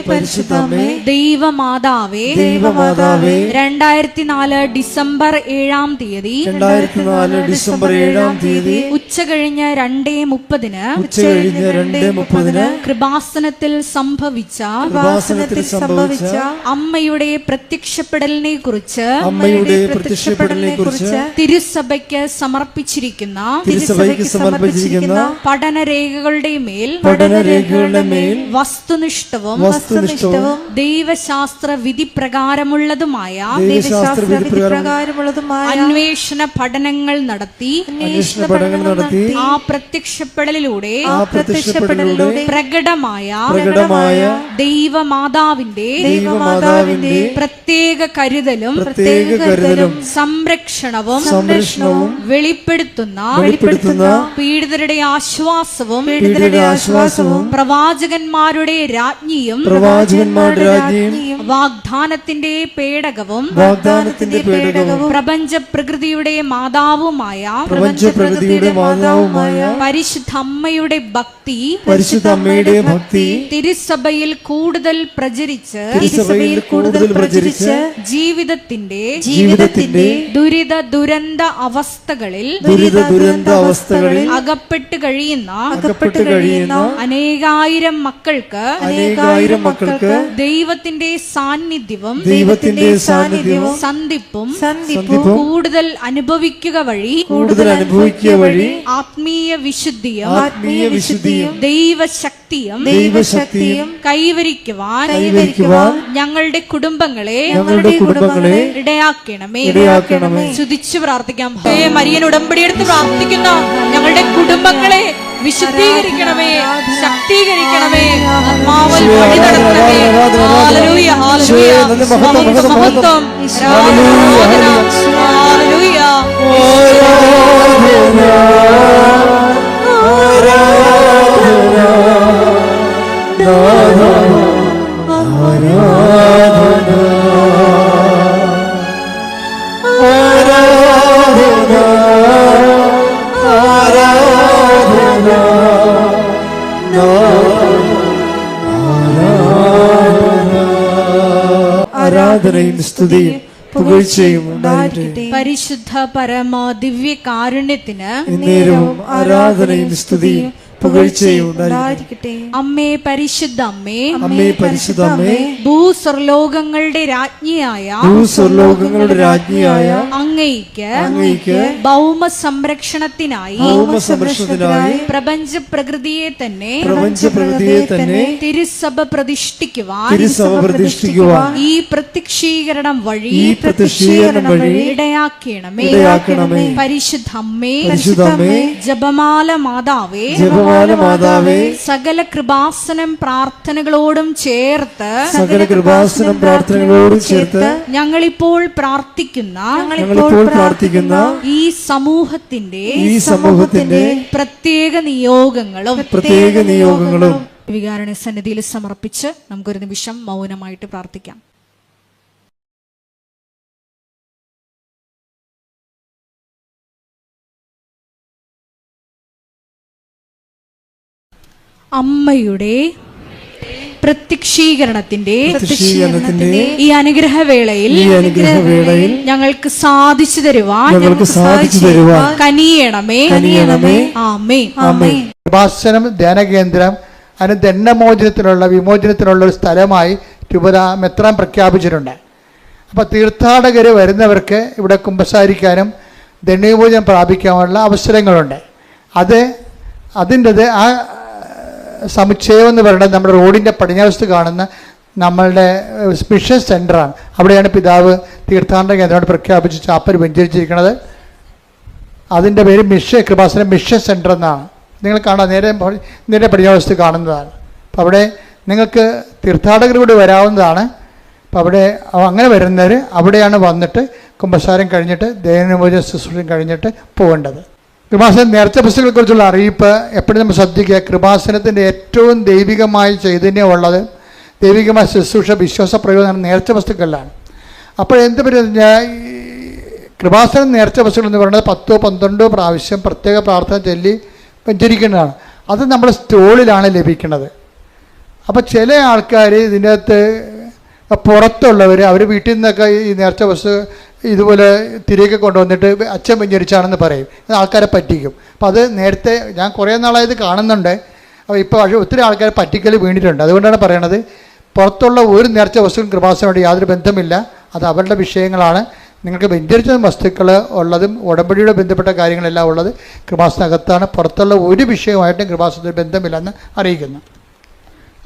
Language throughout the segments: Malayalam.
പരിശുദ്ധമേ, ദൈവമാതാവേ, 2004 ഡിസംബർ 7-ാം തീയതി ഉച്ചകഴിഞ്ഞ് 2:30 കൃപാസനത്തിൽ സംഭവിച്ച അമ്മയുടെ പ്രത്യക്ഷപ്പെടലിനെ കുറിച്ച് തിരുസഭയ്ക്ക് സമർപ്പിച്ചിരിക്കുന്ന പഠനരേഖകളുടെ മേൽ വസ്തുനിഷ്ഠവും ദൈവശാസ്ത്ര വിധി പ്രകാരമുള്ളതുമായ അന്വേഷണ പഠനങ്ങൾ നടത്തി ആ പ്രത്യക്ഷപ്പെടലിലൂടെ പ്രകടമായ ദൈവമാതാവിന്റെ പ്രത്യേക കരുതലും സംരക്ഷണവും വെളിപ്പെടുത്തുന്ന പീഡിതരുടെ ആശ്വാസവും പ്രവാചകന്മാരുടെ രാജ്ഞിയും വാഗ്ദാനത്തിന്റെ പേടകവും പ്രപഞ്ച പ്രകൃതിയുടെ മാതാവുമായ പരിശുദ്ധ അമ്മയുടെ ഭക്തി തിരുസഭയിൽ കൂടുതൽ പ്രചരിച്ച് ജീവിതത്തിന്റെ ദുരിത ദുരന്ത അവസ്ഥകളിൽ അകപ്പെട്ട് കഴിയുന്ന അനേകായിരം മക്കൾക്ക് ദൈവത്തിന്റെ സാന്നിധ്യവും സന്ധിപ്പും കൂടുതൽ അനുഭവിക്കുക വഴി ആത്മീയ വിശുദ്ധിയും ദൈവശക്തിയും കൈവരിക്കുവാൻ ഞങ്ങളുടെ കുടുംബങ്ങളെ ഇടയാക്കണമേ. സ്തുതിച്ചു പ്രാർത്ഥിക്കാം. മരിയൻ ഉടമ്പടി എടുത്ത് പ്രാർത്ഥിക്കുന്ന ഞങ്ങളുടെ കുടുംബങ്ങളെ വിശുദ്ധീകരിക്കണമേ, ശക്തീകരിക്കണമേ, ആത്മാവിൽ വഴി നടത്തണമേ. ഹല്ലേലൂയ, ഹല്ലേലൂയ, മഹത്വം, മഹത്വം, ആരാധന, ഹല്ലേലൂയ, ആരാധനയും സ്തുതിയും പുകഴ്ചയും ഉണ്ടാകട്ടെ. പരിശുദ്ധ പരമ ദിവ്യ കാരുണ്യത്തിന് എന്നേരവും ആരാധനയും സ്തുതിയും അമ്മേ പരിശുദ്ധ അമ്മേ, ഭൂസ്വർലോകങ്ങളുടെ രാജ്ഞിയായ അങ്ങയ്ക്ക് ഭൗമ സംരക്ഷണത്തിനായി പ്രപഞ്ച പ്രകൃതിയെ തന്നെ തിരുസഭ പ്രതിഷ്ഠിക്കുവാൻ ഈ പ്രത്യക്ഷീകരണം വഴി ഇടയാക്കണമേ. പരിശുദ്ധ അമ്മേ, ജപമാല മാതാവേ, സകല കൃപാസനം പ്രാർത്ഥനകളോടും ചേർത്ത് ഞങ്ങളിപ്പോൾ പ്രാർത്ഥിക്കുന്ന ഈ സമൂഹത്തിന്റെ പ്രത്യേക നിയോഗങ്ങളും വികാരണ സന്നിധിയിൽ സമർപ്പിച്ച് നമുക്കൊരു നിമിഷം മൗനമായിട്ട് പ്രാർത്ഥിക്കാം. അമ്മയുടെ പ്രത്യക്ഷീകരണത്തിന്റെ ഈ അനുഗ്രഹവേളയിൽ ഞങ്ങൾക്ക് സാധിച്ചു തരുവാൻ കനിയണമേ. ആമേൻ. കൃപാസനം ധ്യാന കേന്ദ്രം അതിന് ദണ്ഡമോചനത്തിനുള്ള വിമോചനത്തിനുള്ള ഒരു സ്ഥലമായി രൂപത മെത്രാൻ പ്രഖ്യാപിച്ചിട്ടുണ്ട്. അപ്പോൾ തീർത്ഥാടകർ വരുന്നവർക്ക് ഇവിടെ കുമ്പസാരിക്കാനും ദണ്ഡവിമോചനം പ്രാപിക്കാനുള്ള അവസരങ്ങളുണ്ട്. അതിൻ്റെത് ആ സമുച്ചയം എന്ന് പറയുന്നത് നമ്മുടെ റോഡിൻ്റെ പടിഞ്ഞാറത്ത് കാണുന്ന നമ്മളുടെ മിഷൻ സെൻ്ററാണ്. അവിടെയാണ് പിതാവ് തീർത്ഥാടന കേന്ദ്രമായിട്ട് പ്രഖ്യാപിച്ച് ചാപ്പൽ വെഞ്ചരിച്ചിരിക്കുന്നത്. അതിൻ്റെ പേര് കൃപാസനം മിഷൻ സെൻ്റർ എന്നാണ്. നിങ്ങൾ കാണാം, നേരെ പടിഞ്ഞാറത്ത് കാണുന്നതാണ്. അപ്പോൾ അവിടെ നിങ്ങൾക്ക് തീർത്ഥാടകർ കൂടി വരാവുന്നതാണ്. അപ്പോൾ അവിടെ അങ്ങനെ വരുന്നവർ അവിടെയാണ് വന്നിട്ട് കുമ്പസാരം കഴിഞ്ഞിട്ട് ദൈവവിമോചന ശുശ്രൂഷയും കഴിഞ്ഞിട്ട് പോകേണ്ടത്. കൃപാസനം നേർച്ച പുസ്തകങ്ങളെ കുറിച്ചുള്ള അറിയിപ്പ് എപ്പോഴും നമ്മൾ ശ്രദ്ധിക്കുക. കൃപാസനത്തിൻ്റെ ഏറ്റവും ദൈവികമായ ചൈതന്യമുള്ളത്, ദൈവികമായ ശുശ്രൂഷ, വിശ്വാസ പ്രയോജനം നേർച്ച വസ്തുക്കളിലാണ്. അപ്പോൾ എന്ത് പറഞ്ഞാൽ കൃപാസനം നേർച്ച വസ്തുക്കൾ എന്ന് പറയുന്നത് 10-12 പ്രാവശ്യം പ്രത്യേക പ്രാർത്ഥന ചൊല്ലി വെഞ്ചരിക്കുന്നതാണ്. അത് നമ്മുടെ സ്റ്റോളിലാണ് ലഭിക്കുന്നത്. അപ്പോൾ ചില ആൾക്കാർ ഇതിനകത്ത് പുറത്തുള്ളവർ അവർ വീട്ടിൽ നിന്നൊക്കെ ഈ നേർച്ച വസ്തു ഇതുപോലെ തിരികെ കൊണ്ടുവന്നിട്ട് അച്ഛൻ വെഞ്ചരിച്ചാണെന്ന് പറയും. ആൾക്കാരെ പറ്റിക്കും. അപ്പോൾ അത് നേരത്തെ ഞാൻ കുറേ നാളായത് കാണുന്നുണ്ട്. അപ്പോൾ ഇപ്പോൾ ഒത്തിരി ആൾക്കാർ പറ്റിക്കൽ വീണിട്ടുണ്ട്. അതുകൊണ്ടാണ് പറയണത്, പുറത്തുള്ള ഒരു നേർച്ച വസ്തുവും കൃപാസനമായിട്ട് യാതൊരു ബന്ധമില്ല. അത് അവരുടെ വിഷയങ്ങളാണ്. നിങ്ങൾക്ക് വെഞ്ചരിച്ച വസ്തുക്കൾ ഉള്ളതും ഉടമ്പടിയുടെ ബന്ധപ്പെട്ട കാര്യങ്ങളെല്ലാം ഉള്ളത് കൃപാസനകത്താണ്. പുറത്തുള്ള ഒരു വിഷയമായിട്ടും കൃപാസനത്തിന് ബന്ധമില്ലെന്ന് അറിയിക്കുന്നു.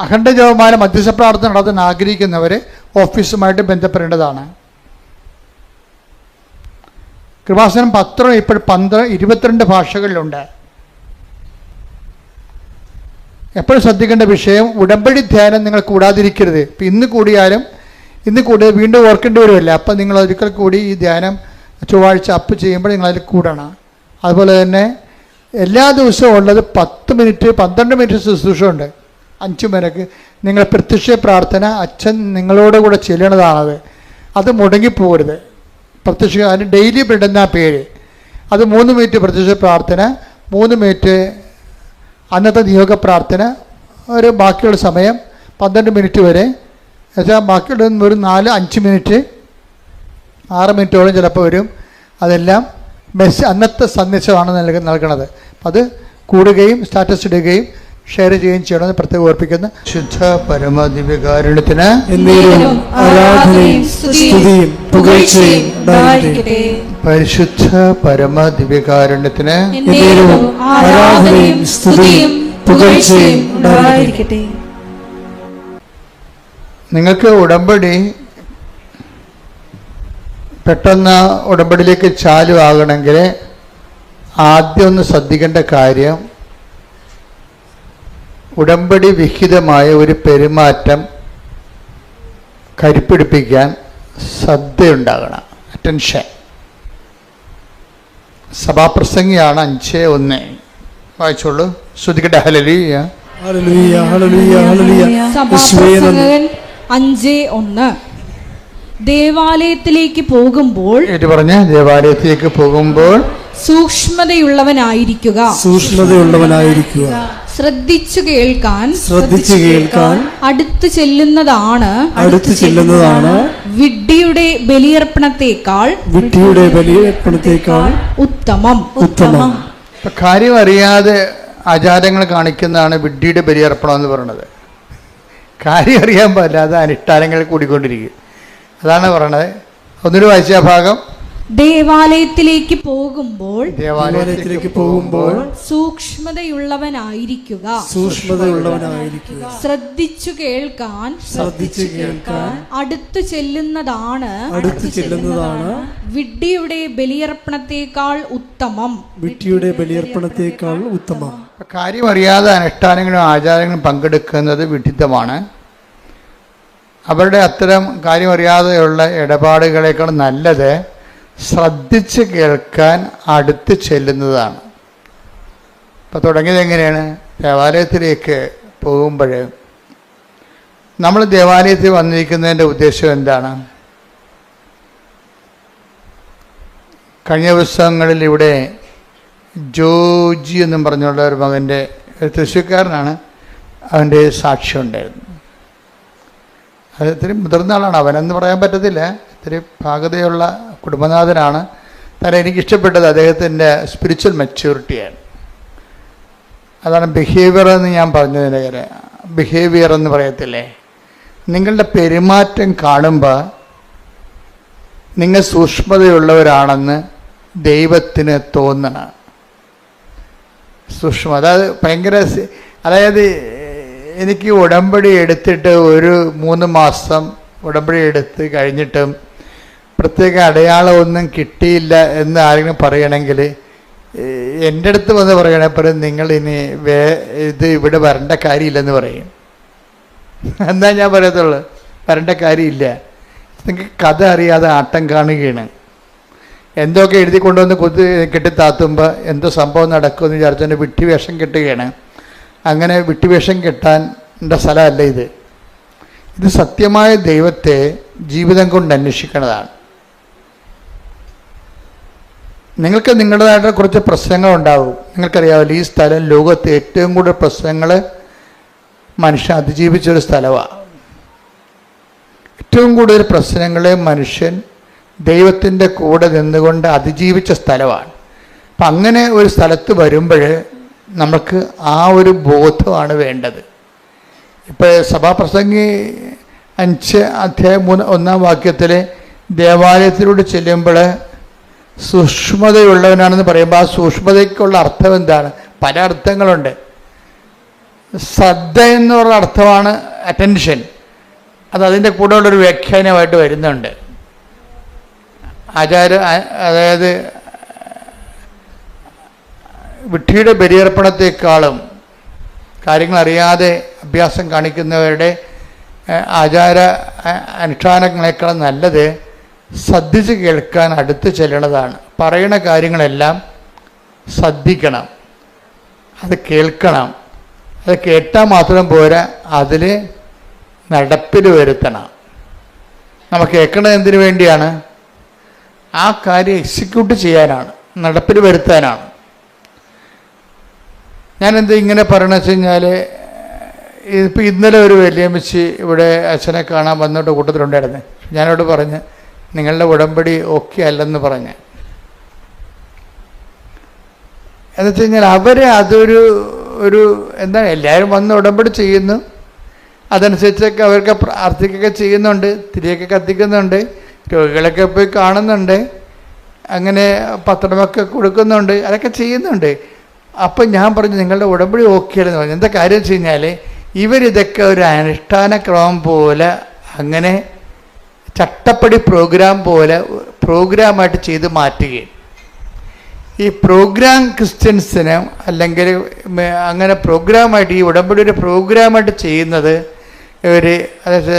അഖണ്ഡ ജപമാല മധ്യസ്ഥ പ്രാർത്ഥന നടത്താൻ ആഗ്രഹിക്കുന്നവർ ഓഫീസുമായിട്ട് ബന്ധപ്പെടേണ്ടതാണ്. കൃപാസനം പത്രം ഇപ്പോൾ 22 ഭാഷകളിലുണ്ട്. എപ്പോഴും ശ്രദ്ധിക്കേണ്ട വിഷയം, ഉടമ്പടി ധ്യാനം നിങ്ങൾ കൂടാതിരിക്കരുത്. ഇപ്പം ഇന്ന് കൂടിയാലും വീണ്ടും ഓർക്കേണ്ടി വരുമല്ല. അപ്പം നിങ്ങൾ ഒരിക്കൽ കൂടി ഈ ധ്യാനം ചൊവ്വാഴ്ച അപ്പ് ചെയ്യുമ്പോൾ നിങ്ങളതിൽ കൂടണം. അതുപോലെ തന്നെ എല്ലാ ദിവസവും ഉള്ളത് 10 മിനിറ്റ് 12 മിനിറ്റ് ശുശ്രൂഷ ഉണ്ട്. 5 പേർക്ക് നിങ്ങൾ പ്രത്യക്ഷ പ്രാർത്ഥന അച്ഛൻ നിങ്ങളോട് കൂടെ ചെല്ലണതാണത്. അത് മുടങ്ങിപ്പോകരുത്. പ്രത്യക്ഷ അതിന് ഡെയിലി ബ്രെഡ് എന്നാ പേര്. അത് 3 മിനിറ്റ് പ്രത്യക്ഷ പ്രാർത്ഥന, 3 മിനിറ്റ് അന്നത്തെ നിയോഗ പ്രാർത്ഥന, ഒരു ബാക്കിയുള്ള സമയം 12 മിനിറ്റ് വരെ. എന്നുവെച്ചാൽ ബാക്കിയുള്ള ഒരു 4-5 മിനിറ്റ് 6 മിനിറ്റോളം ചിലപ്പോൾ വരും. അതെല്ലാം അന്നത്തെ സന്ദേശമാണ് നൽകണത്. അത് കൂടുകയും സ്റ്റാറ്റസ് ഇടുകയും ഷെയർ ചെയ്യുകയും ചെയ്യണമെന്ന് പ്രത്യേകം ഓർപ്പിക്കുന്ന ശുദ്ധ പരമദിവ്യകാരുണ്യത്തിന് പരിശുദ്ധ പരമദിവ്യകാരുണ്യത്തിന് നിങ്ങൾക്ക് ഉടമ്പടി പെട്ടെന്ന് ഉടമ്പടിയിലേക്ക് ചാലുവാകണമെങ്കിൽ ആദ്യം ഒന്ന് ശ്രദ്ധിക്കേണ്ട കാര്യം, ഉടമ്പടി വിഹിതമായ ഒരു പെരുമാറ്റം കരുപ്പിടിപ്പിക്കാൻ ശ്രദ്ധയുണ്ടാകണം, അറ്റൻഷൻ. സഭാപ്രസംഗിയാണ് 5:1. വായിച്ചോളൂ, ശ്രദ്ധിക്കട്ടെ. Hallelujah hallelujah hallelujah hallelujah. സഭാപ്രസംഗകൻ 5:1. ദേവാലയത്തിലേക്ക് പോകുമ്പോൾ സൂക്ഷ്മതയുള്ളവനായിരിക്കുക, ശ്രദ്ധിച്ചു കേൾക്കാൻ അടുത്തു ചെല്ലുന്നതാണ് വിഡ്ഢിയുടെ ബലിയർപ്പണത്തേക്കാൾ ഉത്തമം. കാര്യം അറിയാതെ ആചാരങ്ങൾ കാണിക്കുന്നതാണ് വിഡ്ഢിയുടെ ബലിയർപ്പണം എന്ന് പറയുന്നത്. കാര്യം അറിയാൻ പാടില്ലാതെ അനുഷ്ഠാനങ്ങൾ കൂടിക്കൊണ്ടിരിക്കും. അതാണ് പറയണത്. ഒന്നൊരു വായിച്ച ഭാഗം, ദേവാലയത്തിലേക്ക് പോകുമ്പോൾ സൂക്ഷ്മതയുള്ളവനായിരിക്കുക, ശ്രദ്ധിച്ചു കേൾക്കാൻ അടുത്തു ചെല്ലുന്നതാണ് വിഡ്ഢിയുടെ ബലിയർപ്പണത്തേക്കാൾ ഉത്തമം. കാര്യം അറിയാതെ അനുഷ്ഠാനങ്ങളും ആചാരങ്ങളും പങ്കെടുക്കുന്നത് വിഡിത്തമാണ്. അവരുടെ അത്തരം കാര്യം അറിയാതെയുള്ള ഇടപാടുകളേക്കാൾ നല്ലത് ശ്രദ്ധിച്ച് കേൾക്കാൻ അടുത്ത് ചെല്ലുന്നതാണ്. ഇപ്പോൾ തുടങ്ങിയത് എങ്ങനെയാണ്? ദേവാലയത്തിലേക്ക് പോകുമ്പോൾ നമ്മൾ ദേവാലയത്തിൽ വന്നിരിക്കുന്നതിൻ്റെ ഉദ്ദേശം എന്താണ്? കഴിഞ്ഞ ദിവസങ്ങളിൽ ഇവിടെ ജോജി എന്നും പറഞ്ഞുള്ള ഒരു മകൻ്റെ, ഒരു തൃശ്ശൂർക്കാരനാണ്, അവൻ്റെ സാക്ഷ്യം ഉണ്ടായിരുന്നു. അത് ഇത്തിരി മുതിർന്ന ആളാണ്, അവനെന്ന് പറയാൻ പറ്റത്തില്ല, ഇത്തിരി പാകതയുള്ള കുടുംബനാഥനാണ്. കാരണം എനിക്കിഷ്ടപ്പെട്ടത് അദ്ദേഹത്തിൻ്റെ സ്പിരിച്വൽ മെച്യൂരിറ്റിയാണ്. അതാണ് ബിഹേവിയർ എന്ന് ഞാൻ പറഞ്ഞതിൻ്റെ കാര്യം. ബിഹേവിയർ എന്ന് പറയത്തില്ലേ, നിങ്ങളുടെ പെരുമാറ്റം കാണുമ്പോൾ നിങ്ങൾ സൂക്ഷ്മതയുള്ളവരാണെന്ന് ദൈവത്തിന് തോന്നണം. സൂക്ഷ്മ, അതായത് ഭയങ്കര, അതായത് എനിക്ക് ഉടമ്പടി എടുത്തിട്ട് ഒരു 3 മാസം ഉടമ്പടി എടുത്ത് കഴിഞ്ഞിട്ടും പ്രത്യേക അടയാളമൊന്നും കിട്ടിയില്ല എന്ന് ആരെങ്കിലും പറയണമെങ്കിൽ എൻ്റെ അടുത്ത് വന്ന് പറയണപ്പോഴും നിങ്ങൾ ഇനി ഇത് ഇവിടെ വരേണ്ട കാര്യമില്ലെന്ന് പറയും. എന്താ ഞാൻ പറയത്തുള്ളൂ, വരേണ്ട കാര്യമില്ല. നിങ്ങൾക്ക് കഥ അറിയാതെ ആട്ടം കാണുകയാണ്. എന്തൊക്കെ എഴുതി കൊണ്ടുവന്ന് കെട്ടിത്താത്തുമ്പോൾ എന്തോ സംഭവം നടക്കുമെന്ന് വിചാരിച്ചതിൻ്റെ വിട്ടുവേഷം കെട്ടുകയാണ്. അങ്ങനെ വിട്ടുവേഷം കെട്ടാൻ സ്ഥലമല്ല ഇത്. ഇത് സത്യമായ ദൈവത്തെ ജീവിതം കൊണ്ട് അന്വേഷിക്കുന്നതാണ്. നിങ്ങൾക്ക് നിങ്ങളുടേതായിട്ട് കുറച്ച് പ്രശ്നങ്ങളുണ്ടാവും. നിങ്ങൾക്കറിയാമല്ലോ, ഈ സ്ഥലം ലോകത്ത് ഏറ്റവും കൂടുതൽ പ്രശ്നങ്ങൾ മനുഷ്യൻ അതിജീവിച്ചൊരു സ്ഥലമാണ്. ഏറ്റവും കൂടുതൽ പ്രശ്നങ്ങളെ മനുഷ്യൻ ദൈവത്തിൻ്റെ കൂടെ നിന്നുകൊണ്ട് അതിജീവിച്ച സ്ഥലമാണ്. അപ്പം അങ്ങനെ ഒരു സ്ഥലത്ത് വരുമ്പോൾ നമുക്ക് ആ ഒരു ബോധമാണ് വേണ്ടത്. ഇപ്പോൾ സഭാപ്രസംഗി 5:1 ദേവാലയത്തിലൂടെ ചെല്ലുമ്പോൾ സൂക്ഷ്മതയുള്ളവനാണെന്ന് പറയുമ്പോൾ ആ സൂക്ഷ്മതയ്ക്കുള്ള അർത്ഥം എന്താണ്? പല അർത്ഥങ്ങളുണ്ട്. ശ്രദ്ധ എന്നുള്ള അർത്ഥമാണ് അറ്റൻഷൻ. അത് അതിൻ്റെ കൂടെ ഉള്ളൊരു വ്യാഖ്യാനമായിട്ട് വരുന്നുണ്ട്. അതായത് വിഡ്ഢിയുടെ ബലിയർപ്പണത്തെക്കാളും കാര്യങ്ങൾ അറിയാതെ അഭ്യാസം കാണിക്കുന്നവരുടെ ആചാര അനുഷ്ഠാനങ്ങളെക്കാളും നല്ലത് ശ്രദ്ധിച്ച് കേൾക്കാൻ അടുത്ത് ചെല്ലണതാണ്. പറയുന്ന കാര്യങ്ങളെല്ലാം ശ്രദ്ധിക്കണം, അത് കേൾക്കണം. അത് കേട്ടാൽ മാത്രം പോരാ, അതിൽ നടപ്പിൽ വരുത്തണം. നമ്മൾ കേൾക്കണത് എന്തിനു വേണ്ടിയാണ്? ആ കാര്യം എക്സിക്യൂട്ട് ചെയ്യാനാണ്, നടപ്പിൽ വരുത്താനാണ്. ഞാനെന്താ ഇങ്ങനെ പറയണമെന്ന് വെച്ച് കഴിഞ്ഞാൽ, ഇപ്പം ഇന്നലെ ഒരു വലിയമ്മച്ചി ഇവിടെ അച്ഛനെ കാണാൻ വന്നിട്ട് കൂട്ടത്തിലുണ്ടായിരുന്നു. ഞാനോട് പറഞ്ഞ് നിങ്ങളുടെ ഉടമ്പടി ഓക്കെ അല്ലെന്ന് പറഞ്ഞ്. എന്ന് വെച്ച് കഴിഞ്ഞാൽ അതൊരു എന്താണ്, എല്ലാവരും വന്ന് ഉടമ്പടി ചെയ്യുന്നു, അതനുസരിച്ചൊക്കെ അവർക്ക് പ്രാർത്ഥിക്കുകയൊക്കെ ചെയ്യുന്നുണ്ട്, തിരിയൊക്കെ കത്തിക്കുന്നുണ്ട്, രോഗികളൊക്കെ പോയി കാണുന്നുണ്ട്, അങ്ങനെ പത്രമൊക്കെ കൊടുക്കുന്നുണ്ട്, അതൊക്കെ ചെയ്യുന്നുണ്ട്. അപ്പം ഞാൻ പറഞ്ഞു നിങ്ങളുടെ ഉടമ്പടി ഓക്കെ അല്ലെന്ന് പറഞ്ഞു. എന്താ കാര്യം വെച്ച് കഴിഞ്ഞാൽ ഇവരിതൊക്കെ ഒരു അനുഷ്ഠാന ക്രമം പോലെ, അങ്ങനെ ചട്ടപ്പടി പ്രോഗ്രാം പോലെ പ്രോഗ്രാമായിട്ട് ചെയ്ത് മാറ്റുകയും, ഈ പ്രോഗ്രാം ക്രിസ്ത്യൻസിന് അല്ലെങ്കിൽ അങ്ങനെ പ്രോഗ്രാമായിട്ട് ഈ ഉടമ്പടി ഒരു പ്രോഗ്രാമായിട്ട് ചെയ്യുന്നത് അതായത്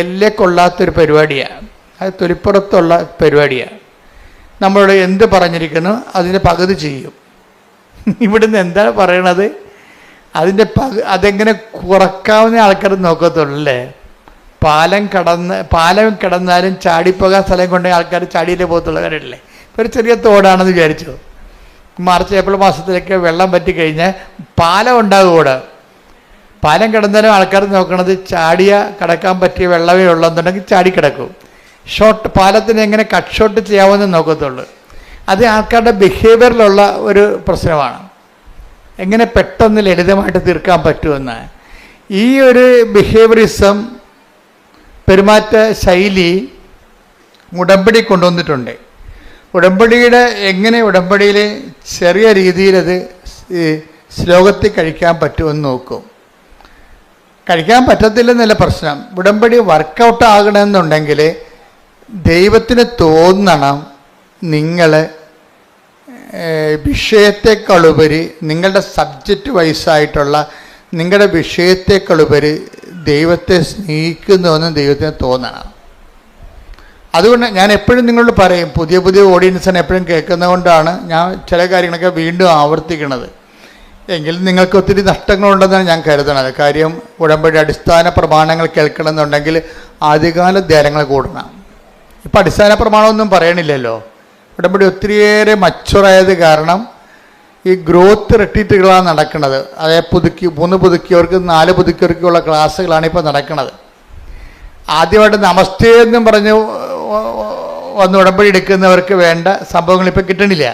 എല്ലെ കൊള്ളാത്തൊരു പരിപാടിയാണ്. അത് തൊലിപ്പുറത്തുള്ള പരിപാടിയാണ്. നമ്മളോട് എന്ത് പറഞ്ഞിരിക്കുന്നു അതിൻ്റെ പകുതി ചെയ്യും. ഇവിടുന്ന് എന്താണ് പറയണത്, അതെങ്ങനെ കുറക്കാവുന്ന ആൾക്കാർ നോക്കത്തുള്ളൂ അല്ലേ. പാലം കിടന്നാലും ചാടിപ്പോകാൻ സ്ഥലം കൊണ്ടേ ആൾക്കാർ ചാടിയിലേ പോകത്തുള്ള കാര്യമില്ലേ. ഒരു ചെറിയ തോടാണെന്ന് വിചാരിച്ചു. മാർച്ച് ഏപ്രിൽ മാസത്തിലൊക്കെ വെള്ളം പറ്റിക്കഴിഞ്ഞാൽ പാലം ഉണ്ടാകും കൂടെ. പാലം കിടന്നാലും ആൾക്കാർ നോക്കണത് കടക്കാൻ പറ്റിയ വെള്ളമേ ഉള്ളതെന്നുണ്ടെങ്കിൽ ചാടിക്കിടക്കും. പാലത്തിന് എങ്ങനെ കട്ട് ഷോട്ട് ചെയ്യാമെന്ന് നോക്കത്തുള്ളൂ. അത് ആൾക്കാരുടെ ബിഹേവിയറിലുള്ള ഒരു പ്രശ്നമാണ്. എങ്ങനെ പെട്ടെന്ന് ലളിതമായിട്ട് തീർക്കാൻ പറ്റുമെന്ന്. ഈ ഒരു ബിഹേവിയറിസം പെരുമാറ്റ ശൈലി ഉടമ്പടി കൊണ്ടുവന്നിട്ടുണ്ട്. ഉടമ്പടിയിൽ ചെറിയ രീതിയിലത് ശ്ലോകത്തിൽ കഴിക്കാൻ പറ്റുമെന്ന് നോക്കും. കഴിക്കാൻ പറ്റത്തില്ലെന്നല്ല പ്രശ്നം. ഉടമ്പടി വർക്കൗട്ട് ആകണമെന്നുണ്ടെങ്കിൽ ദൈവത്തിന് തോന്നണം നിങ്ങൾ വിഷയത്തെക്കാളുപരി നിങ്ങളുടെ സബ്ജക്റ്റ് വൈസായിട്ടുള്ള നിങ്ങളുടെ വിഷയത്തെക്കാളുപരി ദൈവത്തെ സ്നേഹിക്കുന്നുവെന്ന് ദൈവത്തിന് തോന്നണം. അതുകൊണ്ട് ഞാൻ എപ്പോഴും നിങ്ങളോട് പറയും, പുതിയ ഓഡിയൻസിനെ എപ്പോഴും കേൾക്കുന്നതുകൊണ്ടാണ് ഞാൻ ചില കാര്യങ്ങളൊക്കെ വീണ്ടും ആവർത്തിക്കുന്നത്. എങ്കിലും നിങ്ങൾക്ക് ഒത്തിരി നഷ്ടങ്ങളുണ്ടെന്നാണ് ഞാൻ കരുതുന്നത്. കാര്യം ഉടമ്പടി അടിസ്ഥാന പ്രമാണങ്ങൾ കേൾക്കണമെന്നുണ്ടെങ്കിൽ ആദ്യകാല ധ്യാനങ്ങൾ കൂടണം. ഇപ്പം അടിസ്ഥാന പ്രമാണമൊന്നും പറയണില്ലല്ലോ. ഉടമ്പടി ഒത്തിരിയേറെ മച്ചുറായത് കാരണം ഈ ഗ്രോത്ത് റിട്രീറ്റുകളാണ് നടക്കുന്നത്. അതായത് 3 പുതുക്കിയവർക്ക് 4 പുതുക്കിയവർക്കുള്ള ക്ലാസ്സുകളാണ് ഇപ്പോൾ നടക്കുന്നത്. ആദ്യമായിട്ട് നമസ്തേ എന്നും പറഞ്ഞ് വന്ന് ഉടമ്പടി എടുക്കുന്നവർക്ക് വേണ്ട സംഭവങ്ങൾ ഇപ്പം കിട്ടണില്ല.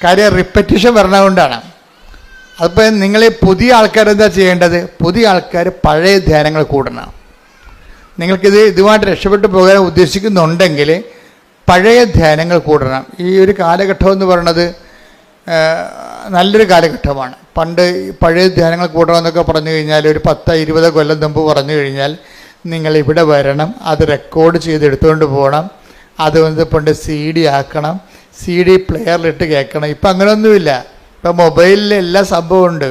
കാര്യം റിപ്പറ്റീഷൻ വരണതുകൊണ്ടാണ്. അതിപ്പോൾ നിങ്ങൾ പുതിയ ആൾക്കാർ എന്താ ചെയ്യേണ്ടത്? പുതിയ ആൾക്കാർ പഴയ ധ്യാനങ്ങൾ കൂടണം. ഇതുമായിട്ട് രക്ഷപ്പെട്ടു പോകാൻ ഉദ്ദേശിക്കുന്നുണ്ടെങ്കിൽ പഴയ ധ്യാനങ്ങൾ കൂടണം. ഈ ഒരു കാലഘട്ടം എന്ന് പറയുന്നത് നല്ലൊരു കാലഘട്ടമാണ്. പണ്ട് പഴയ ധ്യാനങ്ങൾ കൂടണമെന്നൊക്കെ പറഞ്ഞു കഴിഞ്ഞാൽ ഒരു 10-20 കൊല്ലം മുമ്പ് പറഞ്ഞു കഴിഞ്ഞാൽ നിങ്ങൾ ഇവിടെ വരണം, അത് റെക്കോർഡ് ചെയ്ത് എടുത്തുകൊണ്ട് പോകണം, അത് പണ്ട് CD ആക്കണം, CD പ്ലെയറിലിട്ട് കേൾക്കണം. ഇപ്പം അങ്ങനെയൊന്നുമില്ല. ഇപ്പം മൊബൈലിൽ എല്ലാ സംഭവമുണ്ട്.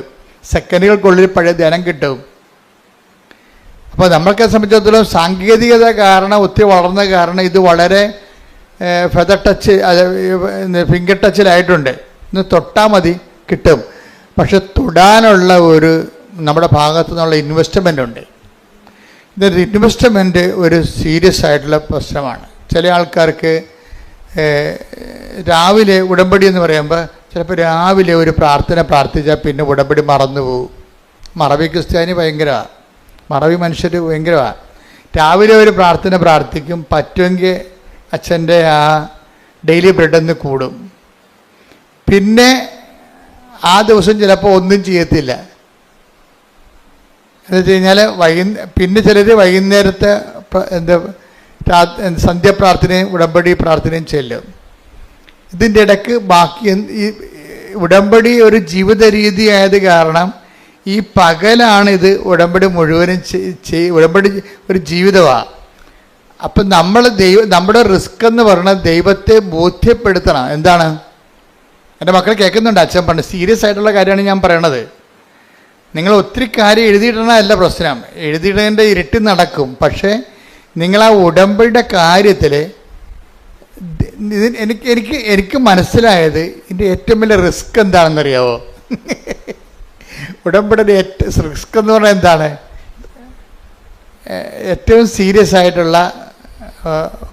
സെക്കൻഡുകൾക്കുള്ളിൽ പഴയ ധ്യാനം കിട്ടും. അപ്പോൾ നമ്മൾക്ക് സംബന്ധിച്ചിടത്തോളം സാങ്കേതികത കാരണം ഒത്തിരി വളർന്ന കാരണം ഇത് വളരെ ഫെദർ ടച്ച് ഫിംഗർ ടച്ചിലായിട്ടുണ്ട്. ഇന്ന് തൊട്ടാൽ മതി കിട്ടും. പക്ഷെ തൊടാനുള്ള നമ്മുടെ ഭാഗത്തു നിന്നുള്ള ഇൻവെസ്റ്റ്മെൻ്റ് ഉണ്ട്. ഇതൊരു ഇൻവെസ്റ്റ്മെൻറ്റ് ഒരു സീരിയസ് ആയിട്ടുള്ള പ്രശ്നമാണ്. ചില ആൾക്കാർക്ക് രാവിലെ ഉടമ്പടി എന്ന് പറയുമ്പോൾ ചിലപ്പോൾ രാവിലെ ഒരു പ്രാർത്ഥന പ്രാർത്ഥിച്ചാൽ പിന്നെ ഉടമ്പടി മറന്നു പോകും. മറവി ക്രിസ്ത്യാനി ഭയങ്കരമാണ്, മറവി മനുഷ്യർ ഭയങ്കരമാണ്. രാവിലെ ഒരു പ്രാർത്ഥന പ്രാർത്ഥിക്കും, പറ്റുമെങ്കിൽ അച്ഛൻ്റെ ആ ഡെയിലി ബ്രെഡൊന്ന് കൂടും, പിന്നെ ആ ദിവസം ചിലപ്പോൾ ഒന്നും ചെയ്യത്തില്ല. എന്ന് വെച്ച് കഴിഞ്ഞാൽ പിന്നെ ചിലർ വൈകുന്നേരത്തെ സന്ധ്യാപ്രാർത്ഥനയും ഉടമ്പടി പ്രാർത്ഥനയും ചെല്ലും. ഇതിൻ്റെ ഇടയ്ക്ക് ബാക്കി ഈ ഉടമ്പടി ഒരു ജീവിത രീതി ആയത് കാരണം ഈ പകലാണ് ഇത് ഉടമ്പടി മുഴുവനും ഉടമ്പടി ഒരു ജീവിതമാണ്. അപ്പം നമ്മുടെ റിസ്ക് എന്ന് പറയുന്നത് ദൈവത്തെ ബോധ്യപ്പെടുത്തണം. എന്താണ്? എൻ്റെ മക്കൾ കേൾക്കുന്നുണ്ട്, അച്ഛൻ പണ്ട് സീരിയസ് ആയിട്ടുള്ള കാര്യമാണ് ഞാൻ പറയണത്. നിങ്ങൾ ഒത്തിരി കാര്യം എഴുതിയിടണമല്ല പ്രശ്നം, എഴുതിയിടേണ്ട ഇരട്ടി നടക്കും. പക്ഷേ നിങ്ങൾ ആ ഉടമ്പടിയുടെ കാര്യത്തിൽ എനിക്ക് മനസ്സിലായത് ഇതിൻ്റെ ഏറ്റവും വലിയ റിസ്ക് എന്താണെന്നറിയാവോ? ഉടമ്പടിയുടെ ഏറ്റവും റിസ്ക് എന്ന് പറഞ്ഞാൽ എന്താണ്? ഏറ്റവും സീരിയസ് ആയിട്ടുള്ള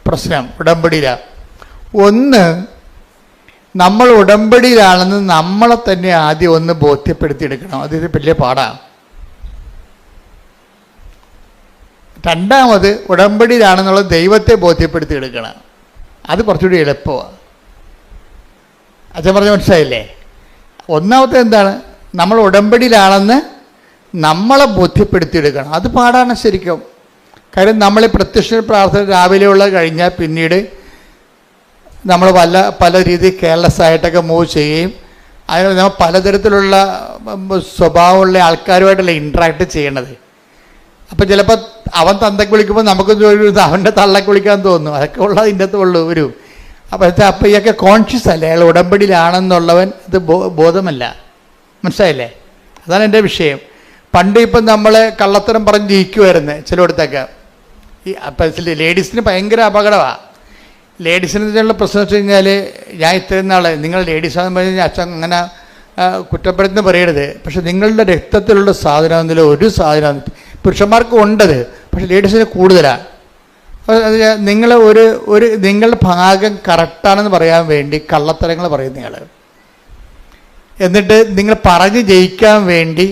പ്രശ്നം ഉടമ്പടിയിലാണ്. ഒന്ന്, നമ്മൾ ഉടമ്പടിയിലാണെന്ന് നമ്മളെ തന്നെ ആദ്യം ഒന്ന് ബോധ്യപ്പെടുത്തിയെടുക്കണം. അത് വലിയ പാടാണ്. രണ്ടാമത്, ഉടമ്പടിയിലാണെന്നുള്ള ദൈവത്തെ ബോധ്യപ്പെടുത്തിയെടുക്കണം. അത് കുറച്ചുകൂടി എളുപ്പമാണ്. അച്ഛൻ പറഞ്ഞ മനസ്സിലായില്ലേ? ഒന്നാമത്തെ എന്താണ്? നമ്മൾ ഉടമ്പടിയിലാണെന്ന് നമ്മളെ ബോധ്യപ്പെടുത്തിയെടുക്കണം. അത് പാടാണ് ശരിക്കും. കാര്യം നമ്മൾ പ്രത്യക്ഷ പ്രാർത്ഥന രാവിലെയുള്ള കഴിഞ്ഞാൽ പിന്നീട് നമ്മൾ പല രീതിയിൽ കെയർലെസ് ആയിട്ടൊക്കെ മൂവ് ചെയ്യുകയും അതിന് നമ്മൾ പലതരത്തിലുള്ള സ്വഭാവമുള്ള ആൾക്കാരുമായിട്ടല്ല ഇൻട്രാക്ട് ചെയ്യണത്. അപ്പം ചിലപ്പോൾ അവൻ തന്തയ്ക്ക് വിളിക്കുമ്പോൾ നമുക്ക് അവൻ്റെ തള്ളക്ക് വിളിക്കാൻ തോന്നും. അതൊക്കെ ഉള്ളത് ഇതിൻ്റെ അകത്ത് ഉള്ളൂ ഒരു. അപ്പം ഇയൊക്കെ കോൺഷ്യസ് അല്ലേ, അയാൾ ഉടമ്പടിയിലാണെന്നുള്ളവൻ ഇത് ബോധമല്ല. മനസ്സിലായില്ലേ? അതാണ് എൻ്റെ വിഷയം. പണ്ട് ഇപ്പം നമ്മൾ കള്ളത്തരം പറഞ്ഞ് ജയിക്കുമായിരുന്നു ചിലയിടത്തൊക്കെ. അപ്പം ലേഡീസിന് ഭയങ്കര അപകടമാണ്. ലേഡീസിനുള്ള പ്രശ്നം വെച്ച് കഴിഞ്ഞാൽ, ഞാൻ ഇത്രയും നാൾ നിങ്ങൾ ലേഡീസാണെന്ന് പറഞ്ഞു കഴിഞ്ഞാൽ അച്ഛൻ അങ്ങനെ കുറ്റപ്പെടുത്തുന്ന പറയരുത്. പക്ഷെ നിങ്ങളുടെ രക്തത്തിലുള്ള സാധനം എന്നതിൽ ഒരു സാധനം പുരുഷന്മാർക്കും ഉണ്ടത്, പക്ഷെ ലേഡീസിന് കൂടുതലാണ്. നിങ്ങൾ നിങ്ങളുടെ ഭാഗം കറക്റ്റാണെന്ന് പറയാൻ വേണ്ടി കള്ളത്തരങ്ങൾ പറയും നിങ്ങൾ. എന്നിട്ട് നിങ്ങൾ പറഞ്ഞ് ജയിക്കാൻ വേണ്ടി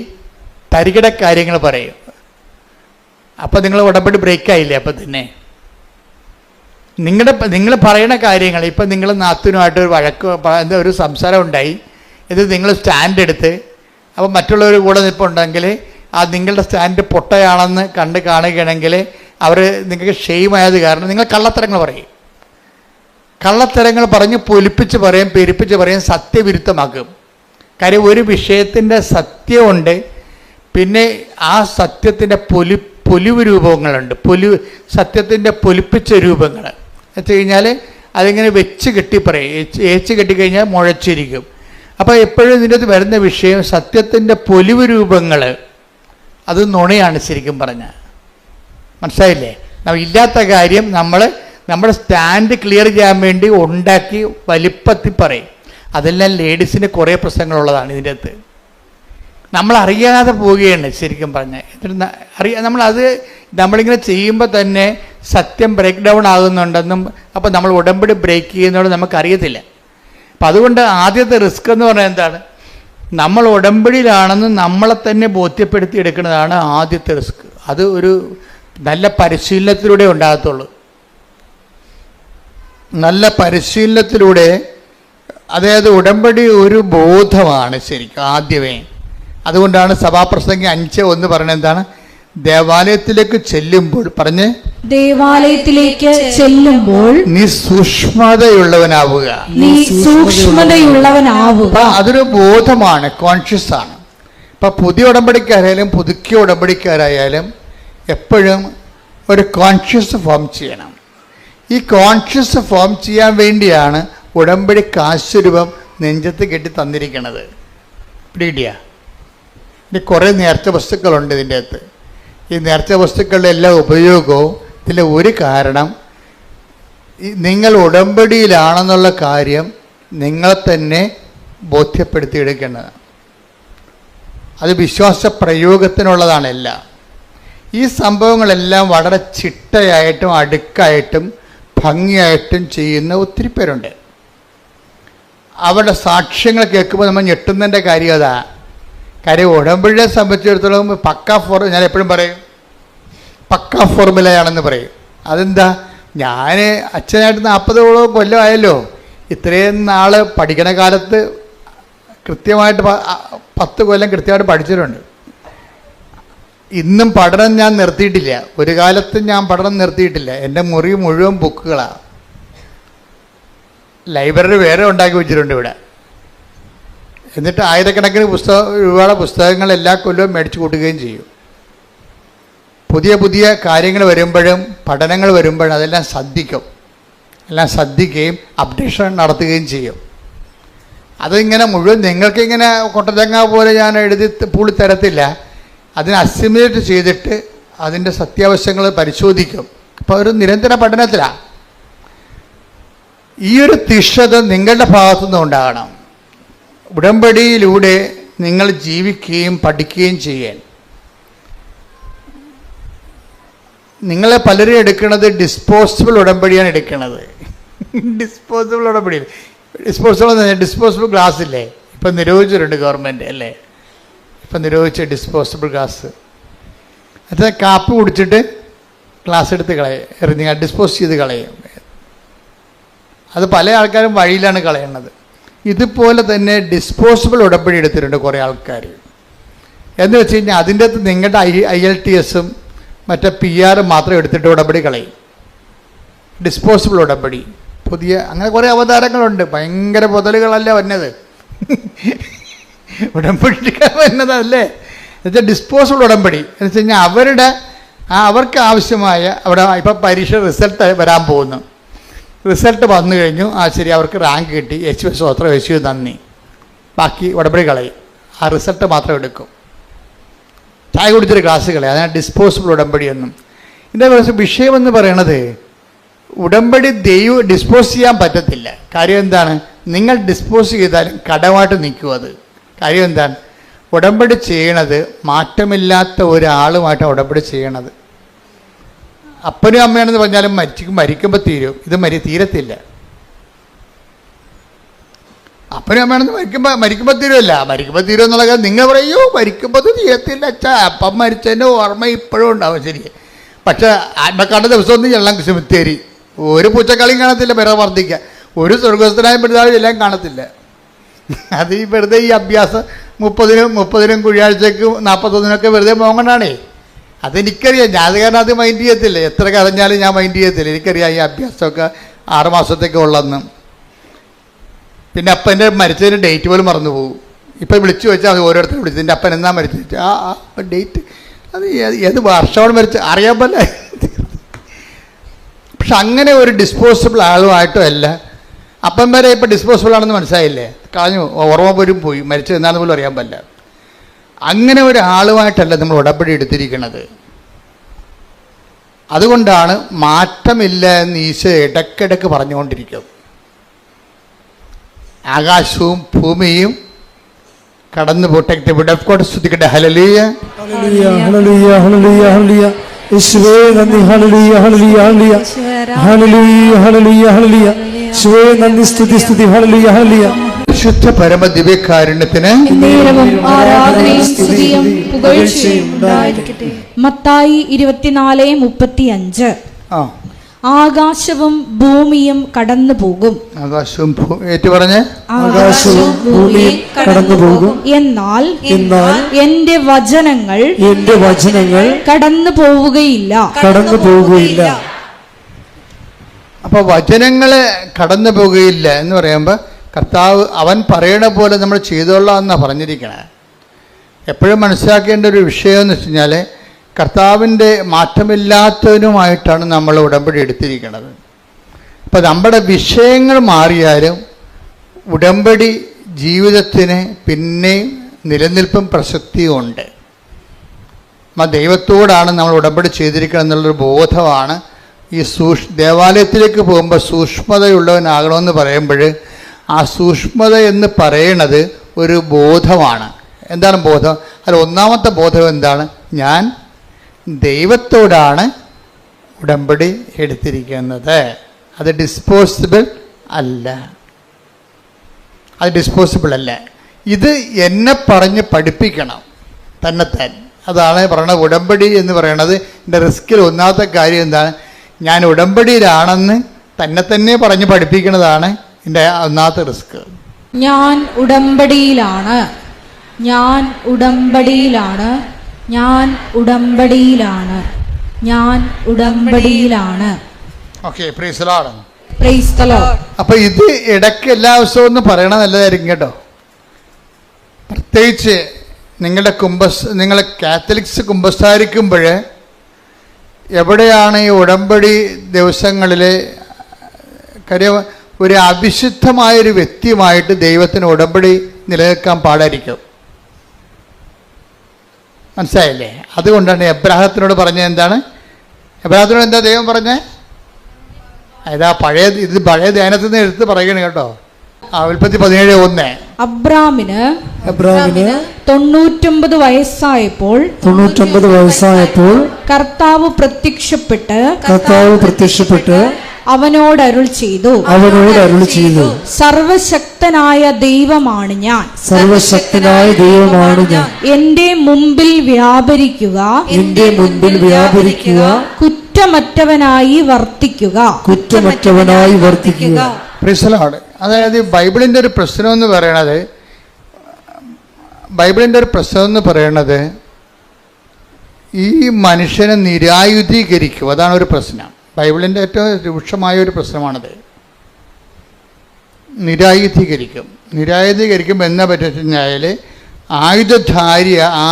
തരികിട കാര്യങ്ങൾ പറയും. അപ്പം നിങ്ങൾ ഉടമ്പടി ബ്രേക്കായില്ലേ? അപ്പം തന്നെ നിങ്ങൾ പറയുന്ന കാര്യങ്ങൾ, ഇപ്പം നിങ്ങൾ നാത്തൂനുമായിട്ട് ഒരു വഴക്ക് ഒരു സംസാരം ഉണ്ടായി, ഇത് നിങ്ങൾ സ്റ്റാൻഡ് എടുത്ത് അപ്പം മറ്റുള്ളവർ കൂടെ നിൽപ്പുണ്ടെങ്കിൽ ആ നിങ്ങളുടെ സ്റ്റാൻഡ് പൊട്ടയാണെന്ന് കാണുകയാണെങ്കിൽ അവർ നിങ്ങൾക്ക് ഷെയിമായത് കാരണം നിങ്ങൾ കള്ളത്തരങ്ങൾ പറയും. കള്ളത്തരങ്ങൾ പറഞ്ഞ് പൊലിപ്പിച്ച് പറയും, പെരുപ്പിച്ച് പറയും, സത്യവിരുദ്ധമാക്കും. കാര്യം ഒരു വിഷയത്തിൻ്റെ സത്യമുണ്ട്, പിന്നെ ആ സത്യത്തിൻ്റെ പൊലിവ് രൂപങ്ങളുണ്ട്, സത്യത്തിൻ്റെ പൊലിപ്പിച്ച രൂപങ്ങൾ വെച്ച് കഴിഞ്ഞാൽ അതിങ്ങനെ വെച്ച് കെട്ടി പറയും. ഏച്ച് കെട്ടിക്കഴിഞ്ഞാൽ മുഴച്ചിരിക്കും. അപ്പോൾ എപ്പോഴും ഇതിൻ്റെ അകത്ത് വരുന്ന വിഷയം സത്യത്തിൻ്റെ പൊലിവ് രൂപങ്ങൾ, അത് നുണയാണ് ശരിക്കും പറഞ്ഞാൽ. മനസ്സിലായില്ലേ? ഇല്ലാത്ത കാര്യം നമ്മുടെ സ്റ്റാൻഡ് ക്ലിയർ ചെയ്യാൻ വേണ്ടി ഉണ്ടാക്കി വലിപ്പത്തിൽ പറയും. അതെല്ലാം ലേഡീസിന് കുറേ പ്രശ്നങ്ങളുള്ളതാണ് ഇതിൻ്റെ അകത്ത്. നമ്മളറിയാതെ പോവുകയാണ് ശരിക്കും പറഞ്ഞാൽ. നമ്മളിങ്ങനെ ചെയ്യുമ്പോൾ തന്നെ സത്യം ബ്രേക്ക് ഡൗൺ ആകുന്നുണ്ടെന്നും അപ്പം നമ്മൾ ഉടമ്പടി ബ്രേക്ക് ചെയ്യുന്നതോട് നമുക്കറിയത്തില്ല. അപ്പം അതുകൊണ്ട് ആദ്യത്തെ റിസ്ക് എന്ന് പറഞ്ഞാൽ എന്താണ്? നമ്മൾ ഉടമ്പടിയിലാണെന്ന് നമ്മളെ തന്നെ ബോധ്യപ്പെടുത്തി എടുക്കുന്നതാണ് ആദ്യത്തെ റിസ്ക്. അത് ഒരു നല്ല പരിശീലനത്തിലൂടെ ഉണ്ടാകത്തുള്ളൂ. നല്ല പരിശീലനത്തിലൂടെ, അതായത് ഉടമ്പടി ഒരു ബോധമാണ് ശരിക്കും ആദ്യമേ. അതുകൊണ്ടാണ് സഭാപ്രസംഗി 5:1 പറയുന്നത് എന്താണ്? ദേവാലയത്തിലേക്ക് ചെല്ലുമ്പോൾ ദേവാലയത്തിലേക്ക് ചെല്ലുമ്പോൾ നീ സൂക്ഷ്മതയുള്ളവനാവുക. അതൊരു ബോധമാണ്, കോൺഷ്യസ് ആണ്. ഇപ്പം പുതിയ ഉടമ്പടിക്കാരായാലും പുതുക്കിയ ഉടമ്പടിക്കാരായാലും എപ്പോഴും ഒരു കോൺഷ്യസ് ഫോം ചെയ്യണം. ഈ കോൺഷ്യസ് ഫോം ചെയ്യാൻ വേണ്ടിയാണ് ഉടമ്പടി കാശുരൂപം നെഞ്ചത്ത് കെട്ടി തന്നിരിക്കുന്നത്. പിടികിട്ടിയ? ഇനി കുറേ നേർച്ച വസ്തുക്കളുണ്ട് ഇതിൻ്റെ അകത്ത്. ഈ നേർച്ച വസ്തുക്കളുടെ എല്ലാ ഉപയോഗവും ഇതിലെ ഒരു കാരണം നിങ്ങൾ ഉടമ്പടിയിലാണെന്നുള്ള കാര്യം നിങ്ങളെ തന്നെ ബോധ്യപ്പെടുത്തിയെടുക്കേണ്ടതാണ്. അത് വിശ്വാസ പ്രയോഗത്തിനുള്ളതാണ് എല്ലാം. ഈ സംഭവങ്ങളെല്ലാം വളരെ ചിട്ടയായിട്ടും അടുക്കായിട്ടും ഭംഗിയായിട്ടും ചെയ്യുന്ന ഒത്തിരി പേരുണ്ട്. അവരുടെ സാക്ഷ്യങ്ങൾ കേൾക്കുമ്പോൾ നമ്മൾ ഞെട്ടുന്നതിൻ്റെ കാര്യം അതാ. കാര്യം ഉടമ്പടിയെ സംബന്ധിച്ചിടത്തോളം ഞാൻ എപ്പോഴും പറയും പക്കാ ഫോർമുലയാണെന്ന് പറയും. അതെന്താ, ഞാൻ അച്ഛനായിട്ട് 40 കൊല്ലമായല്ലോ. ഇത്രയും നാൾ പഠിക്കണ കാലത്ത് കൃത്യമായിട്ട് 10 കൊല്ലം കൃത്യമായിട്ട് പഠിച്ചിട്ടുണ്ട്. ഇന്നും പഠനം ഞാൻ നിർത്തിയിട്ടില്ല. ഒരു കാലത്തും ഞാൻ പഠനം നിർത്തിയിട്ടില്ല. എൻ്റെ മുറി മുഴുവൻ ബുക്കുകളാണ്. ലൈബ്രറി വേറെ ഉണ്ടാക്കി വെച്ചിട്ടുണ്ട് ഇവിടെ. എന്നിട്ട് ആയിരക്കണക്കിന് രൂപയുടെ പുസ്തകങ്ങൾ എല്ലാ കൊല്ലവും മേടിച്ചു കൂട്ടുകയും ചെയ്യും. പുതിയ പുതിയ കാര്യങ്ങൾ വരുമ്പോഴും പഠനങ്ങൾ വരുമ്പോഴും അതെല്ലാം ശ്രദ്ധിക്കുകയും അപ്ഡേഷൻ നടത്തുകയും ചെയ്യും. അതിങ്ങനെ മുഴുവൻ നിങ്ങൾക്കിങ്ങനെ കൊട്ടതേങ്ങ പോലെ ഞാൻ എഴുതി പൂളി തരത്തില്ല. അതിനെ അസിമുലേറ്റ് ചെയ്തിട്ട് അതിൻ്റെ സത്യാവശങ്ങൾ പരിശോധിക്കും. അപ്പോൾ ഒരു നിരന്തര പഠനത്തിലാണ്. ഈ ഒരു തീക്ഷ്ണത നിങ്ങളുടെ ഭാഗത്തുനിന്ന് ഉണ്ടാകണം. ഉടമ്പടിയിലൂടെ നിങ്ങൾ ജീവിക്കുകയും പഠിക്കുകയും ചെയ്യാൻ. നിങ്ങളെ പലരും എടുക്കുന്നത് ഡിസ്പോസിബിൾ ഉടമ്പടിയാണ് എടുക്കുന്നത്. ഡിസ്പോസിബിൾ ഉടമ്പടിയിൽ ഡിസ്പോസിബിൾ ഗ്ലാസ് ഇല്ലേ, ഇപ്പം നിരോധിച്ചിട്ടുണ്ട് ഗവൺമെൻറ് അല്ലേ. ഇപ്പം നിരോധിച്ച ഡിസ്പോസിബിൾ ഗ്ലാസ്, അത് കാപ്പി കുടിച്ചിട്ട് ഗ്ലാസ് എടുത്ത് എറിഞ്ഞ് ഡിസ്പോസ് ചെയ്ത് കളയും. അത് പല ആൾക്കാരും വഴിയിലാണ് കളയുന്നത്. ഇതുപോലെ തന്നെ ഡിസ്പോസിബിൾ ഉടമ്പടി എടുത്തിട്ടുണ്ട് കുറേ ആൾക്കാർ. എന്ന് വെച്ച് കഴിഞ്ഞാൽ അതിൻ്റെ അകത്ത് നിങ്ങളുടെ IELTS മറ്റേ PR മാത്രം എടുത്തിട്ട് ഉടമ്പടി കളയും. ഡിസ്പോസിബിൾ ഉടമ്പടി പുതിയ അങ്ങനെ കുറേ അവതാരങ്ങളുണ്ട്. ഭയങ്കര മുതലുകളല്ല വന്നത്, ഉടമ്പടി വന്നതല്ലേ. എന്നുവെച്ചാൽ ഡിസ്പോസിബിൾ ഉടമ്പടി എന്ന് വെച്ച് കഴിഞ്ഞാൽ അവർക്ക് ആവശ്യമായ അവിടെ ഇപ്പം പരീക്ഷ റിസൾട്ട് വരാൻ പോകുന്നു. റിസൾട്ട് വന്നു കഴിഞ്ഞു, ശരി, അവർക്ക് റാങ്ക് കിട്ടി, യേശുവേ സ്തോത്രം, യേശുവേ നന്ദി, ബാക്കി ഉടമ്പടി കളയും. ആ റിസൾട്ട് മാത്രം എടുക്കും. ചായ കുടിച്ചൊരു ഗ്ലാസ് കളയും. അതിനാണ് ഡിസ്പോസിബിൾ ഉടമ്പടി എന്നും. ഇതിൻ്റെ വിഷയമെന്ന് പറയണത് ഉടമ്പടി ഡിസ്പോസ് ചെയ്യാൻ പറ്റത്തില്ല. കാര്യം എന്താണ്, നിങ്ങൾ ഡിസ്പോസ് ചെയ്താലും കടമായിട്ട് നിൽക്കും. അത് കാര്യം എന്താണ്, ഉടമ്പടി ചെയ്യണത് മാറ്റമില്ലാത്ത ഒരാളുമായിട്ടാണ് ഉടമ്പടി ചെയ്യണത്. അപ്പനും അമ്മയാണെന്ന് പറഞ്ഞാലും മരിക്കുമ്പോൾ തീരും. ഇത് തീരത്തില്ല. അപ്പനും അമ്മയാണെന്ന് മരിക്കുമ്പോൾ തീരുമല്ല. മരിക്കുമ്പോൾ തീരും എന്നുള്ള കാര്യം നിങ്ങൾ പറയൂ, മരിക്കുമ്പോൾ തീരത്തില്ല അച്ഛാ. അപ്പം മരിച്ചതിൻ്റെ ഓർമ്മ ഇപ്പോഴും ഉണ്ടാവും, ശരി. പക്ഷേ ആത്മക്കാണ്ട ദിവസമൊന്നും ചെല്ലാം സെമിത്തേരി. ഒരു പൂച്ചക്കളിയും കാണത്തില്ല, വിറ വർദ്ധിക്കുക. ഒരു സ്വർഗസ്ഥനായ പിതാവ് എല്ലാം കാണത്തില്ല. അത് ഈ വെറുതെ ഈ അഭ്യാസം 30-നും കുഴിയാഴ്ചക്ക് 41-നൊക്കെ വെറുതെ മോങ്ങണാണേ. അതെനിക്കറിയാം. ഞാൻ അത് കാരണം അത് മൈൻഡ് ചെയ്യത്തില്ല. എത്ര കരഞ്ഞാലും ഞാൻ മൈൻഡ് ചെയ്യത്തില്ല. എനിക്കറിയാം ഈ അഭ്യാസമൊക്കെ 6 മാസത്തേക്ക് ഉള്ളെന്ന്. പിന്നെ അപ്പൻ്റെ മരിച്ചതിന് ഡേറ്റ് പോലും മറന്നു പോകും. ഇപ്പം വിളിച്ചു വെച്ചാൽ അത് ഓരോരുത്തരും വിളിച്ചു, എൻ്റെ അപ്പൻ എന്നാ മരിച്ചു വെച്ചാൽ ഡേറ്റ് അത് ഏത് വർഷമാണ് മരിച്ച അറിയാൻ പോലെ. പക്ഷെ അങ്ങനെ ഒരു ഡിസ്പോസിബിൾ ആളുമായിട്ടും അല്ല. അപ്പം വരെ ഇപ്പം ഡിസ്പോസിബിൾ ആണെന്ന് മനസ്സിലായില്ലേ, കളഞ്ഞു, ഓർമ്മ പോലും പോയി, മരിച്ചത് എന്നാന്ന് പോലും അറിയാൻ പറ്റില്ല. അങ്ങനെ ഒരാളുമായിട്ടല്ല നമ്മൾ ഉടമ്പടി എടുത്തിരിക്കുന്നത്. അതുകൊണ്ടാണ് മാറ്റമില്ല എന്ന് ഈശോ ഇടയ്ക്കിടയ്ക്ക് പറഞ്ഞുകൊണ്ടിരിക്കും. ആകാശവും ഭൂമിയും കടന്നു പോട്ടെ, വിടക്കോട്ട് സ്തുതിക്കട്ടെ. Hallelujah, hallelujah, hallelujah, hallelujah, hallelujah. യേശുവേ നന്ദി. Hallelujah, hallelujah, hallelujah, hallelujah, hallelujah, hallelujah. യേശുവേ നന്ദി, സ്തുതി, സ്തുതി. Hallelujah, hallelujah. ശുദ്ധ പരമ ദിവ്യകാരുണ്യത്തിന് ആരാധനയും സ്തുതിയും പുകഴ്ചയും ഉണ്ടായിരിക്കട്ടെ. മത്തായി 24:35. ആകാശവും ഭൂമിയും കടന്നു പോകും. ആകാശവും ഏറ്റുപറഞ്ഞ് ആകാശവും ഭൂമിയും കടന്നു പോകും. എന്നാൽ എന്റെ വചനങ്ങൾ കടന്നു പോവുകയില്ല. അപ്പൊ വചനങ്ങള് കടന്നു പോകുകയില്ല എന്ന് പറയുമ്പോൾ കർത്താവ് അവൻ പറയണ പോലെ നമ്മൾ ചെയ്തോളാം എന്നാണ് പറഞ്ഞിരിക്കണേ. എപ്പോഴും മനസ്സിലാക്കേണ്ട ഒരു വിഷയം എന്ന് വെച്ച് കഴിഞ്ഞാൽ കർത്താവിൻ്റെ മാറ്റമില്ലാത്തതിനുമായിട്ടാണ് നമ്മൾ ഉടമ്പടി എടുത്തിരിക്കുന്നത്. അപ്പോൾ നമ്മുടെ വിഷയങ്ങൾ മാറിയാലും ഉടമ്പടി ജീവിതത്തിന് പിന്നെയും നിലനിൽപ്പും പ്രസക്തിയും ഉണ്ട്. ദൈവത്തോടാണ് നമ്മൾ ഉടമ്പടി ചെയ്തിരിക്കണം എന്നുള്ളൊരു ബോധമാണ്. ഈ ദേവാലയത്തിലേക്ക് പോകുമ്പോൾ സൂക്ഷ്മതയുള്ളവനാകണമെന്ന് പറയുമ്പോൾ ആ സൂക്ഷ്മത എന്ന് പറയണത് ഒരു ബോധമാണ്. എന്താണ് ബോധം? അതിൽ ഒന്നാമത്തെ ബോധം എന്താണ്? ഞാൻ ദൈവത്തോടാണ് ഉടമ്പടി എടുത്തിരിക്കുന്നത്. അത് ഡിസ്പോസിബിൾ അല്ല. ഇത് എന്നെ പറഞ്ഞ് പഠിപ്പിക്കണം തന്നെത്താൻ. അതാണ് പറയുന്നത് ഉടമ്പടി എന്ന് പറയുന്നത്. എൻ്റെ റിസ്കിൽ ഒന്നാമത്തെ കാര്യം എന്താണ്? ഞാൻ ഉടമ്പടിയിലാണെന്ന് തന്നെ പറഞ്ഞ് പഠിപ്പിക്കുന്നതാണ് എൻ്റെ ഒന്നാമത്തെ റിസ്ക്. ഞാൻ ഉടമ്പടിയിലാണ്, ഞാൻ ഉടമ്പടിയിലാണ്, ഞാൻ ഉടമ്പടിയിലാണ്, ഞാൻ ഉടമ്പടിയിലാണ്. Okay, praise the Lord. Praise the Lord. അപ്പൊ ഇത് ഇടയ്ക്ക് എല്ലാ ദിവസവും ഒന്ന് പറയണ നല്ലതായിരിക്കും കേട്ടോ. പ്രത്യേകിച്ച് നിങ്ങൾ കാത്തലിക്സ് കുമ്പസാരിക്കുമ്പോൾ എവിടെയാണ് ഈ ഉടമ്പടി ദിവസങ്ങളിൽ കാര്യം ഒരു അവിശുദ്ധമായൊരു വ്യക്തിയുമായിട്ട് ദൈവത്തിന് ഉടമ്പടി നിലനിൽക്കാൻ പാടായിരിക്കും. മനസ്സിലായില്ലേ? അതുകൊണ്ടാണ് എബ്രാഹത്തിനോട് പറഞ്ഞത്. എന്താണ് എബ്രാഹത്തിനോട് എന്താ ദൈവം പറഞ്ഞത്? ഇതാ പഴയ ധ്യാനത്തിൽ നിന്ന് എടുത്ത് പറയണേ കേട്ടോ. ഉൽപ്പത്തി 17:1. അബ്രാമിന് 99 വയസ്സായപ്പോൾ കർത്താവ് പ്രത്യക്ഷപ്പെട്ട് അവനോട് അരുൾ ചെയ്തു, സർവശക്തനായ ദൈവമാണ് ഞാൻ, എന്റെ മുമ്പിൽ വ്യാപരിക്കുക, കുറ്റമറ്റവനായി വർത്തിക്കുക. അതായത് ബൈബിളിൻ്റെ ഒരു പ്രശ്നം എന്ന് പറയണത് ഈ മനുഷ്യനെ നിരായുധീകരിക്കും. അതാണ് ഒരു പ്രശ്നം. ബൈബിളിൻ്റെ ഏറ്റവും രൂക്ഷമായ ഒരു പ്രശ്നമാണത്. നിരായുധീകരിക്കും എന്നാ പറ്റുക കഴിഞ്ഞാൽ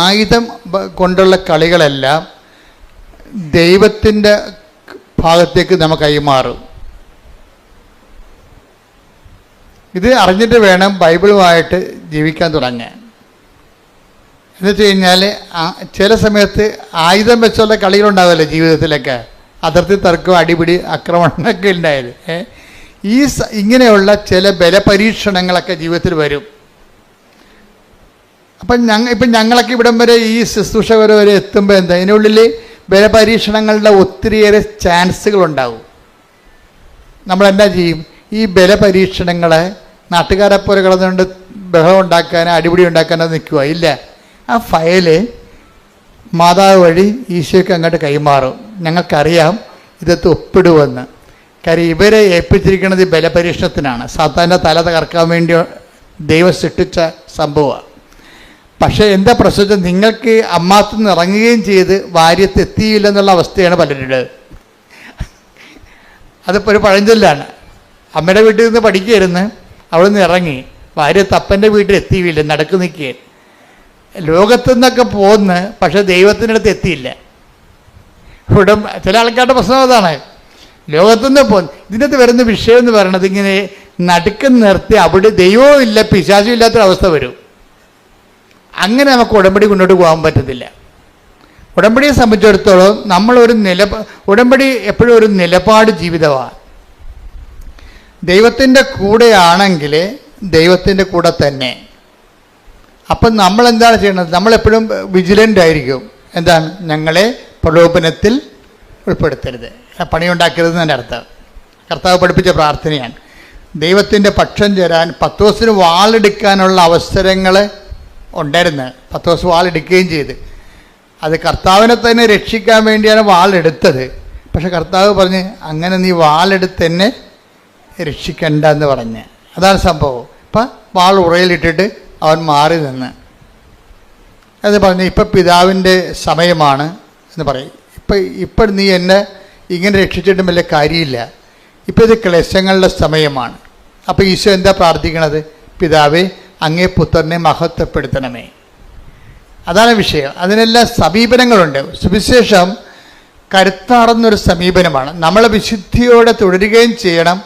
ആയുധം കൊണ്ടുള്ള കളികളെല്ലാം ദൈവത്തിൻ്റെ ഭാഗത്തേക്ക് നമുക്ക് കൈമാറും. ഇത് അറിഞ്ഞിട്ട് വേണം ബൈബിളുമായിട്ട് ജീവിക്കാൻ തുടങ്ങാൻ. എന്നുവെച്ച് കഴിഞ്ഞാൽ ചില സമയത്ത് ആയുധം വെച്ചുള്ള കളികളുണ്ടാവില്ലേ ജീവിതത്തിലൊക്കെ, അതിർത്തി തർക്കം, അടിപിടി, ആക്രമണങ്ങളൊക്കെ ഉണ്ടായത്. ഇങ്ങനെയുള്ള ചില ബലപരീക്ഷണങ്ങളൊക്കെ ജീവിതത്തിൽ വരും. ഇപ്പം ഞങ്ങളൊക്കെ ഇവിടം വരെ ഈ ശുശ്രൂഷ വരെ എത്തുമ്പോൾ എന്താ അതിനുള്ളിൽ ബലപരീക്ഷണങ്ങളുടെ ഒത്തിരിയേറെ ചാൻസുകളുണ്ടാവും. നമ്മളെന്താ ചെയ്യും? ഈ ബലപരീക്ഷണങ്ങളെ നാട്ടുകാരെ പോലെ കിടന്നുകൊണ്ട് ബഹളം ഉണ്ടാക്കാനോ അടിപിടി ഉണ്ടാക്കാനോ നിൽക്കുക ഇല്ല. ആ ഫയല് മാതാവ് വഴി ഈശോയ്ക്ക് അങ്ങോട്ട് കൈമാറും. ഞങ്ങൾക്കറിയാം ഇതൊക്കെ ഒപ്പിടുമെന്ന്. കാര്യം ഇവരെ ഏൽപ്പിച്ചിരിക്കുന്നത് ബലപരീക്ഷണത്തിനാണ്. സാത്താൻ്റെ തല തകർക്കാൻ വേണ്ടി ദൈവം സൃഷ്ടിച്ച സംഭവമാണ്. പക്ഷേ എന്താ പ്രശ്നം? നിങ്ങൾക്ക് അമ്മാത്തു നിന്ന് ഇറങ്ങുകയും ചെയ്ത് ഭാര്യത്തെത്തിയില്ലെന്നുള്ള അവസ്ഥയാണ് പലരുടെ. അതിപ്പോൾ ഒരു പഴഞ്ചൊല്ലാണ്. അമ്മയുടെ വീട്ടിൽ നിന്ന് പഠിക്കുകയായിരുന്നു, അവിടെ നിന്ന് ഇറങ്ങി ഭാര്യത്ത് അപ്പൻ്റെ വീട്ടിൽ എത്തിയില്ല, നടക്കു നിൽക്കുക. ലോകത്തു നിന്നൊക്കെ പോന്ന്, പക്ഷെ ദൈവത്തിൻ്റെ അടുത്ത് എത്തിയില്ല. ഇവിടെ ചില ആൾക്കാരുടെ പ്രശ്നം അതാണ്. ലോകത്തുനിന്ന് പോന്ന്. ഇതിനകത്ത് വരുന്ന വിഷയം എന്ന് പറയണത് ഇങ്ങനെ നടുക്കം നിർത്തി അവിടെ ദൈവവും ഇല്ല പിശാചും ഇല്ലാത്തൊരവസ്ഥ വരും. അങ്ങനെ നമുക്ക് ഉടമ്പടി മുന്നോട്ട് പോകാൻ പറ്റത്തില്ല. ഉടമ്പടിയെ സംബന്ധിച്ചിടത്തോളം നമ്മളൊരു ഉടമ്പടി എപ്പോഴും ഒരു നിലപാട് ജീവിതമാണ്. ദൈവത്തിൻ്റെ കൂടെയാണെങ്കിൽ ദൈവത്തിൻ്റെ കൂടെ തന്നെ. അപ്പം നമ്മളെന്താണ് ചെയ്യണത്? നമ്മളെപ്പോഴും വിജിലൻ്റ് ആയിരിക്കും. എന്താണ്? ഞങ്ങളെ പ്രലോഭനത്തിൽ ഉൾപ്പെടുത്തരുത്, പണിയുണ്ടാക്കരുതെന്ന് അർത്ഥം. കർത്താവ് പഠിപ്പിച്ച പ്രാർത്ഥനയാണ്. ദൈവത്തിൻ്റെ പക്ഷം ചേരാൻ പത്രോസിന് വാളെടുക്കാനുള്ള അവസരങ്ങൾ ഉണ്ടായിരുന്നു. പത്രോസ് വാളെടുക്കുകയും ചെയ്ത്. അത് കർത്താവിനെ തന്നെ രക്ഷിക്കാൻ വേണ്ടിയാണ് വാളെടുത്തത്. പക്ഷെ കർത്താവ് പറഞ്ഞ് അങ്ങനെ നീ വാളെടുത്ത് എന്നെ രക്ഷിക്കണ്ട എന്ന് പറഞ്ഞ്. അതാണ് സംഭവം. ഇപ്പം വാൾ ഉറയിലിട്ടിട്ട് അവൻ മാറി നിന്ന് അത് പറഞ്ഞ് ഇപ്പം പിതാവിൻ്റെ സമയമാണ് എന്ന് പറയും. ഇപ്പം നീ എന്നെ ഇങ്ങനെ രക്ഷിച്ചിട്ടും വലിയ കാര്യമില്ല, ഇപ്പം ഇത് ക്ലേശങ്ങളുടെ സമയമാണ്. അപ്പോൾ ഈശോ എന്താ പ്രാർത്ഥിക്കണത്? പിതാവേ, അങ്ങേ പുത്രനെ മഹത്വപ്പെടുത്തണമേ. അതാണ് വിഷയം. അതിനെല്ലാം സമീപനങ്ങളുണ്ട്. സുവിശേഷം കരുത്താർന്നൊരു സമീപനമാണ്. നമ്മളെ വിശുദ്ധിയോടെ തുടരുകയും ചെയ്യണം,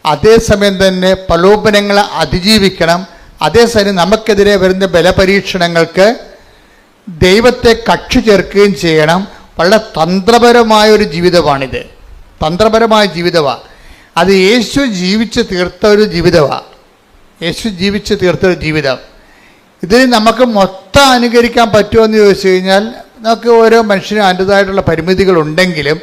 അതേസമയം തന്നെ പ്രലോഭനങ്ങളെ അതിജീവിക്കണം. അതേസമയം നമുക്കെതിരെ വരുന്ന ബലപരീക്ഷണങ്ങൾക്ക് ദൈവത്തെ കക്ഷി ചേർക്കുകയും ചെയ്യണം. വളരെ തന്ത്രപരമായൊരു ജീവിതമാണിത്. തന്ത്രപരമായ ജീവിതമാണ്. അത് യേശു ജീവിച്ച് തീർത്ത ഒരു ജീവിതമാണ്. ഇതിന് നമുക്ക് മൊത്തം അനുകരിക്കാൻ പറ്റുമോ എന്ന് ചോദിച്ചു കഴിഞ്ഞാൽ നമുക്ക് ഓരോ മനുഷ്യനും അതിൻ്റെതായിട്ടുള്ള പരിമിതികളുണ്ടെങ്കിലും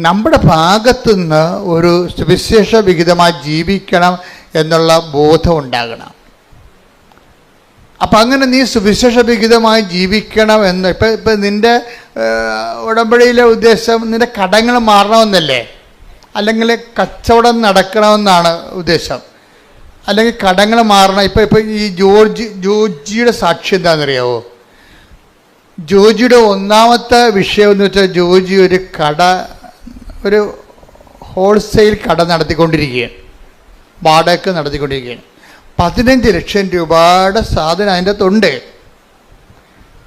നമ്മുടെ ഭാഗത്തുനിന്ന് ഒരു സുവിശേഷ വിഹിതമായി ജീവിക്കണം എന്നുള്ള ബോധം ഉണ്ടാകണം. അപ്പം അങ്ങനെ നീ സുവിശേഷവിഹിതമായി ജീവിക്കണം എന്ന് ഇപ്പം നിൻ്റെ ഉടമ്പടിയിലെ ഉദ്ദേശം നിൻ്റെ കടങ്ങൾ മാറണമെന്നല്ലേ, അല്ലെങ്കിൽ കച്ചവടം നടക്കണമെന്നാണ് ഉദ്ദേശം, അല്ലെങ്കിൽ കടങ്ങൾ മാറണം. ഇപ്പം ഈ ജോർജിയുടെ സാക്ഷി എന്താണെന്നറിയാവോ? ജോർജിയുടെ ഒന്നാമത്തെ വിഷയം എന്ന് വെച്ചാൽ ജോർജി ഒരു ഹോൾസെയിൽ കട നടത്തിക്കൊണ്ടിരിക്കുകയാണ്, വാടക നടത്തിക്കൊണ്ടിരിക്കുകയാണ്. 15 ലക്ഷം രൂപയുടെ സാധനം അതിൻ്റെ അകത്തുണ്ട്.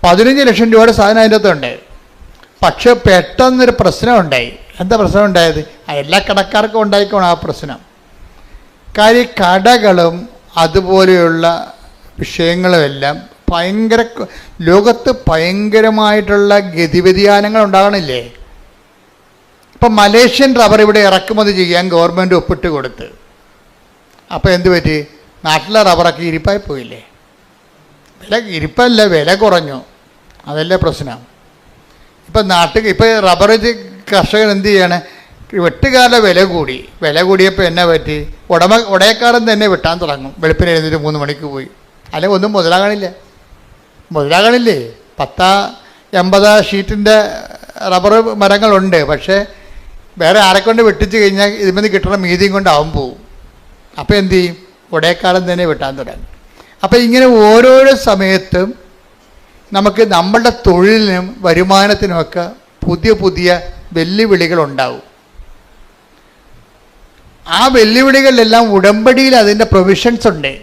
15 ലക്ഷം രൂപയുടെ സാധനം അതിൻ്റെ അകത്തുണ്ട്. പക്ഷെ പെട്ടെന്നൊരു പ്രശ്നം ഉണ്ടായി. എന്താ പ്രശ്നം ഉണ്ടായത്? എല്ലാ കടക്കാർക്കും ഉണ്ടായിക്കോണം ആ പ്രശ്നം. കാര്യം കടകളും അതുപോലെയുള്ള വിഷയങ്ങളുമെല്ലാം ലോകത്ത് ഭയങ്കരമായിട്ടുള്ള ഗതിവ്യതിയാനങ്ങൾ ഉണ്ടാകണില്ലേ? ഇപ്പം മലേഷ്യൻ റബ്ബർ ഇവിടെ ഇറക്കുമതി ചെയ്യാൻ ഗവൺമെൻറ് ഒപ്പിട്ട് കൊടുത്ത്. അപ്പോൾ എന്ത് പറ്റി? നാട്ടിലെ റബ്ബറൊക്കെ ഇരിപ്പായി പോയില്ലേ? വില കുറഞ്ഞു. അതല്ലേ പ്രശ്നം. ഇപ്പം റബ്ബർ കർഷകൻ എന്ത് ചെയ്യാണ്? വെട്ടുകാരുടെ വില കൂടിയപ്പോൾ എന്നാ പറ്റി? ഉടയക്കാരൻ തന്നെ വെട്ടാൻ തുടങ്ങും. വെളുപ്പിന് എഴുന്നേറ്റ് 3 മണിക്ക് പോയി. അല്ലെങ്കിൽ ഒന്നും മുതലാകണില്ലേ? 80 ഷീറ്റിൻ്റെ റബ്ബർ മരങ്ങളുണ്ട്. പക്ഷേ വേറെ ആരെക്കൊണ്ട് വെട്ടിച്ച് കഴിഞ്ഞാൽ ഇതിൽ കിട്ടുന്ന മീതിയും കൊണ്ട് അവൻ പോവും. അപ്പോൾ എന്ത് ചെയ്യും? ഉടയക്കാലം തന്നെ വെട്ടാൻ തുടങ്ങും. അപ്പോൾ ഇങ്ങനെ ഓരോരോ സമയത്തും നമുക്ക് നമ്മളുടെ തൊഴിലിനും വരുമാനത്തിനുമൊക്കെ പുതിയ വെല്ലുവിളികളുണ്ടാവും. ആ വെല്ലുവിളികളിലെല്ലാം ഉടമ്പടിയിൽ അതിൻ്റെ പ്രൊവിഷൻസ് ഉണ്ട്.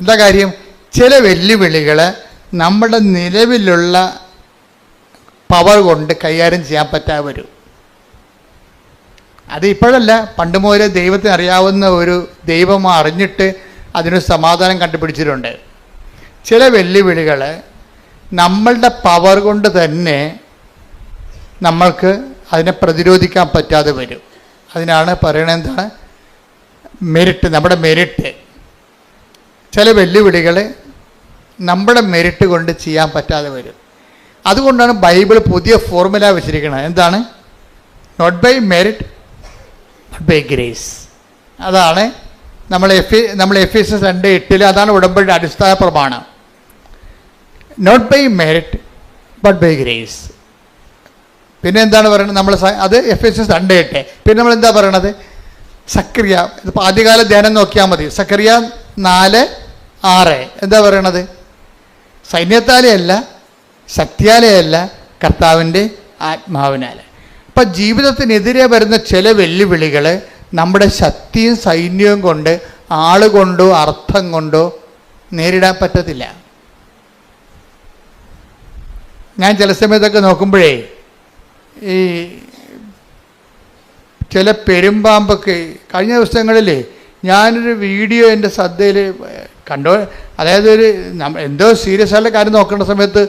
എന്താ കാര്യം? ചില വെല്ലുവിളികൾ നമ്മുടെ നിലവിലുള്ള പവർ കൊണ്ട് കൈകാര്യം ചെയ്യാൻ പറ്റാതെ വരും. അത് ഇപ്പോഴല്ല, പണ്ട് മുതലേ ദൈവത്തിന് അറിയാവുന്ന ഒരു ദൈവം അറിഞ്ഞിട്ട് അതിന് സമാധാനം കണ്ടുപിടിച്ചിട്ടുണ്ട്. ചില വെല്ലുവിളികൾ നമ്മളുടെ പവർ കൊണ്ട് തന്നെ നമ്മൾക്ക് അതിനെ പ്രതിരോധിക്കാൻ പറ്റാതെ വരും. അതിനാണ് പറയണത് എന്താണ്? മെരിറ്റ്, നമ്മുടെ മെരിറ്റ്. ചില വെല്ലുവിളികൾ നമ്മുടെ മെരിറ്റ് കൊണ്ട് ചെയ്യാൻ പറ്റാതെ വരും. അതുകൊണ്ടാണ് ബൈബിൾ പുതിയ ഫോർമുല വെച്ചിരിക്കുന്നത്. എന്താണ്? Not by merit but by grace. അതാണ് നമ്മൾ എഫേസ്യസ് 2:8 അതാണ് ഉടമ്പടിയുടെ അടിസ്ഥാന പ്രമാണം. Not by merit but by grace. പിന്നെ എന്താണ് പറയുന്നത്? നമ്മൾ അത് എഫേസ്യസ് 2:8. പിന്നെ നമ്മൾ എന്താ പറയണത്? സക്കറിയ, ഇതിപ്പോൾ ആദ്യകാല ധ്യാനം നോക്കിയാൽ മതി. സക്കറിയ 4:6 എന്താ പറയണത്? സൈന്യത്താലെയല്ല, ശക്തിയാലെയല്ല, കർത്താവിൻ്റെ ആത്മാവിനാൽ. അപ്പം ജീവിതത്തിനെതിരെ വരുന്ന ചില വെല്ലുവിളികൾ നമ്മുടെ ശക്തിയും സൈന്യവും കൊണ്ട്, ആളുകൊണ്ടോ അർത്ഥം കൊണ്ടോ നേരിടാൻ പറ്റത്തില്ല. ഞാൻ ചില സമയത്തൊക്കെ നോക്കുമ്പോഴേ ഈ ചില പെരുമ്പാമ്പൊക്കെ കഴിഞ്ഞ ദിവസങ്ങളിൽ ഞാനൊരു വീഡിയോ എൻ്റെ ശ്രദ്ധയിൽ കണ്ടോ. അതായത് എന്തോ സീരിയസ് ആയിട്ടുള്ള കാര്യം നോക്കേണ്ട സമയത്ത്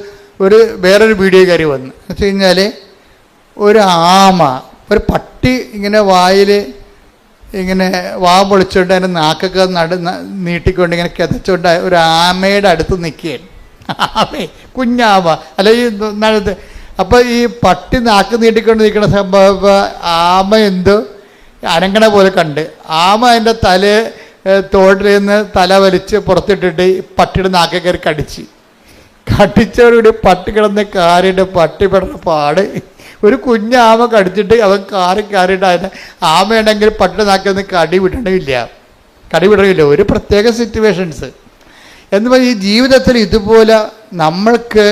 വേറൊരു വീഡിയോ കയറി വന്നു. എന്ന് വെച്ച് കഴിഞ്ഞാൽ ഒരു ആമ, ഒരു പട്ടി ഇങ്ങനെ വായിൽ ഇങ്ങനെ വാ പൊളിച്ചുകൊണ്ട് അതിൻ്റെ നാക്കൊക്കെ നീട്ടിക്കൊണ്ട് ഇങ്ങനെ കിതച്ചുകൊണ്ട് ഒരു ആമയുടെ അടുത്ത് നിൽക്കുകയാണ്. കുഞ്ഞാമ അല്ലെങ്കിൽ അപ്പോൾ ഈ പട്ടി നാക്ക് നീട്ടിക്കൊണ്ട് നിൽക്കുന്ന സംഭവം ആമ എന്തോ അനങ്ങണ പോലെ കണ്ട് ആമ അതിൻ്റെ തോട്ടിൽ നിന്ന് തല വലിച്ച് പുറത്തിട്ടിട്ട് പട്ടിയുടെ നാക്കെ കയറി കടിച്ചവരോട് പട്ടി കിടന്ന് കാറിയിട്ട് പട്ടി പെടുന്ന പാട്. ഒരു കുഞ്ഞാമ കടിച്ചിട്ട് അവൻ കാറിയിട്ട് അതിനെ ആമയുണ്ടെങ്കിൽ പട്ടിയുടെ നാക്കൊന്നും കടി വിടണില്ല. ഒരു പ്രത്യേക സിറ്റുവേഷൻസ് എന്ന് ഈ ജീവിതത്തിൽ ഇതുപോലെ നമ്മൾക്ക്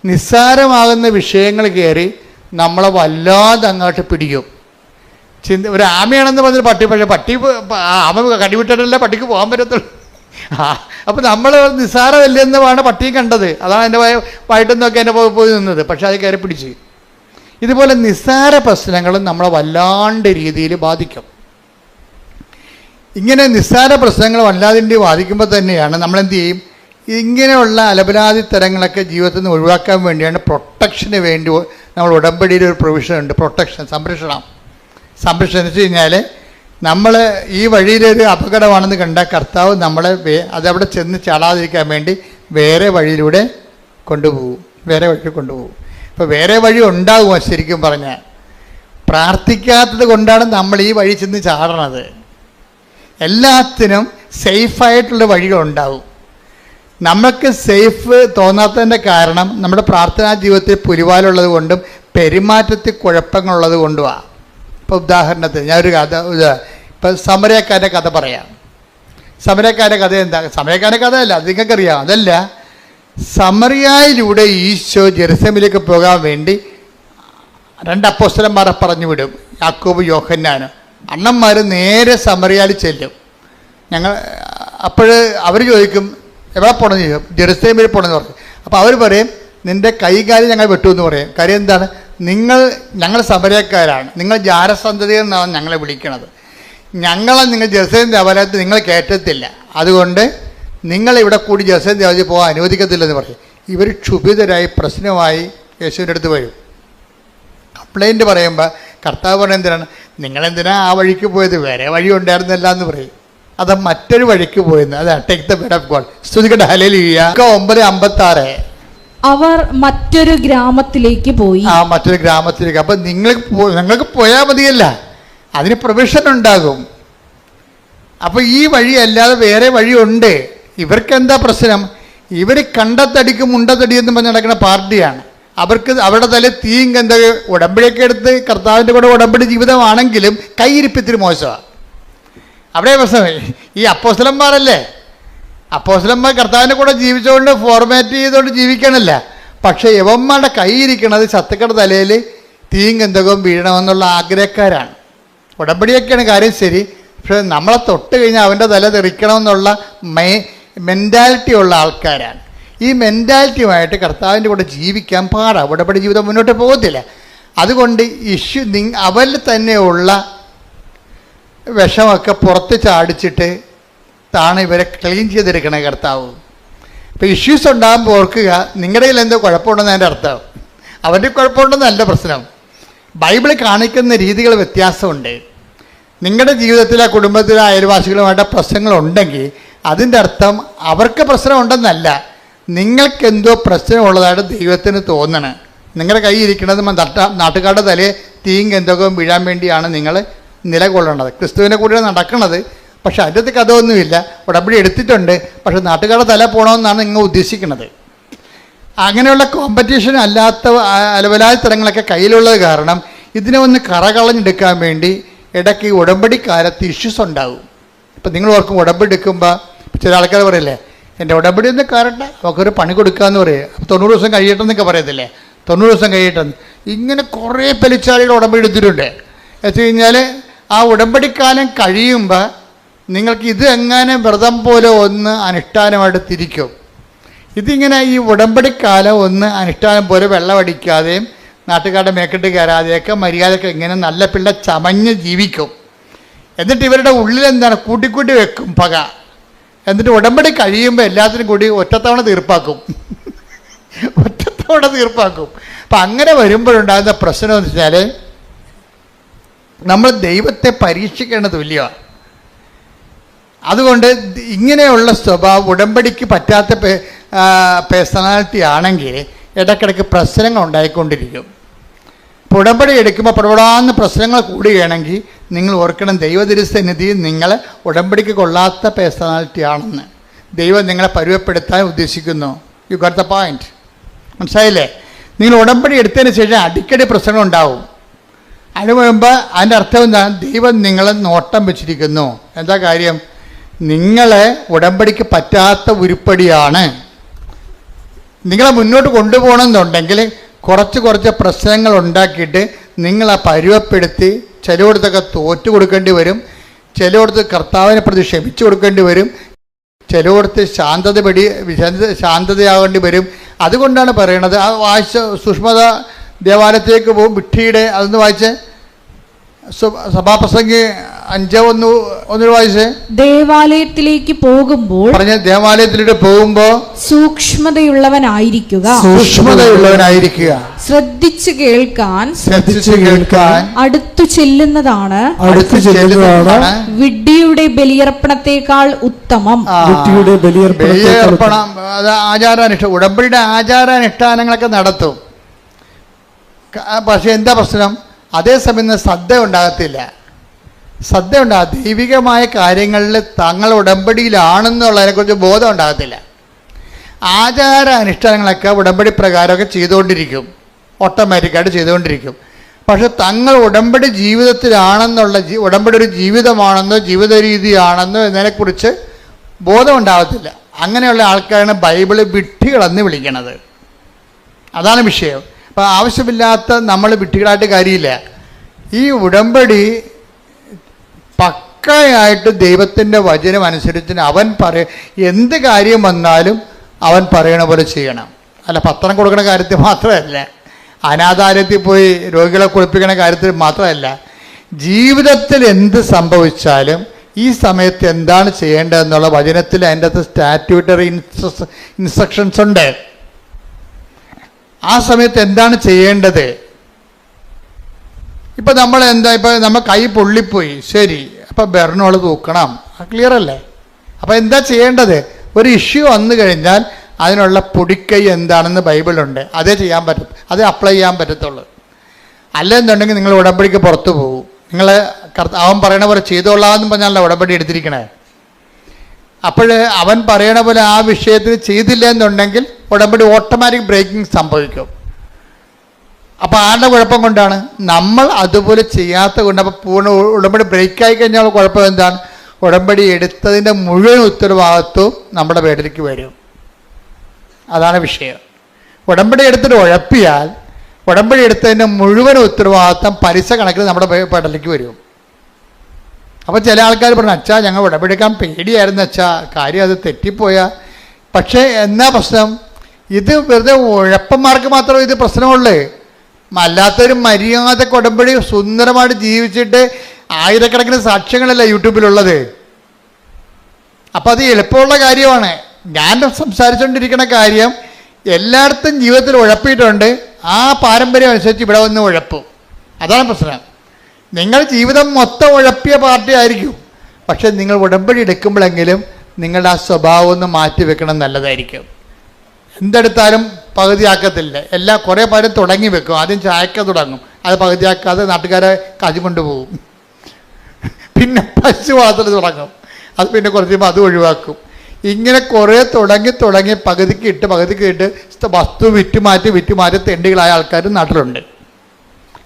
നിസ്സാരമാകുന്ന വിഷയങ്ങൾ കയറി നമ്മളെ വല്ലാതെ അങ്ങോട്ട് പിടിക്കും. ഒരു ആമയാണെന്ന് പറഞ്ഞൊരു പക്ഷേ ആമ കടിവിട്ടിട്ടല്ല പട്ടിക്ക് പോകാൻ പറ്റത്തുള്ളൂ. അപ്പം നമ്മൾ നിസ്സാരമല്ലെന്നാണ് പട്ടിയും കണ്ടത്. അതാണ് എൻ്റെ വയറ്റെന്നൊക്കെ എൻ്റെ പോയി നിന്നത്. പക്ഷെ അത് കയറി പിടിച്ച്. ഇതുപോലെ നിസ്സാര പ്രശ്നങ്ങളും നമ്മളെ വല്ലാണ്ട് രീതിയിൽ ബാധിക്കും. ഇങ്ങനെ നിസ്സാര പ്രശ്നങ്ങൾ വല്ലാതിൻ്റെ ബാധിക്കുമ്പോൾ തന്നെയാണ് നമ്മളെന്ത് ചെയ്യും? ഇങ്ങനെയുള്ള അലപരാധി തരങ്ങളൊക്കെ ജീവിതത്തിൽ നിന്ന് ഒഴിവാക്കാൻ വേണ്ടിയാണ് പ്രൊട്ടക്ഷന് വേണ്ടി നമ്മൾ ഉടമ്പടിയിൽ ഒരു പ്രൊവിഷൻ ഉണ്ട്. സംരക്ഷണം എന്ന് വെച്ച് കഴിഞ്ഞാൽ നമ്മൾ ഈ വഴിയിലൊരു അപകടമാണെന്ന് കണ്ട കർത്താവ് നമ്മളെ അതവിടെ ചെന്ന് ചാടാതിരിക്കാൻ വേണ്ടി വേറെ വഴിയിലൂടെ കൊണ്ടുപോകും. ഇപ്പോൾ വേറെ വഴി ഉണ്ടാകുമോ? ശരിക്കും പറഞ്ഞാൽ പ്രാർത്ഥിക്കാത്തത് കൊണ്ടാണ് നമ്മൾ ഈ വഴി ചെന്ന് ചാടണത്. എല്ലാത്തിനും സേഫായിട്ടുള്ള വഴികളുണ്ടാവും. നമ്മൾക്ക് സേഫ് തോന്നാത്തതിൻ്റെ കാരണം നമ്മുടെ പ്രാർത്ഥനാ ജീവിതത്തിൽ പുലിവാലുള്ളത് കൊണ്ടും പെരുമാറ്റത്തിൽ കുഴപ്പങ്ങളുള്ളത് കൊണ്ടുമാണ്. ഇപ്പോൾ ഉദാഹരണത്തിന് ഞാനൊരു കഥ, ഇപ്പം സമരക്കാരുടെ കഥ പറയാം. സമരക്കാരുടെ കഥ എന്താ? സമരക്കാരുടെ കഥയല്ല, അത് നിങ്ങൾക്കറിയാം. അതല്ല, സമറിയായിലൂടെ ഈശോ ജെറുസലേമിലേക്ക് പോകാൻ വേണ്ടി 2 അപ്പോസ്തലന്മാരെ പറഞ്ഞു വിടും, യാക്കോബ് യോഹന്നാനും. അണ്ണന്മാർ നേരെ സമറിയായിൽ ചെല്ലും. അപ്പോൾ അവർ ചോദിക്കും എവിടെ പോകണമെന്ന് ചോദിക്കും. ജെറുസലേമിൽ പോകണമെന്ന് പറയും. അപ്പോൾ അവർ പറയും നിൻ്റെ കൈകാര്യം ഞങ്ങൾ വെട്ടുമെന്ന് പറയും. കാര്യം എന്താണ്? ഞങ്ങൾ സമരക്കാരാണ്, നിങ്ങൾ ജാരസന്തതികൾ എന്നാണ് ഞങ്ങളെ വിളിക്കണത്. ഞങ്ങളെ നിങ്ങൾ ജെറുസലേം ദേവാലയത്തിൽ നിങ്ങൾ കയറ്റത്തില്ല, അതുകൊണ്ട് നിങ്ങളിവിടെ കൂടി ജെറുസലേം ദേവാലയത്തിൽ പോകാൻ അനുവദിക്കത്തില്ലെന്ന് പറയും. ഇവർ ക്ഷുഭിതരായി പ്രശ്നമായി യേശുവിൻ്റെ അടുത്ത് വരും. കംപ്ലൈൻറ്റ് പറയുമ്പോൾ കർത്താവ് പറയുന്നത് എന്തിനാണ്? നിങ്ങളെന്തിനാ ആ വഴിക്ക് പോയത്? വേറെ വഴി ഉണ്ടായിരുന്നില്ല എന്ന് പറയും. അത് മറ്റൊരു വഴിക്ക് പോയെന്ന്. അതാണ് take the word of God. സ്തുതിക്കട്ടെ, ഹല്ലേലൂയ. 9:56 അവർ മറ്റൊരു ഗ്രാമത്തിലേക്ക് പോയി. മറ്റൊരു ഗ്രാമത്തിലേക്ക്. അപ്പം നിങ്ങൾക്ക് പോയാൽ മതിയല്ല, അതിന് പ്രൊവിഷൻ ഉണ്ടാകും. അപ്പോൾ ഈ വഴി അല്ലാതെ വേറെ വഴിയുണ്ട്. ഇവർക്ക് എന്താ പ്രശ്നം? ഇവർ കണ്ടത്തടിക്കും മുണ്ടത്തടിയെന്ന് പറഞ്ഞ് നടക്കുന്ന പാർട്ടിയാണ്. അവർക്ക് അവരുടെ തല തീയും എന്താ ഉടമ്പടിയൊക്കെ എടുത്ത് കർത്താവിൻ്റെ കൂടെ ഉടമ്പടി ജീവിതമാണെങ്കിലും കൈയിരിപ്പിത്തിരി മോശമാണ്. അവിടെ പ്രശ്നം ഈ അപ്പോസ്തലന്മാരല്ലേ. അപ്പോസ്തലന്മാർ കർത്താവിൻ്റെ കൂടെ ജീവിച്ചുകൊണ്ട് ഫോർമാറ്റ് ചെയ്തുകൊണ്ട് ജീവിക്കണമല്ല. പക്ഷേ യവന്മാരുടെ കൈയിരിക്കണത് ശത്രുക്കളുടെ തലയിൽ തീയും ഗന്ധകവും വീഴണമെന്നുള്ള ആഗ്രഹക്കാരാണ്. ഉടമ്പടിയൊക്കെയാണ് കാര്യം ശരി, പക്ഷേ നമ്മളെ തൊട്ട് കഴിഞ്ഞാൽ അവൻ്റെ തല തെറിക്കണമെന്നുള്ള മെൻറ്റാലിറ്റി ഉള്ള ആൾക്കാരാണ്. ഈ മെൻറ്റാലിറ്റിയുമായിട്ട് കർത്താവിൻ്റെ കൂടെ ജീവിക്കാൻ പാടാണ്. ഉടമ്പടി ജീവിതം മുന്നോട്ട് പോകത്തില്ല. അതുകൊണ്ട് അവരിൽ തന്നെയുള്ള വിഷമൊക്കെ പുറത്ത് ചാടിച്ചിട്ട് താണ് ഇവരെ ക്ലീൻ ചെയ്തെടുക്കണേ കർത്താവ്. ഇപ്പോൾ ഇഷ്യൂസ് ഉണ്ടാകുമ്പോൾ ഓർക്കുക, നിങ്ങളുടെ കയ്യിൽ എന്തോ കുഴപ്പമുണ്ടെന്ന് എൻ്റെ അർത്ഥം. അവൻ്റെ കുഴപ്പമുണ്ടെന്നല്ല പ്രശ്നം. ബൈബിൾ കാണിക്കുന്ന രീതികൾ വ്യത്യാസമുണ്ട്. നിങ്ങളുടെ ജീവിതത്തിലെ കുടുംബത്തിലെ അയൽവാസികളുമായിട്ട് പ്രശ്നങ്ങളുണ്ടെങ്കിൽ അതിൻ്റെ അർത്ഥം അവർക്ക് പ്രശ്നമുണ്ടെന്നല്ല, നിങ്ങൾക്കെന്തോ പ്രശ്നമുള്ളതായിട്ട് ദൈവത്തിന് തോന്നണം. നിങ്ങളുടെ കൈ ഇരിക്കുന്നത് നാട്ടുകാരുടെ തലയെ തീയും എന്തൊക്കെ വീഴാൻ വേണ്ടിയാണ് നിങ്ങൾ നിലകൊള്ളേണ്ടത്. ക്രിസ്തുവിനെ കൂടെ നടക്കുന്നത്. പക്ഷെ അതിൻ്റെ കഥയൊന്നുമില്ല, ഉടമ്പടി എടുത്തിട്ടുണ്ട്, പക്ഷെ നാട്ടുകാരുടെ തല പോകണമെന്നാണ് നിങ്ങൾ ഉദ്ദേശിക്കുന്നത്. അങ്ങനെയുള്ള കോമ്പറ്റീഷൻ അല്ലാത്ത അലവലാത്തരങ്ങളൊക്കെ കയ്യിലുള്ളത് കാരണം ഇതിനെ ഒന്ന് കറകളഞ്ഞെടുക്കാൻ വേണ്ടി ഇടയ്ക്ക് ഉടമ്പടിക്കാലത്ത് ഇഷ്യൂസ് ഉണ്ടാകും. ഇപ്പം നിങ്ങൾ ഓർക്കും ഉടമ്പടി എടുക്കുമ്പോൾ ചില ആൾക്കാർ പറയില്ലേ, എൻ്റെ ഉടമ്പടി ഒന്ന് കയറട്ടെ, അവർക്കൊരു പണി കൊടുക്കാമെന്ന് പറയും. അപ്പോൾ 90 ദിവസം കഴിയട്ടെന്നൊക്കെ പറയത്തില്ലേ, 90 ദിവസം കഴിയട്ടെന്ന്. ഇങ്ങനെ കുറേ പെലിച്ചാളികൾ ഉടമ്പടി എടുത്തിട്ടുണ്ട്. വെച്ച് കഴിഞ്ഞാൽ ആ ഉടമ്പടിക്കാലം കഴിയുമ്പോൾ നിങ്ങൾക്ക് ഇത് എങ്ങനെ വ്രതം പോലെ ഒന്ന് അനുഷ്ഠാനമായിട്ട് തിരിക്കും. ഇതിങ്ങനെ ഈ ഉടമ്പടിക്കാലം ഒന്ന് അനുഷ്ഠാനം പോലെ വെള്ളമടിക്കാതെയും നാട്ടുകാരുടെ മേക്കെട്ട് കയറാതെയൊക്കെ മര്യാദയൊക്കെ ഇങ്ങനെ നല്ല പിള്ള ചമഞ്ഞ് ജീവിക്കും. എന്നിട്ട് ഇവരുടെ ഉള്ളിലെന്താണ് കൂട്ടിക്കൂട്ടി വെക്കും പക. എന്നിട്ട് ഉടമ്പടി കഴിയുമ്പോൾ എല്ലാത്തിനും കൂടി ഒറ്റത്തവണ തീർപ്പാക്കും. ഒറ്റത്തവണ തീർപ്പാക്കും. അപ്പം അങ്ങനെ വരുമ്പോഴുണ്ടാകുന്ന പ്രശ്നം എന്ന് വെച്ചാൽ നമ്മൾ ദൈവത്തെ പരീക്ഷിക്കേണ്ട തുല്യമാണ്. അതുകൊണ്ട് ഇങ്ങനെയുള്ള സ്വഭാവം ഉടമ്പടിക്ക് പറ്റാത്ത പേഴ്സണാലിറ്റി ആണെങ്കിൽ ഇടയ്ക്കിടയ്ക്ക് പ്രശ്നങ്ങൾ ഉണ്ടായിക്കൊണ്ടിരിക്കും. ഇപ്പോൾ ഉടമ്പടി എടുക്കുമ്പോൾ പടപടാന്ന് പ്രശ്നങ്ങൾ കൂടുകയാണെങ്കിൽ നിങ്ങൾ ഓർക്കണം, ദൈവതിരുസന്നിധി നിങ്ങൾ ഉടമ്പടിക്ക് കൊള്ളാത്ത പേഴ്സണാലിറ്റി ആണെന്ന്. ദൈവം നിങ്ങളെ പരുവപ്പെടുത്താൻ ഉദ്ദേശിക്കുന്നു. You got the point. മനസ്സിലായില്ലേ? നിങ്ങൾ ഉടമ്പടി എടുത്തതിന് ശേഷം അടിക്കടി പ്രശ്നങ്ങൾ ഉണ്ടാവും. അതിന് മുമ്പ് അതിൻ്റെ അർത്ഥം എന്താണ്? ദൈവം നിങ്ങളെ നോട്ടം വെച്ചിരിക്കുന്നു. എന്താ കാര്യം? നിങ്ങളെ ഉടമ്പടിക്ക് പറ്റാത്ത ഉരുപ്പടിയാണ്. നിങ്ങളെ മുന്നോട്ട് കൊണ്ടുപോകണമെന്നുണ്ടെങ്കിൽ കുറച്ച് പ്രശ്നങ്ങൾ ഉണ്ടാക്കിയിട്ട് നിങ്ങളെ പരുവപ്പെടുത്തി ചിലയിടത്തൊക്കെ തോറ്റു കൊടുക്കേണ്ടി വരും, ചിലയിടത്ത് കർത്താവിനെ പ്രതി ക്ഷമിച്ചു കൊടുക്കേണ്ടി വരും, ചിലയിടത്ത് ശാന്തതയാകേണ്ടി വരും. അതുകൊണ്ടാണ് പറയണത്. ആ വായിച്ച സുഷ്മത ദേവാലയത്തിലേക്ക് പോകും, വിട്ടിയുടെ അതൊന്ന് വായിച്ച്, സഭാപ്രസംഗി 5:1 വായിച്ച്. ദേവാലയത്തിലേക്ക് പോകുമ്പോൾ പറഞ്ഞ ദേവാലയത്തിലേക്ക് പോകുമ്പോൾ സൂക്ഷ്മതയുള്ളവനായിരിക്കുക, ശ്രദ്ധിച്ചു കേൾക്കാൻ അടുത്തു ചെല്ലുന്നതാണ് വിഡ്ഢിയുടെ ബലിയർപ്പണത്തെക്കാൾ ഉത്തമം. ബലിയർപ്പണം അത് ആചാരാനുഷ്ഠാനം, ഉടമ്പടിയുടെ ആചാരാനുഷ്ഠാനങ്ങളൊക്കെ നടത്തും. പക്ഷെ എന്താ പ്രശ്നം? അതേസമയം ശ്രദ്ധ ഉണ്ടാകത്തില്ല. ദൈവികമായ കാര്യങ്ങളിൽ തങ്ങൾ ഉടമ്പടിയിലാണെന്നുള്ളതിനെക്കുറിച്ച് ബോധം ഉണ്ടാകത്തില്ല. ആചാര അനുഷ്ഠാനങ്ങളൊക്കെ ഉടമ്പടി പ്രകാരമൊക്കെ ചെയ്തുകൊണ്ടിരിക്കും, ഓട്ടോമാറ്റിക്കായിട്ട് ചെയ്തുകൊണ്ടിരിക്കും. പക്ഷെ തങ്ങൾ ഉടമ്പടി ജീവിതത്തിലാണെന്നുള്ള ഉടമ്പടി ഒരു ജീവിതമാണെന്നോ ജീവിത രീതിയാണെന്നോ എന്നതിനെക്കുറിച്ച് ബോധമുണ്ടാകത്തില്ല. അങ്ങനെയുള്ള ആൾക്കാരാണ് ബൈബിള് വിഡ്ഢികളെന്ന് വിളിക്കണത്. അതാണ് വിഷയം. അപ്പം ആവശ്യമില്ലാത്ത നമ്മൾ വിഡ്ഢികളായിട്ട് കാര്യമില്ല. ഈ ഉടമ്പടി പക്കയായിട്ട് ദൈവത്തിൻ്റെ വചനം അനുസരിച്ച് അവൻ എന്ത് കാര്യം വന്നാലും അവൻ പറയണ പോലെ ചെയ്യണം. അല്ല പത്രം കൊടുക്കുന്ന കാര്യത്തിൽ മാത്രമല്ല, അനാഥാലയത്തിൽ പോയി രോഗികളെ കുളിപ്പിക്കുന്ന കാര്യത്തിൽ മാത്രമല്ല, ജീവിതത്തിൽ എന്ത് സംഭവിച്ചാലും ഈ സമയത്ത് എന്താണ് ചെയ്യേണ്ടതെന്നുള്ള വചനത്തിൽ അതിൻ്റെ അകത്ത് സ്റ്റാറ്റ്യൂട്ടറി ഇൻസ്ട്രക്ഷൻസ് ഉണ്ട്. ആ സമയത്ത് എന്താണ് ചെയ്യേണ്ടത്? ഇപ്പം നമ്മൾ നമ്മൾ കൈ പൊള്ളിപ്പോയി, ശരി, അപ്പം ബെർണോൾ തൂക്കണം, ക്ലിയർ അല്ലേ? അപ്പം എന്താ ചെയ്യേണ്ടത്? ഒരു ഇഷ്യൂ വന്നു കഴിഞ്ഞാൽ അതിനുള്ള പൊടിക്കൈ എന്താണെന്ന് ബൈബിളുണ്ട്, അതേ ചെയ്യാൻ പറ്റും, അതേ അപ്ലൈ ചെയ്യാൻ പറ്റത്തുള്ളൂ. അല്ലെന്നുണ്ടെങ്കിൽ നിങ്ങൾ ഉടമ്പടിക്ക് പുറത്തു പോകും. നിങ്ങൾ അവൻ പറയണ പോലെ ചെയ്തോളാമെന്ന് പറഞ്ഞാലല്ല ഉടമ്പടി എടുത്തിരിക്കണേ. അപ്പോൾ അവൻ പറയണ പോലെ ആ വിഷയത്തിൽ ചെയ്തില്ല എന്നുണ്ടെങ്കിൽ ഉടമ്പടി ഓട്ടോമാറ്റിക് ബ്രേക്കിംഗ് സംഭവിക്കും. അപ്പോൾ ആരുടെ കുഴപ്പം കൊണ്ടാണ്? നമ്മൾ അതുപോലെ ചെയ്യാത്ത കൊണ്ട്. അപ്പോൾ പൂർണ്ണ ഉടമ്പടി ബ്രേക്കായി കഴിഞ്ഞാൽ കുഴപ്പം എന്താണ്? ഉടമ്പടി എടുത്തതിൻ്റെ മുഴുവൻ ഉത്തരവാദിത്വവും നമ്മുടെ പേരിലേക്ക് വരും. അതാണ് വിഷയം. ഉടമ്പടി എടുത്തിട്ട് ഉഴപ്പിയാൽ ഉടമ്പടി എടുത്തതിൻ്റെ മുഴുവൻ ഉത്തരവാദിത്വം പലിശ കണക്കിൽ നമ്മുടെ പേരിലേക്ക് വരും. അപ്പോൾ ചില ആൾക്കാർ പറഞ്ഞു, അച്ഛാ ഞങ്ങൾ ഉടമ്പടി എടുക്കാൻ പേടിയായിരുന്നു അച്ഛാ, കാര്യം അത് തെറ്റിപ്പോയാൽ. പക്ഷേ എന്നാ പ്രശ്നം? ഇത് വെറുതെ ഉഴപ്പന്മാർക്ക് മാത്രമേ ഇത് പ്രശ്നമുള്ളൂ. അല്ലാത്തൊരു മര്യാദക്ക് ഉടമ്പടി സുന്ദരമായിട്ട് ജീവിച്ചിട്ട് ആയിരക്കണക്കിന് സാക്ഷ്യങ്ങളല്ല യൂട്യൂബിലുള്ളത്. അപ്പോൾ അത് എളുപ്പമുള്ള കാര്യമാണ്. ഞാൻ സംസാരിച്ചുകൊണ്ടിരിക്കുന്ന കാര്യം എല്ലായിടത്തും ജീവിതത്തിൽ ഉഴപ്പിയിട്ടുണ്ട്. ആ പാരമ്പര്യം അനുസരിച്ച് ഇവിടെ വന്ന് ഉഴപ്പും. അതാണ് പ്രശ്നം. നിങ്ങൾ ജീവിതം മൊത്തം ഉഴപ്പിയ പാർട്ടി ആയിരിക്കും. പക്ഷെ നിങ്ങൾ ഉടമ്പടി എടുക്കുമ്പോഴെങ്കിലും നിങ്ങളുടെ ആ സ്വഭാവം ഒന്ന് മാറ്റി വെക്കണം, നല്ലതായിരിക്കും. എന്തെടുത്താലും പകുതിയാക്കത്തില്ല. കുറേ പേരും തുടങ്ങി വെക്കും. ആദ്യം ചായക്ക തുടങ്ങും, അത് പകുതിയാക്കാതെ നാട്ടുകാരെ കാശ് കൊണ്ടുപോകും. പിന്നെ പശുപാത്രം തുടങ്ങും, അത് പിന്നെ കുറച്ച് കഴിയുമ്പോൾ അത് ഒഴിവാക്കും. ഇങ്ങനെ കുറേ തുടങ്ങി പകുതിക്ക് ഇട്ട് വസ്തു വിറ്റുമാറ്റി തെണ്ടികളായ ആൾക്കാർ നാട്ടിലുണ്ട്.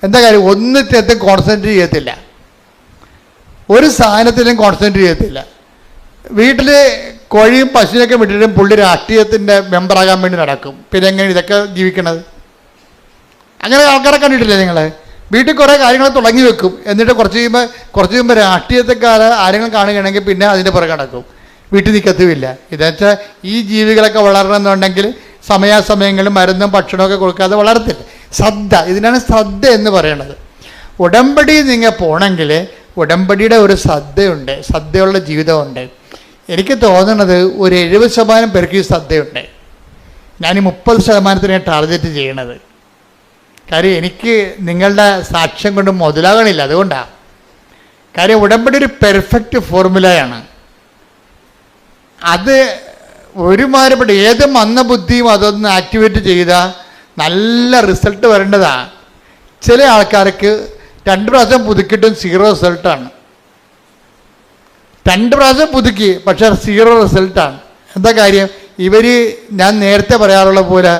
എന്താ കാര്യം? ഒന്നിനകത്തും കോൺസെൻട്രേറ്റ് ചെയ്യത്തില്ല, ഒരു സാധനത്തിലും കോൺസെൻട്രേറ്റ് ചെയ്യത്തില്ല. വീട്ടിൽ കോഴിയും പശുവിനൊക്കെ വിട്ടിട്ടും പുള്ളി രാഷ്ട്രീയത്തിൻ്റെ മെമ്പറാകാൻ വേണ്ടി നടക്കും. പിന്നെ എങ്ങനെ ഇതൊക്കെ ജീവിക്കണത്? അങ്ങനെ ആൾക്കാരെ കണ്ടിട്ടില്ലേ നിങ്ങൾ? വീട്ടിൽ കുറേ കാര്യങ്ങൾ തുടങ്ങി വെക്കും, എന്നിട്ട് കുറച്ച് കഴിയുമ്പോൾ രാഷ്ട്രീയത്തെക്കാരെ ആരെങ്കിലും കാണുകയാണെങ്കിൽ പിന്നെ അതിൻ്റെ പുറകെ നടക്കും, വീട്ടിൽ നിൽക്കത്തുമില്ല. ഇതെന്നുവെച്ചാൽ ഈ ജീവികളൊക്കെ വളരണമെന്നുണ്ടെങ്കിൽ സമയാസമയങ്ങളിൽ മരുന്നും ഭക്ഷണമൊക്കെ കൊടുക്കാതെ വളരത്തില്ല. ശ്രദ്ധ, ഇതിനാണ് ശ്രദ്ധ എന്ന് പറയണത്. ഉടമ്പടി നിങ്ങൾ പോകണമെങ്കിൽ ഉടമ്പടിയുടെ ഒരു ശ്രദ്ധയുണ്ട്, ശ്രദ്ധയുള്ള ജീവിതമുണ്ട്. എനിക്ക് തോന്നുന്നത് ഒരു 70% പേർക്ക് ഈ ശ്രദ്ധയുണ്ട്. ഞാൻ ഈ 30% ടാർഗറ്റ് ചെയ്യണത്. കാര്യം എനിക്ക് നിങ്ങളുടെ സാക്ഷ്യം കൊണ്ട് മുതലാകണില്ല, അതുകൊണ്ടാണ്. കാര്യം ഉടമ്പടി ഒരു പെർഫെക്റ്റ് ഫോർമുലയാണ്. അത് ഒരുമാതിരിപ്പെട്ട ഏത് മന്ദബുദ്ധിയും അതൊന്ന് ആക്ടിവേറ്റ് ചെയ്താൽ നല്ല റിസൾട്ട് വരേണ്ടതാണ്. ചില ആൾക്കാർക്ക് 2 പ്രാവശ്യം പുതുക്കിയിട്ടും 0 റിസൾട്ടാണ്. 2 പ്രാവശ്യം പുതുക്കി, പക്ഷേ 0 റിസൾട്ടാണ്. എന്താ കാര്യം? ഞാൻ നേരത്തെ പറയാറുള്ള പോലെ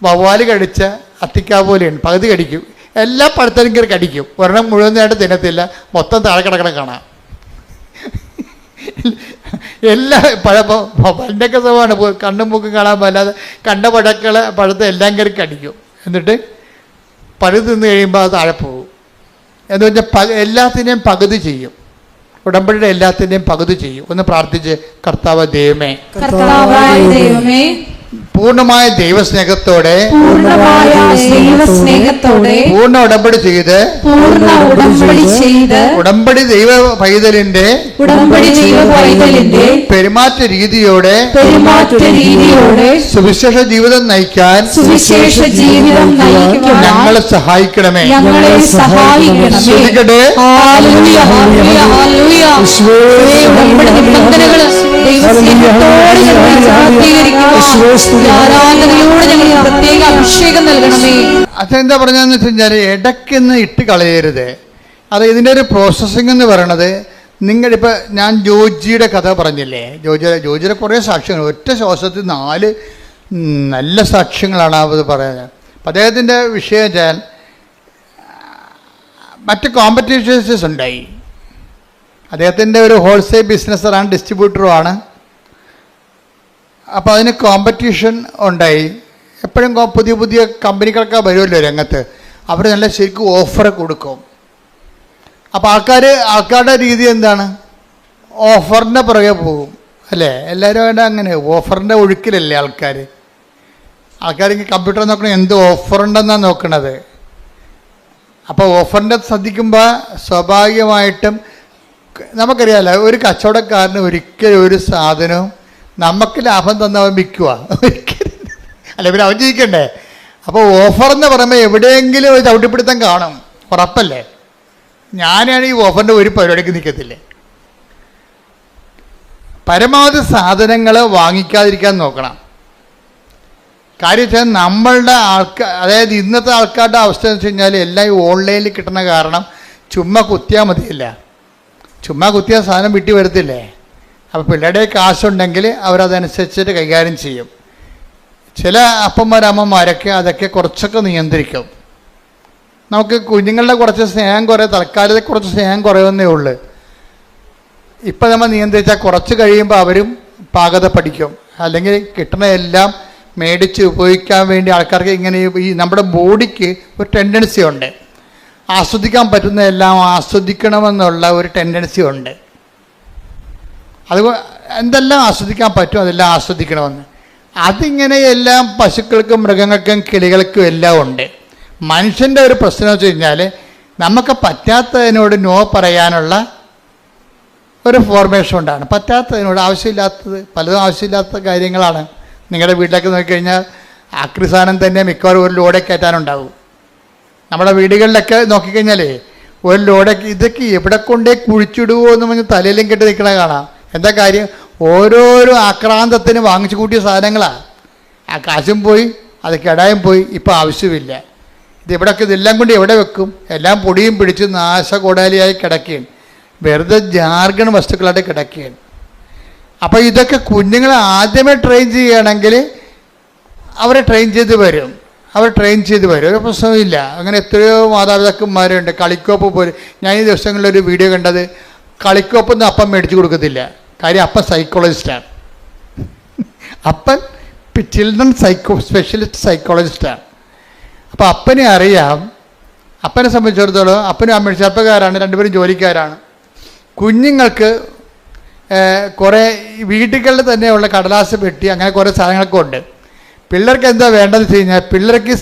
വവ്വാല് കടിച്ച അത്തിക്കാ പോലെയാണ്, പകുതി കടിക്കും, എല്ലാ പഴത്തിനും കയറി കടിക്കും, ഒരെണ്ണം മുഴുവനായിട്ട് തിന്നത്തില്ല, മൊത്തം താഴെ കിടക്കണം കാണാം. എല്ലാ പഴൻ്റെയൊക്കെ സ്വഭാവമാണ്, കണ്ണും മൂക്കും കാണാൻ പറ്റാതെ കണ്ട പഴത്തെ എല്ലാം കയറി കടിക്കും, എന്നിട്ട് പഴു തിന്ന് കഴിയുമ്പോൾ അത് താഴെ പോകും. എന്ന് വെച്ചാൽ എല്ലാത്തിനെയും പകുതി ചെയ്യും. ഉടമ്പടിയുടെ എല്ലാത്തിൻ്റെയും പകുതി ചെയ്യും. ഒന്ന് പ്രാർത്ഥിച്ച്, കർത്താവ് ദൈവമേ, പൂർണ്ണമായ ദൈവസ്നേഹത്തോടെ പൂർണ്ണ ഉടമ്പടി ചെയ്ത് ഉടമ്പടി ദൈവ പൈതലിന്റെ പെരുമാറ്റ രീതിയോടെ സുവിശേഷ ജീവിതം നയിക്കാൻ ഞങ്ങളെ സഹായിക്കണമേ. ശ്രദ്ധിക്കട്ടെ, അതെന്താ പറഞ്ഞതെന്ന് വെച്ച് കഴിഞ്ഞാൽ ഇടയ്ക്കൊന്ന് ഇട്ട് കളയരുത്. അത് ഇതിൻ്റെ ഒരു പ്രോസസ്സിംഗ് എന്ന് പറയണത്, നിങ്ങളിപ്പോൾ ഞാൻ ജോജിയുടെ കഥ പറഞ്ഞില്ലേ, ജോജിയുടെ കുറേ സാക്ഷ്യങ്ങൾ ഒറ്റ ശ്വാസത്തിൽ നല്ല സാക്ഷ്യങ്ങളാണ് അത് പറയുന്നത്. അപ്പം അദ്ദേഹത്തിൻ്റെ വിഷയം വെച്ചാൽ മറ്റ് കോമ്പറ്റീഷൻസ് ഉണ്ടായി. അദ്ദേഹത്തിൻ്റെ ഒരു ഹോൾസെയിൽ ബിസിനസ്സറാണ്, ഡിസ്ട്രിബ്യൂട്ടറുമാണ്. അപ്പോൾ അതിന് കോമ്പറ്റീഷൻ ഉണ്ടായി. എപ്പോഴും പുതിയ പുതിയ കമ്പനികളൊക്കെ വരുമല്ലോ രംഗത്ത്, അവർ നല്ല ശരിക്കും ഓഫർ കൊടുക്കും. അപ്പോൾ ആൾക്കാരുടെ രീതി എന്താണ്? ഓഫറിൻ്റെ പുറകെ പോകും അല്ലേ? എല്ലാവരും വേണ്ട അങ്ങനെ ഓഫറിൻ്റെ ഒഴുക്കിലല്ലേ ആൾക്കാർ കമ്പ്യൂട്ടർ നോക്കണം, എന്ത് ഓഫറുണ്ടെന്നാണ് നോക്കണത്. അപ്പോൾ ഓഫറിൻ്റെ ശ്രദ്ധിക്കുമ്പോൾ സ്വാഭാവികമായിട്ടും നമുക്കറിയാമല്ലോ, ഒരു കച്ചവടക്കാരന് ഒരിക്കലും ഒരു സാധനവും നമുക്ക് ലാഭം തന്നവൻ വിൽക്കുക അല്ല, പിന്നെ അവൻ ജയിക്കണ്ടേ. അപ്പോൾ ഓഫർ എന്ന് പറയുമ്പോൾ എവിടെയെങ്കിലും ഒരു ചവിട്ടിപ്പിടുത്തം കാണും, ഉറപ്പല്ലേ? ഞാനാണ് ഈ ഓഫറിൻ്റെ ഒരു പരിപാടിക്ക് നിൽക്കത്തില്ലേ. പരമാവധി സാധനങ്ങൾ വാങ്ങിക്കാതിരിക്കാൻ നോക്കണം. കാര്യം വെച്ചാൽ നമ്മളുടെ അതായത് ഇന്നത്തെ ആൾക്കാരുടെ അവസ്ഥ എന്ന് വെച്ച് കഴിഞ്ഞാൽ എല്ലാം ഈ ഓൺലൈനിൽ കിട്ടുന്ന കാരണം ചുമ്മാ കുത്തിയാൽ മതിയില്ല. ചുമ്മാ കുത്തിയാൽ സാധനം വിട്ടി വരത്തില്ലേ. അപ്പോൾ പിള്ളേരുടെ കാശുണ്ടെങ്കിൽ അവരതനുസരിച്ചിട്ട് കൈകാര്യം ചെയ്യും. ചില അപ്പന്മാരമ്മമാരൊക്കെ അതൊക്കെ കുറച്ചൊക്കെ നിയന്ത്രിക്കും. നമുക്ക് കുഞ്ഞുങ്ങളുടെ കുറച്ച് സ്നേഹം തൽക്കാലത്തെ കുറച്ച് സ്നേഹം കുറയുന്നേ ഉള്ളൂ. ഇപ്പം നമ്മൾ നിയന്ത്രിച്ചാൽ കുറച്ച് കഴിയുമ്പോൾ അവരും പാകത പഠിക്കും. അല്ലെങ്കിൽ കിട്ടുന്ന എല്ലാം മേടിച്ച് ഉപയോഗിക്കാൻ വേണ്ടി ആൾക്കാർക്ക് ഇങ്ങനെ ഈ നമ്മുടെ ബോഡിക്ക് ഒരു ടെൻഡൻസി ഉണ്ട്, ആസ്വദിക്കാൻ പറ്റുന്ന എല്ലാം ആസ്വദിക്കണമെന്നുള്ള ഒരു ടെൻഡൻസി ഉണ്ട്. അത് എന്തെല്ലാം ആസ്വദിക്കാൻ പറ്റും അതെല്ലാം ആസ്വദിക്കണമെന്ന്. അതിങ്ങനെ എല്ലാം പശുക്കൾക്കും മൃഗങ്ങൾക്കും കിളികൾക്കും എല്ലാം ഉണ്ട്. മനുഷ്യൻ്റെ ഒരു പ്രശ്നം എന്ന് വെച്ച് കഴിഞ്ഞാൽ നമുക്ക് പറ്റാത്തതിനോട് നോ പറയാനുള്ള ഒരു ഫോർമേഷൻ ഉണ്ടാണ്. പറ്റാത്തതിനോട് ആവശ്യമില്ലാത്തത് പലതും ആവശ്യമില്ലാത്ത കാര്യങ്ങളാണ്. നിങ്ങളുടെ വീട്ടിലേക്ക് നോക്കിക്കഴിഞ്ഞാൽ ആക്രി സാധനം തന്നെ മിക്കവാറും ഒരു ലോഡേ കയറ്റാനുണ്ടാവും. നമ്മുടെ വീടുകളിലൊക്കെ നോക്കിക്കഴിഞ്ഞാലേ ഒരു ലോഡൊക്കെ ഇതൊക്കെ എവിടെ കൊണ്ടേ കുഴിച്ചിടുവോ എന്ന് പറഞ്ഞ് തലയിലും കെട്ടി നിൽക്കണ കാണാം. എന്താ കാര്യം? ഓരോരോ ആക്രാന്തത്തിന് വാങ്ങിച്ചു കൂട്ടിയ സാധനങ്ങളാണ്. ആ കാശും പോയി, അത് കെടായും പോയി, ഇപ്പോൾ ആവശ്യമില്ല. ഇതെല്ലാം കൊണ്ട് എവിടെ വെക്കും? എല്ലാം പൊടിയും പിടിച്ച് നാശകോടാലിയായി കിടക്കുകയാണ്, വെറുതെ ജാർഗൺ വസ്തുക്കളായിട്ട് കിടക്കുകയാണ്. അപ്പോൾ ഇതൊക്കെ കുഞ്ഞുങ്ങളെ ആദ്യമേ ട്രെയിൻ ചെയ്യുകയാണെങ്കിൽ അവരെ ട്രെയിൻ ചെയ്ത് വരും. ഒരു പ്രശ്നമില്ല. അങ്ങനെ എത്രയോ മാതാപിതാക്കന്മാരുണ്ട്. കളിക്കോപ്പ് പോലും ഞാൻ ഈ ദിവസങ്ങളിലൊരു വീഡിയോ കണ്ടത്, കളിക്കോപ്പൊന്നും അപ്പം മേടിച്ച് കൊടുക്കത്തില്ല. കാര്യം അപ്പൻ സൈക്കോളജിസ്റ്റാണ്. അപ്പൻ ചിൽഡ്രൻ സ്പെഷ്യലിസ്റ്റ് സൈക്കോളജിസ്റ്റാണ്. അപ്പോൾ അപ്പനെ അറിയാം. അപ്പനെ സംബന്ധിച്ചിടത്തോളം അപ്പനും അമ്മയും ചെറുപ്പക്കാരാണ്, രണ്ടുപേരും ജോലിക്കാരാണ്. കുഞ്ഞുങ്ങൾക്ക് കുറേ വീടുകളിൽ തന്നെയുള്ള കടലാസ് പെട്ടി അങ്ങനെ കുറേ സാധനങ്ങളൊക്കെ ഉണ്ട്. പിള്ളേർക്ക് എന്താ വേണ്ടതെന്ന് വെച്ച് കഴിഞ്ഞാൽ പിള്ളേർക്ക്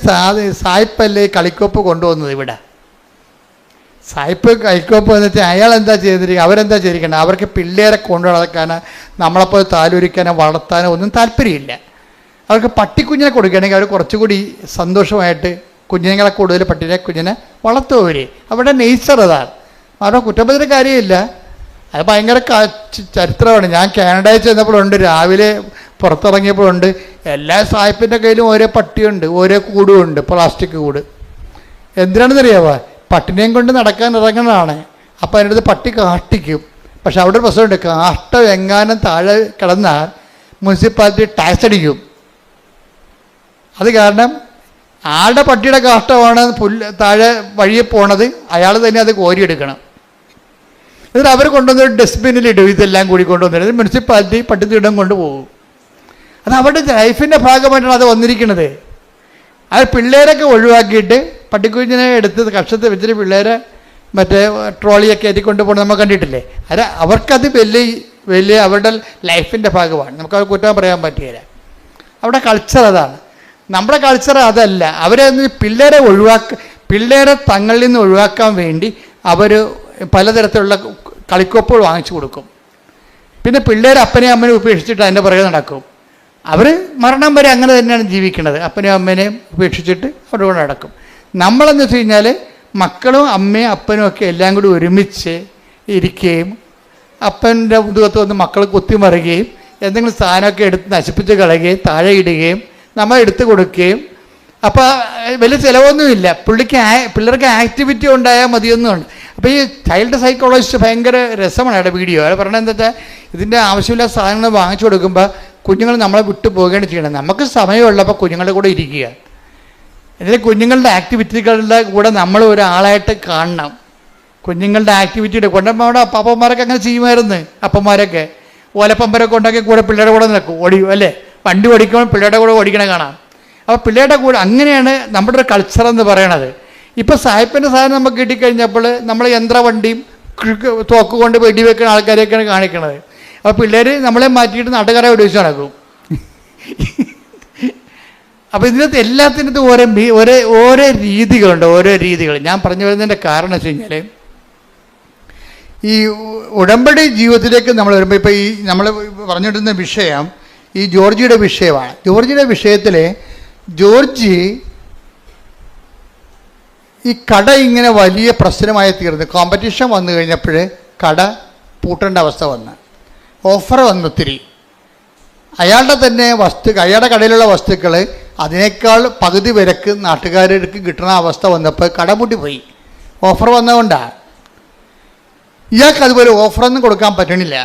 സായിപ്പല്ലേ കളിക്കോപ്പ് കൊണ്ടുപോകുന്നത്. ഇവിടെ സായിപ്പ് കളിക്കോപ്പ് എന്ന് വെച്ചാൽ അയാൾ എന്താ ചെയ്തിരിക്കുക, അവരെന്താ ചെയ്തിരിക്കുന്നത്? അവർക്ക് പിള്ളേരെ കൊണ്ടു നടക്കാനോ നമ്മളെപ്പോൾ താലോലിക്കാനോ വളർത്താനോ ഒന്നും താല്പര്യമില്ല. അവർക്ക് പട്ടിക്കുഞ്ഞിനെ കൊടുക്കുകയാണെങ്കിൽ അവർ കുറച്ചുകൂടി സന്തോഷമായിട്ട് കുഞ്ഞുങ്ങളെ കൂടുതൽ കുഞ്ഞിനെ വളർത്തും. അവരുടെ നേച്ചർ അതാണ്. അവരുടെ കുറ്റപ്പെടുത്തുന്ന കാര്യമില്ല. അത് ഭയങ്കര ചരിത്രമാണ്. ഞാൻ കാനഡയിൽ ചെന്നപ്പോഴുണ്ട്, രാവിലെ പുറത്തിറങ്ങിയപ്പോഴുണ്ട്, എല്ലാ സായിപ്പിൻ്റെ കയ്യിലും ഓരോ പട്ടിയുണ്ട്, ഓരോ കൂടുമുണ്ട്, പ്ലാസ്റ്റിക് കൂട്. എന്തിനാണെന്നറിയാമോ? പട്ടിനെയും കൊണ്ട് നടക്കാൻ ഇറങ്ങുന്നതാണ്. അപ്പോൾ അതിൻ്റെ അടുത്ത് പട്ടി കാഷ്ടിക്കും. പക്ഷെ അവിടെ ഒരു പ്രശ്നമുണ്ട്, കാഷ്ടം എങ്ങാനും താഴെ കിടന്നാൽ മുനിസിപ്പാലിറ്റി ടാക്സ് അടിക്കും. അത് കാരണം ആളുടെ പട്ടിയുടെ കാഷ്ടമാണ് താഴെ വഴിയെ പോണത്, അയാൾ തന്നെ അത് കോരിയെടുക്കണം. എന്നിട്ട് അവർ കൊണ്ടുവന്നൊരു ഡസ്റ്റ്ബിന്നിലിടും. ഇതെല്ലാം കൂടി കൊണ്ടുവന്നിട്ട് മുനിസിപ്പാലിറ്റി പട്ടിത്തീടം കൊണ്ടുപോകും. അത് അവരുടെ ലൈഫിൻ്റെ ഭാഗമായിട്ടാണ് അത് വന്നിരിക്കുന്നത്. അത് പിള്ളേരൊക്കെ ഒഴിവാക്കിയിട്ട് പട്ടിക്കുഞ്ഞിനെ എടുത്ത് കക്ഷത്ത് വെച്ചിട്ട് പിള്ളേരെ മറ്റേ ട്രോളിയൊക്കെ കയറ്റിക്കൊണ്ട് പോകുന്നത് നമ്മൾ കണ്ടിട്ടില്ലേ? അത് അവർക്കത് വലിയ അവരുടെ ലൈഫിൻ്റെ ഭാഗമാണ്. നമുക്കത് കുറ്റം പറയാൻ പറ്റുകയില്ല. അവിടെ കൾച്ചർ അതാണ്. നമ്മുടെ കൾച്ചർ അതല്ല. അവരെ പിള്ളേരെ തങ്ങളിൽ നിന്ന് ഒഴിവാക്കാൻ വേണ്ടി അവർ പലതരത്തിലുള്ള കളിക്കോപ്പുകൾ വാങ്ങിച്ചു കൊടുക്കും. പിന്നെ പിള്ളേർ അപ്പനെയും അമ്മനെയും ഉപേക്ഷിച്ചിട്ട് അതിൻ്റെ പുറകെ നടക്കും. അവർ മരണം വരെ അങ്ങനെ തന്നെയാണ് ജീവിക്കുന്നത്. അപ്പനെയും അമ്മേനെയും ഉപേക്ഷിച്ചിട്ട് അവരുടെ കൂടെ നടക്കും. നമ്മളെന്ന് വെച്ച് കഴിഞ്ഞാൽ മക്കളും അമ്മയും അപ്പനും ഒക്കെ എല്ലാം കൂടി ഒരുമിച്ച് ഇരിക്കുകയും അപ്പൻ്റെ മുതുകത്ത് വന്ന് മക്കൾ കുത്തിമറിയുകയും എന്തെങ്കിലും സാധനമൊക്കെ എടുത്ത് നശിപ്പിച്ച് കളയുകയും താഴെ ഇടുകയും നമ്മൾ എടുത്തു കൊടുക്കുകയും. അപ്പോൾ വലിയ ചിലവൊന്നുമില്ല. പിള്ളേർക്ക് ആക്ടിവിറ്റി ഉണ്ടായാൽ മതിയൊന്നുമുണ്ട്. അപ്പോൾ ഈ ചൈൽഡ് സൈക്കോളജിസ്റ്റ് ഭയങ്കര രസമാണ് അയാളുടെ വീഡിയോ. അയാൾ പറഞ്ഞത് എന്താ വെച്ചാൽ ഇതിൻ്റെ ആവശ്യമില്ലാത്ത സാധനങ്ങൾ വാങ്ങിച്ചു കൊടുക്കുമ്പോൾ കുഞ്ഞുങ്ങൾ നമ്മളെ വിട്ടു പോവുകയാണ് ചെയ്യണം. നമുക്ക് സമയമുള്ളപ്പോൾ കുഞ്ഞുങ്ങളുടെ കൂടെ ഇരിക്കുക. എന്നിട്ട് കുഞ്ഞുങ്ങളുടെ ആക്ടിവിറ്റികളുടെ കൂടെ നമ്മൾ ഒരാളായിട്ട് കാണണം. കുഞ്ഞുങ്ങളുടെ ആക്ടിവിറ്റിയുടെ കൊണ്ട് നമ്മുടെ അപ്പന്മാരൊക്കെ അങ്ങനെ ചെയ്യുമായിരുന്നു. അപ്പന്മാരൊക്കെ ഓലപ്പമ്പരൊക്കെ ഉണ്ടാക്കി കൂടെ പിള്ളേരുടെ കൂടെ നിൽക്കും, ഓടിക്കും അല്ലേ? വണ്ടി ഓടിക്കുമ്പോൾ പിള്ളേരുടെ കൂടെ ഓടിക്കണ കാണാം. അപ്പോൾ പിള്ളേരുടെ കൂടെ അങ്ങനെയാണ് നമ്മുടെ ഒരു കൾച്ചർ എന്ന് പറയണത്. ഇപ്പോൾ സായിപ്പിൻ്റെ സാധനം നമുക്ക് കിട്ടിക്കഴിഞ്ഞപ്പോൾ നമ്മൾ യന്ത്രവണ്ടിയും തോക്ക് കൊണ്ട് വെടിവെക്കുന്ന ആൾക്കാരെയൊക്കെയാണ് കാണിക്കണത്. അപ്പോൾ പിള്ളേർ നമ്മളെ മാറ്റിയിട്ട് നാട്ടുകാരെ വെടിവെച്ച് നടക്കും. അപ്പോൾ ഇതിനകത്ത് എല്ലാത്തിനകത്തും ഓരോ രീതികളുണ്ട്, ഓരോ രീതികൾ. ഞാൻ പറഞ്ഞു വരുന്നതിൻ്റെ കാരണം വെച്ച് കഴിഞ്ഞാൽ ഈ ഉടമ്പടി ജീവിതത്തിലേക്ക് നമ്മൾ വരുമ്പോൾ ഇപ്പോൾ ഈ നമ്മൾ പറഞ്ഞിരുന്ന വിഷയം ഈ ജോർജിയുടെ വിഷയമാണ്. ജോർജിയുടെ വിഷയത്തിൽ ജോർജി ഈ കട ഇങ്ങനെ വലിയ പ്രശ്നമായി തീർന്നു. കോമ്പറ്റീഷൻ വന്നു കഴിഞ്ഞപ്പോൾ കട പൂട്ടേണ്ട അവസ്ഥ വന്ന്, ഓഫർ വന്നു ഒത്തിരി. അയാളുടെ കടയിലുള്ള വസ്തുക്കൾ അതിനേക്കാൾ പകുതി വിലക്ക് നാട്ടുകാർക്ക് കിട്ടുന്ന അവസ്ഥ വന്നപ്പോൾ കട പൂട്ടിപ്പോയി. ഓഫർ വന്നതുകൊണ്ടാണ്. ഇയാൾക്ക് അതുപോലെ ഓഫറൊന്നും കൊടുക്കാൻ പറ്റണില്ല.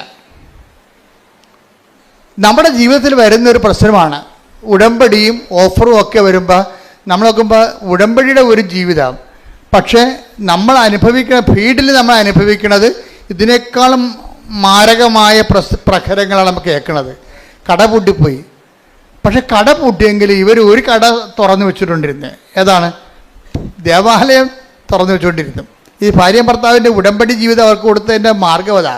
നമ്മുടെ ജീവിതത്തിൽ വരുന്നൊരു പ്രശ്നമാണ് ഉടമ്പടിയും ഓഫറും ഒക്കെ വരുമ്പോൾ നമ്മൾ നോക്കുമ്പോൾ ഉടമ്പടിയുടെ ഒരു ജീവിതം, പക്ഷേ നമ്മൾ അനുഭവിക്കുന്ന ഫീൽഡിൽ നമ്മൾ അനുഭവിക്കുന്നത് ഇതിനേക്കാളും മാരകമായ പ്രഹരങ്ങളാണ് നമുക്ക് കേൾക്കുന്നത്. കട പൂട്ടിപ്പോയി. പക്ഷെ കട പൂട്ടിയെങ്കിൽ ഇവർ ഒരു കട തുറന്നു വെച്ചിട്ടുണ്ടിരുന്നത്. ഏതാണ്? ദേവാലയം തുറന്നു വെച്ചുകൊണ്ടിരുന്നു. ഈ ഭാര്യയും ഭർത്താവിൻ്റെ ഉടമ്പടി ജീവിതം അവർക്ക് കൊടുത്തതിൻ്റെ മാർഗം അതാ.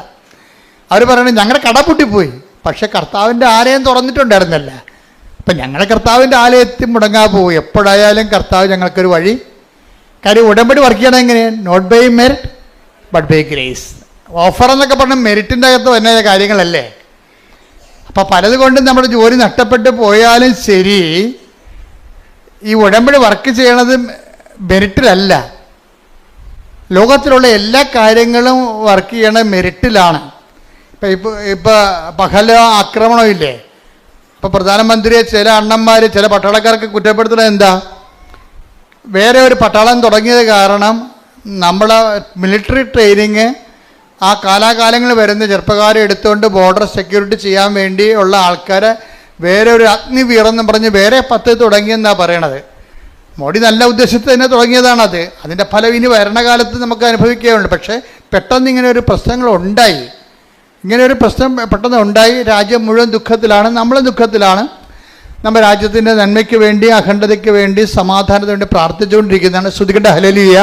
അവർ പറയുന്നത് ഞങ്ങളുടെ കട പൂട്ടിപ്പോയി, പക്ഷെ കർത്താവിൻ്റെ ആലയം തുറന്നിട്ടുണ്ടായിരുന്നല്ല. അപ്പം ഞങ്ങളുടെ കർത്താവിൻ്റെ ആലയത്തിൽ മുടങ്ങാൻ പോകും. എപ്പോഴായാലും കർത്താവ് ഞങ്ങൾക്കൊരു വഴി. കാര്യം ഉടമ്പടി വർക്ക് ചെയ്യണം എങ്ങനെയാണ്? Not by merit but by grace. Offer എന്നൊക്കെ പറഞ്ഞാൽ മെറിറ്റിൻ്റെ അകത്ത് വരുന്ന കാര്യങ്ങളല്ലേ. അപ്പം പലതുകൊണ്ടും നമ്മുടെ ജോലി നഷ്ടപ്പെട്ട് പോയാലും ശരി, ഈ ഉടമ്പടി വർക്ക് ചെയ്യണത് മെറിറ്റിലല്ല. ലോകത്തിലുള്ള എല്ലാ കാര്യങ്ങളും വർക്ക് ചെയ്യണ മെറിറ്റിലാണ്. ഇപ്പോൾ പഹല ആക്രമണം ഇല്ലേ? ഇപ്പോൾ പ്രധാനമന്ത്രിയെ ചില അണ്ണന്മാർ ചില പട്ടാളക്കാർക്ക് കുറ്റപ്പെടുത്തുന്നത് എന്താ? വേറെ ഒരു പട്ടാളം തുടങ്ങിയത് കാരണം നമ്മളെ മിലിറ്ററി ട്രെയിനിങ് ആ കാലാകാലങ്ങളിൽ വരുന്ന ചെറുപ്പക്കാരെ എടുത്തുകൊണ്ട് ബോർഡർ സെക്യൂരിറ്റി ചെയ്യാൻ വേണ്ടി ഉള്ള ആൾക്കാരെ വേറെ ഒരു അഗ്നിവീറെന്ന് പറഞ്ഞ് വേറെ 10 തുടങ്ങിയെന്നാണ് പറയണത്. മോഡി നല്ല ഉദ്ദേശത്തിൽ തന്നെ തുടങ്ങിയതാണത്. അതിൻ്റെ ഫലം ഇനി ഭരണകാലത്ത് നമുക്ക് അനുഭവിക്കുകയുള്ളൂ. പക്ഷേ പെട്ടെന്ന് ഇങ്ങനെ ഒരു പ്രശ്നങ്ങളുണ്ടായി. ഇങ്ങനെ ഒരു പ്രശ്നം പെട്ടെന്ന് ഉണ്ടായി. രാജ്യം മുഴുവൻ ദുഃഖത്തിലാണ്, നമ്മളും ദുഃഖത്തിലാണ്. നമ്മുടെ രാജ്യത്തിൻ്റെ നന്മയ്ക്ക് വേണ്ടി, അഖണ്ഡതയ്ക്ക് വേണ്ടി, സമാധാനത്തിന് വേണ്ടി പ്രാർത്ഥിച്ചുകൊണ്ടിരിക്കുന്നതാണ്. ശ്രുതികണ്ട ഹല്ലേലൂയ.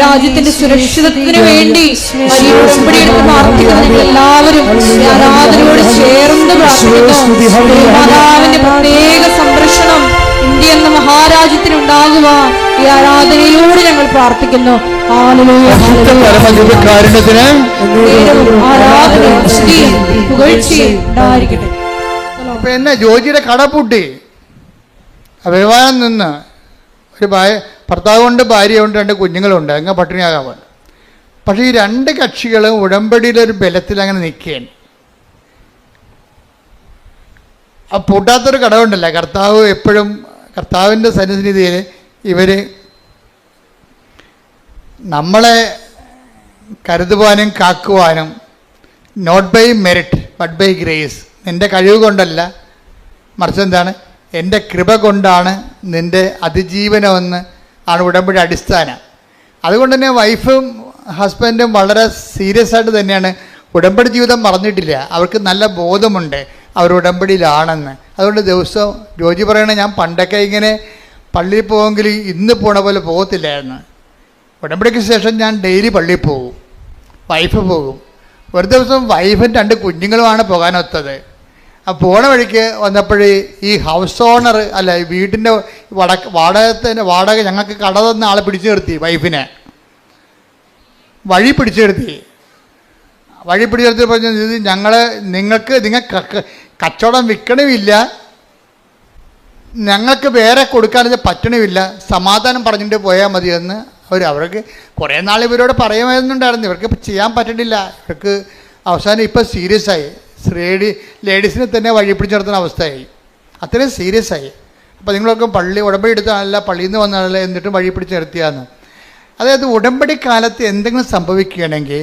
രാജ്യത്തിന്റെ സുരക്ഷിതത്വത്തിന് വേണ്ടി എല്ലാവരും ആരാധനയോട് ചേർന്ന് പ്രാർത്ഥിക്കുന്നു. മാതാവിന്റെ പ്രത്യേക സംരക്ഷണം ഇന്ത്യ എന്ന മഹാരാജ്യത്തിനുണ്ടാകുക ഈ ആരാധനയിലൂടെ ഞങ്ങൾ പ്രാർത്ഥിക്കുന്നു. പിന്നെ ജോജിയുടെ കട പൂട്ടി വ്യവഹാരം നിന്ന് ഒരു ഭർത്താവുണ്ട്, ഭാര്യയുണ്ട്, 2 കുഞ്ഞുങ്ങളുണ്ട്. അങ്ങ് പട്ടിണിയാകാൻ. പക്ഷേ ഈ 2 കക്ഷികളും ഉടമ്പടിയിലൊരു ബലത്തിൽ അങ്ങനെ നിൽക്കുകയാണ്. ആ പൂട്ടാത്തൊരു കടവുണ്ടല്ല. കർത്താവ് എപ്പോഴും കർത്താവിൻ്റെ സന്നിധിയിൽ ഇവർ നമ്മളെ കരുതുവാനും കാക്കുവാനും not by merit but by grace, നിൻ്റെ കഴിവ് കൊണ്ടല്ല, മറിച്ച് എന്താണ്? എൻ്റെ കൃപ കൊണ്ടാണ് നിൻ്റെ അതിജീവനമെന്ന് ആണ് ഉടമ്പടി അടിസ്ഥാനം. അതുകൊണ്ട് തന്നെ വൈഫും ഹസ്ബൻഡും വളരെ സീരിയസ് ആയിട്ട് തന്നെയാണ് ഉടമ്പടി ജീവിതം മറന്നിട്ടില്ല. അവർക്ക് നല്ല ബോധമുണ്ട് അവർ ഉടമ്പടിയിലാണെന്ന്. അതുകൊണ്ട് ദിവസവും ജോജി പറയണേ, ഞാൻ പണ്ടൊക്കെ ഇങ്ങനെ പള്ളിയിൽ പോകുമെങ്കിൽ ഇന്ന് പോണ പോലെ പോകത്തില്ലായിരുന്നു. ഉടമ്പടിക്ക് ശേഷം ഞാൻ ഡെയിലി പള്ളിയിൽ പോകും, വൈഫ് പോകും. ഒരു ദിവസം വൈഫും 2 കുഞ്ഞുങ്ങളുമാണ് പോകാനൊത്തത്. ആ പോണ വഴിക്ക് വന്നപ്പോൾ ഈ ഹൗസ് ഓണർ അല്ല, വീടിൻ്റെ വാടക ഞങ്ങൾക്ക് കട തന്ന ആളെ പിടിച്ചു നിർത്തി. വൈഫിനെ വഴി പിടിച്ചു നിർത്തി പറഞ്ഞു, നിങ്ങൾക്ക് കച്ചവടം വിൽക്കണമില്ല, ഞങ്ങൾക്ക് വേറെ കൊടുക്കാനത് പറ്റണമില്ല, സമാധാനം പറഞ്ഞിട്ട് പോയാൽ മതിയെന്ന് അവർക്ക് കുറേ നാൾ ഇവരോട് പറയുമായിരുന്നുണ്ടായിരുന്നു. ഇവർക്ക് ചെയ്യാൻ പറ്റണില്ല. ഇവർക്ക് അവസാനം ഇപ്പം സീരിയസ് ആയി. ലേഡീസിനെ തന്നെ വഴി പിടിച്ച് നിർത്തുന്ന അവസ്ഥയായി. അത്രയും സീരിയസ് ആയി. അപ്പോൾ നിങ്ങളൊക്കെ ഉടമ്പടി എടുത്താണല്ല, പള്ളിയിൽ നിന്ന് വന്നാണല്ലോ, എന്നിട്ടും വഴി പിടിച്ച് നിർത്തിയാന്ന്. അതായത് ഉടമ്പടി കാലത്ത് എന്തെങ്കിലും സംഭവിക്കുകയാണെങ്കിൽ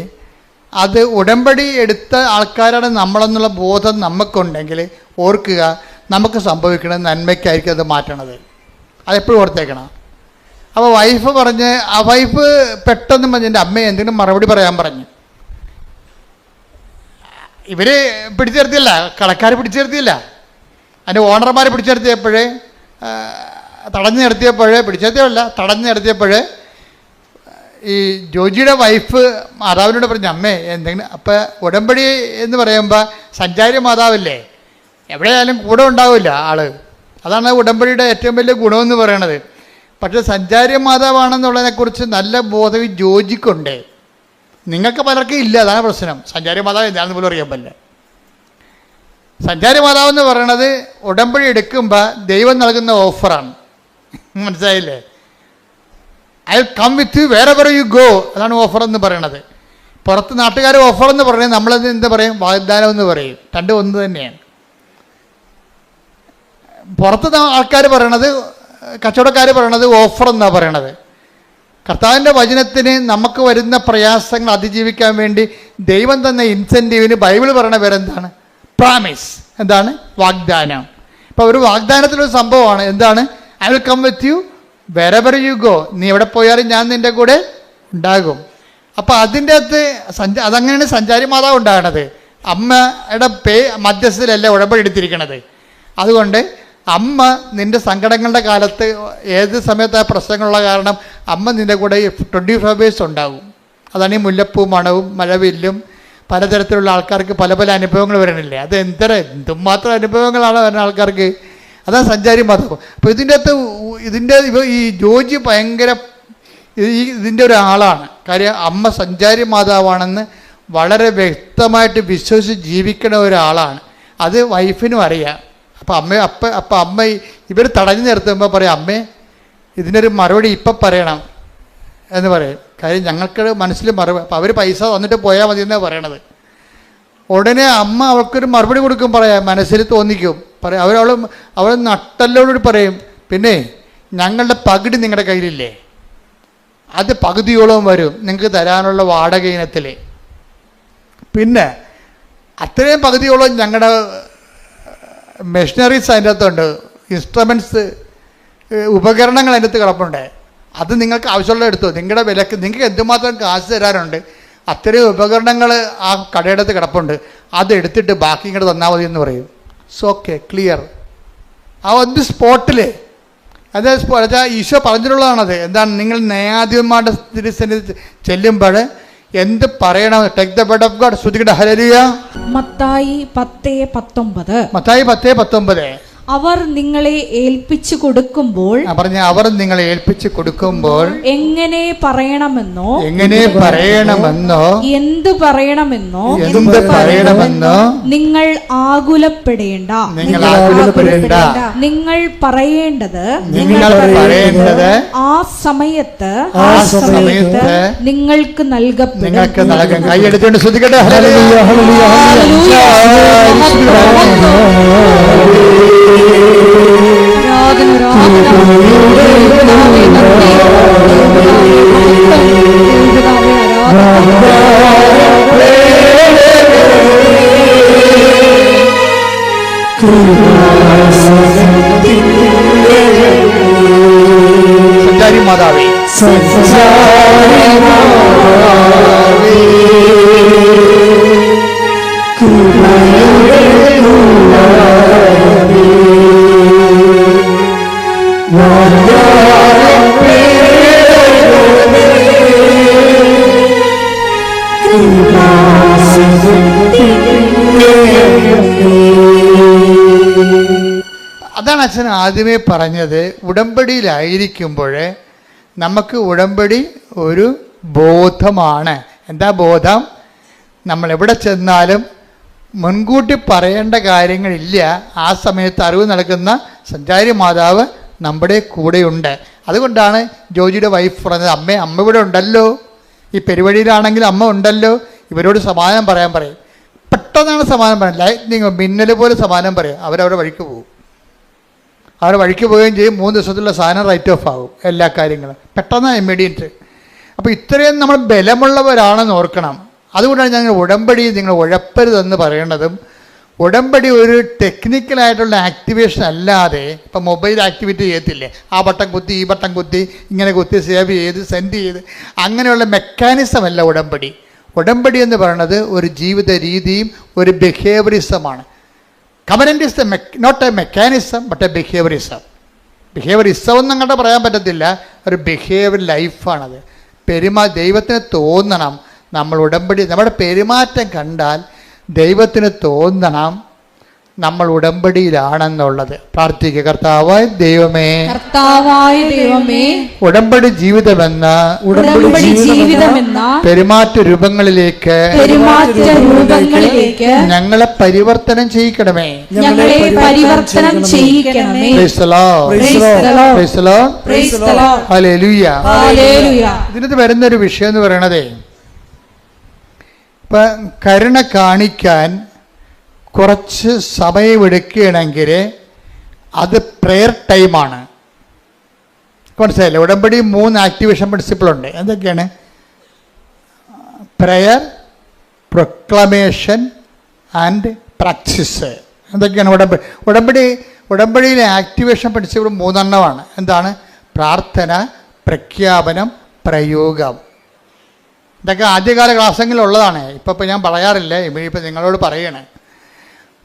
അത് ഉടമ്പടി എടുത്ത ആൾക്കാരാണ് നമ്മളെന്നുള്ള ബോധം നമുക്കുണ്ടെങ്കിൽ ഓർക്കുക, നമുക്ക് സംഭവിക്കുന്നത് നന്മയ്ക്കായിരിക്കും അത് മാറ്റണത്. അതെപ്പോഴും ഓർത്തേക്കണം. അപ്പോൾ വൈഫ് പറഞ്ഞ്, ആ വൈഫ് പെട്ടെന്ന് പറഞ്ഞ് എൻ്റെ അമ്മയെ എന്തെങ്കിലും മറുപടി പറയാൻ പറഞ്ഞു. ഇവർ പിടിച്ചു നിർത്തിയില്ല, കടക്കാർ പിടിച്ചു നിർത്തിയില്ല, അതിൻ്റെ ഓണർമാർ പിടിച്ചു നിർത്തിയപ്പോഴേ, തടഞ്ഞു നിർത്തിയപ്പോഴേ ഈ ജോജിയുടെ വൈഫ് മാതാവിനോട് പറഞ്ഞു, അമ്മേ എന്തെങ്കിലും. അപ്പം ഉടമ്പടി എന്ന് പറയുമ്പോൾ സഞ്ചാരി മാതാവല്ലേ, എവിടെയായാലും കൂടെ ഉണ്ടാവില്ല ആള്. അതാണ് ഉടമ്പടിയുടെ ഏറ്റവും വലിയ ഗുണമെന്ന് പറയണത്. പക്ഷേ സഞ്ചാരി മാതാവാണെന്നുള്ളതിനെക്കുറിച്ച് നല്ല ബോധം ഈ ജോജിക്കുണ്ട്. നിങ്ങൾക്ക് പലർക്കും ഇല്ല, അതാണ് പ്രശ്നം. സഞ്ചാരി മാതാവ് എന്താണെന്ന് പോലും അറിയാൻ പറ്റില്ല. സഞ്ചാരി മാതാവ് എന്ന് പറയണത് ഉടമ്പടി എടുക്കുമ്പോൾ ദൈവം നൽകുന്ന ഓഫറാണ്. മനസ്സിലായില്ലേ? I come with you wherever you go, അതാണ് ഓഫർ എന്ന് പറയണത്. പുറത്ത് നാട്ടുകാർ ഓഫർ എന്ന് പറയുന്നത് നമ്മളത് എന്താ പറയും, വാഗ്ദാനം എന്ന് പറയും. രണ്ടും ഒന്ന് തന്നെയാണ്. പുറത്ത് ആൾക്കാർ പറയണത്, കച്ചവടക്കാർ പറയണത് ഓഫർ എന്നാണ് പറയണത്. കർത്താവിൻ്റെ വചനത്തിന് നമുക്ക് വരുന്ന പ്രയാസങ്ങൾ അതിജീവിക്കാൻ വേണ്ടി ദൈവം തന്ന ഇൻസെൻറ്റീവിന് ബൈബിൾ പറയണ പേരെന്താണ്? പ്രാമിസ്. എന്താണ്? വാഗ്ദാനം. ഇപ്പോൾ ഒരു വാഗ്ദാനത്തിലൊരു സംഭവമാണ്. എന്താണ്? I will come with you wherever you go, നീ എവിടെ പോയാലും ഞാൻ നിൻ്റെ കൂടെ ഉണ്ടാകും. അപ്പോൾ അതിൻ്റെ അകത്ത് അതങ്ങനെയാണ് സഞ്ചാരി മാതാവ് ഉണ്ടാകണത്. അമ്മയുടെ മധ്യസ്ഥയിലല്ല ഉടമ്പടി എടുത്തിരിക്കണത്. അതുകൊണ്ട് അമ്മ നിൻ്റെ സങ്കടങ്ങളുടെ കാലത്ത് ഏത് സമയത്ത് ആ പ്രശ്നങ്ങളുള്ള കാരണം അമ്മ നിൻ്റെ കൂടെ 24 hours ഉണ്ടാകും. അതാണ് ഈ മുല്ലപ്പൂ മണവും മഴവില്ലും പലതരത്തിലുള്ള ആൾക്കാർക്ക് പല പല അനുഭവങ്ങൾ വരണില്ലേ. അത് എന്തുമാത്രം അനുഭവങ്ങളാണ് വരുന്ന ആൾക്കാർക്ക്. അതാണ് സഞ്ചാരി മാതാവ്. അപ്പോൾ ഇതിൻ്റെ ഈ ജോജി ഭയങ്കര ഇതിൻ്റെ ഒരാളാണ്. കാര്യം അമ്മ സഞ്ചാരി മാതാവാണെന്ന് വളരെ വ്യക്തമായിട്ട് വിശ്വസിച്ച് ജീവിക്കുന്ന ഒരാളാണ്. അത് വൈഫിനും അറിയാം. അപ്പം അമ്മ ഇവർ തടഞ്ഞു നിർത്തുമ്പോൾ പറയും, അമ്മേ ഇതിനൊരു മറുപടി ഇപ്പം പറയണം എന്ന് പറയും. കാര്യം ഞങ്ങൾക്ക് മനസ്സിൽ മറുപടി. അപ്പം അവർ പൈസ തന്നിട്ട് പോയാൽ മതി എന്നാണ് പറയണത്. ഉടനെ അമ്മ അവൾക്കൊരു മറുപടി കൊടുക്കും, പറയാം, മനസ്സിൽ തോന്നിക്കും, പറയാം. അവൾ നട്ടല്ലോട് പറയും, പിന്നെ ഞങ്ങളുടെ പകുതി നിങ്ങളുടെ കയ്യിലില്ലേ, അത് പകുതിയോളം വരും നിങ്ങൾക്ക് തരാനുള്ള വാടക ഇനത്തിൽ. പിന്നെ അത്രയും പകുതിയോളം ഞങ്ങളുടെ മെഷീനറീസ് അതിൻ്റെ അകത്തുണ്ട്, ഇൻസ്ട്രുമെൻറ്റ്സ്, ഉപകരണങ്ങൾ അതിൻ്റെ അകത്ത് കിടപ്പുണ്ട്. അത് നിങ്ങൾക്ക് ആവശ്യമുള്ള എടുത്തു, നിങ്ങളുടെ വിലക്ക് നിങ്ങൾക്ക് എന്തുമാത്രം കാശ് തരാനുണ്ട് അത്രയും ഉപകരണങ്ങൾ ആ കടയുടെ അകത്ത് കിടപ്പുണ്ട്, അതെടുത്തിട്ട് ബാക്കി ഇങ്ങോട്ട് തന്നാൽ മതി എന്ന് പറയും. So okay, clear. ആ ഒരു സ്പോട്ടിൽ അത് ഈശോ പറഞ്ഞിട്ടുള്ളതാണത്. എന്താണ്? നിങ്ങൾ ന്യായാധിപന്മാരുടെ തിരുസന്നിധി ചെല്ലുമ്പോൾ എന്ത് പറയണം? Take the word of God. ശ്രുതികട ഹല്ലേലൂയ. മത്തായി 10:19 അവർ നിങ്ങളെ ഏൽപ്പിച്ചു കൊടുക്കുമ്പോൾ അവർ നിങ്ങളെ ഏൽപ്പിച്ചു കൊടുക്കുമ്പോൾ എങ്ങനെ പറയണമെന്നോ എന്ത് പറയണമെന്നോ നിങ്ങൾ ആകുലപ്പെടേണ്ട. നിങ്ങൾ പറയേണ്ടത് ആ സമയത്ത് നിങ്ങൾക്ക് നൽകപ്പെടും. കൈയെടുത്തുകൊണ്ട് ശ്രുതികട ഹല്ലേലൂയ. സഞ്ചാരി മാതാവേ, അതാണ് അച്ഛൻ ആദ്യമേ പറഞ്ഞത്. ഉടമ്പടിയിലായിരിക്കുമ്പോൾ നമുക്ക് ഉടമ്പടി ഒരു ബോധമാണ്. എന്താ ബോധം? നമ്മൾ എവിടെ ചെന്നാലും മുൻകൂട്ടി പറയേണ്ട കാര്യങ്ങളില്ല. ആ സമയത്ത് അറിവ് നൽകുന്ന സഞ്ചാരി മാതാവ് നമ്മുടെ കൂടെയുണ്ട്. അതുകൊണ്ടാണ് ജോജിയുടെ വൈഫ് പറഞ്ഞത്, അമ്മ ഇവിടെ ഉണ്ടല്ലോ, ഈ പെരുവഴിയിലാണെങ്കിൽ അമ്മ ഉണ്ടല്ലോ, ഇവരോട് സമാധാനം പറയാൻ പറയും. പെട്ടെന്നാണ് സമാധാനം പറയാം. ലൈറ്റ്നിങ് മിന്നൽ പോലെ സമാധാനം പറയും. അവരവരുടെ വഴിക്ക് പോകും. അവർ വഴിക്ക് പോവുകയും ചെയ്യും. 3 ദിവസത്തിലുള്ള സാധനം റൈറ്റ് ഓഫ് ആകും. എല്ലാ കാര്യങ്ങളും പെട്ടെന്ന് ഇമ്മീഡിയറ്റ്. അപ്പോൾ ഇത്രയും നമ്മൾ ബലമുള്ളവരാണെന്ന് ഓർക്കണം. അതുകൊണ്ടാണ് ഞങ്ങൾ ഉടമ്പടി നിങ്ങൾ ഉഴപ്പരുതെന്ന് പറയണതും ഉടമ്പടി ഒരു ടെക്നിക്കലായിട്ടുള്ള ആക്ടിവേഷൻ അല്ലാതെ, ഇപ്പം മൊബൈൽ ആക്ടിവിറ്റി ചെയ്യത്തില്ലേ, ആ ബട്ടൺ കുത്തി ഈ ബട്ടൺ കുത്തി ഇങ്ങനെ കുത്തി സേവ് ചെയ്ത് സെൻഡ് ചെയ്ത്, അങ്ങനെയുള്ള മെക്കാനിസം അല്ല ഉടമ്പടി. ഉടമ്പടി എന്ന് പറയുന്നത് ഒരു ജീവിത രീതിയും ഒരു ബിഹേവിയറിസമാണ്. Covenant is not a mechanism but a behaviourism. Behaviourism ഒന്നും അങ്ങോട്ട് പറയാൻ പറ്റത്തില്ല, ഒരു ബിഹേവിയർ ലൈഫാണത്. ദൈവത്തിന് തോന്നണം നമ്മൾ ഉടമ്പടി, നമ്മുടെ പെരുമാറ്റം കണ്ടാൽ ദൈവത്തിന് തോന്നണം നമ്മൾ ഉടമ്പടിയിലാണെന്നുള്ളത്. പ്രാർത്ഥിക്കുക. കർത്താവായ ദൈവമേ, ഉടമ്പടി ജീവിതമെന്ന പെരുമാറ്റ രൂപങ്ങളിലേക്ക് ഞങ്ങളെ പരിവർത്തനം ചെയ്യിക്കണമേ. ഇതിനകത്ത് വരുന്നൊരു വിഷയം എന്ന് പറയണതേ, ഇപ്പം കരുണ കാണിക്കാൻ കുറച്ച് സമയമെടുക്കുകയാണെങ്കിൽ അത് പ്രെയർ ടൈമാണ്. മനസ്സിലായില്ലേ? ഉടമ്പടി 3 ആക്ടിവേഷൻ പ്രിൻസിപ്പിളുണ്ട്. എന്തൊക്കെയാണ്? Prayer, proclamation and practice. എന്തൊക്കെയാണ് ഉടമ്പടിയിലെ ആക്ടിവേഷൻ പ്രിൻസിപ്പിൾ 3 എണ്ണമാണ്. എന്താണ്? പ്രാർത്ഥന, പ്രഖ്യാപനം, പ്രയോഗം. ഇതൊക്കെ ആദ്യകാല ക്ലാസ്സെങ്കിലുള്ളതാണ്. ഇപ്പം ഞാൻ പറയാറില്ല, ഇപ്പം നിങ്ങളോട് പറയണേ.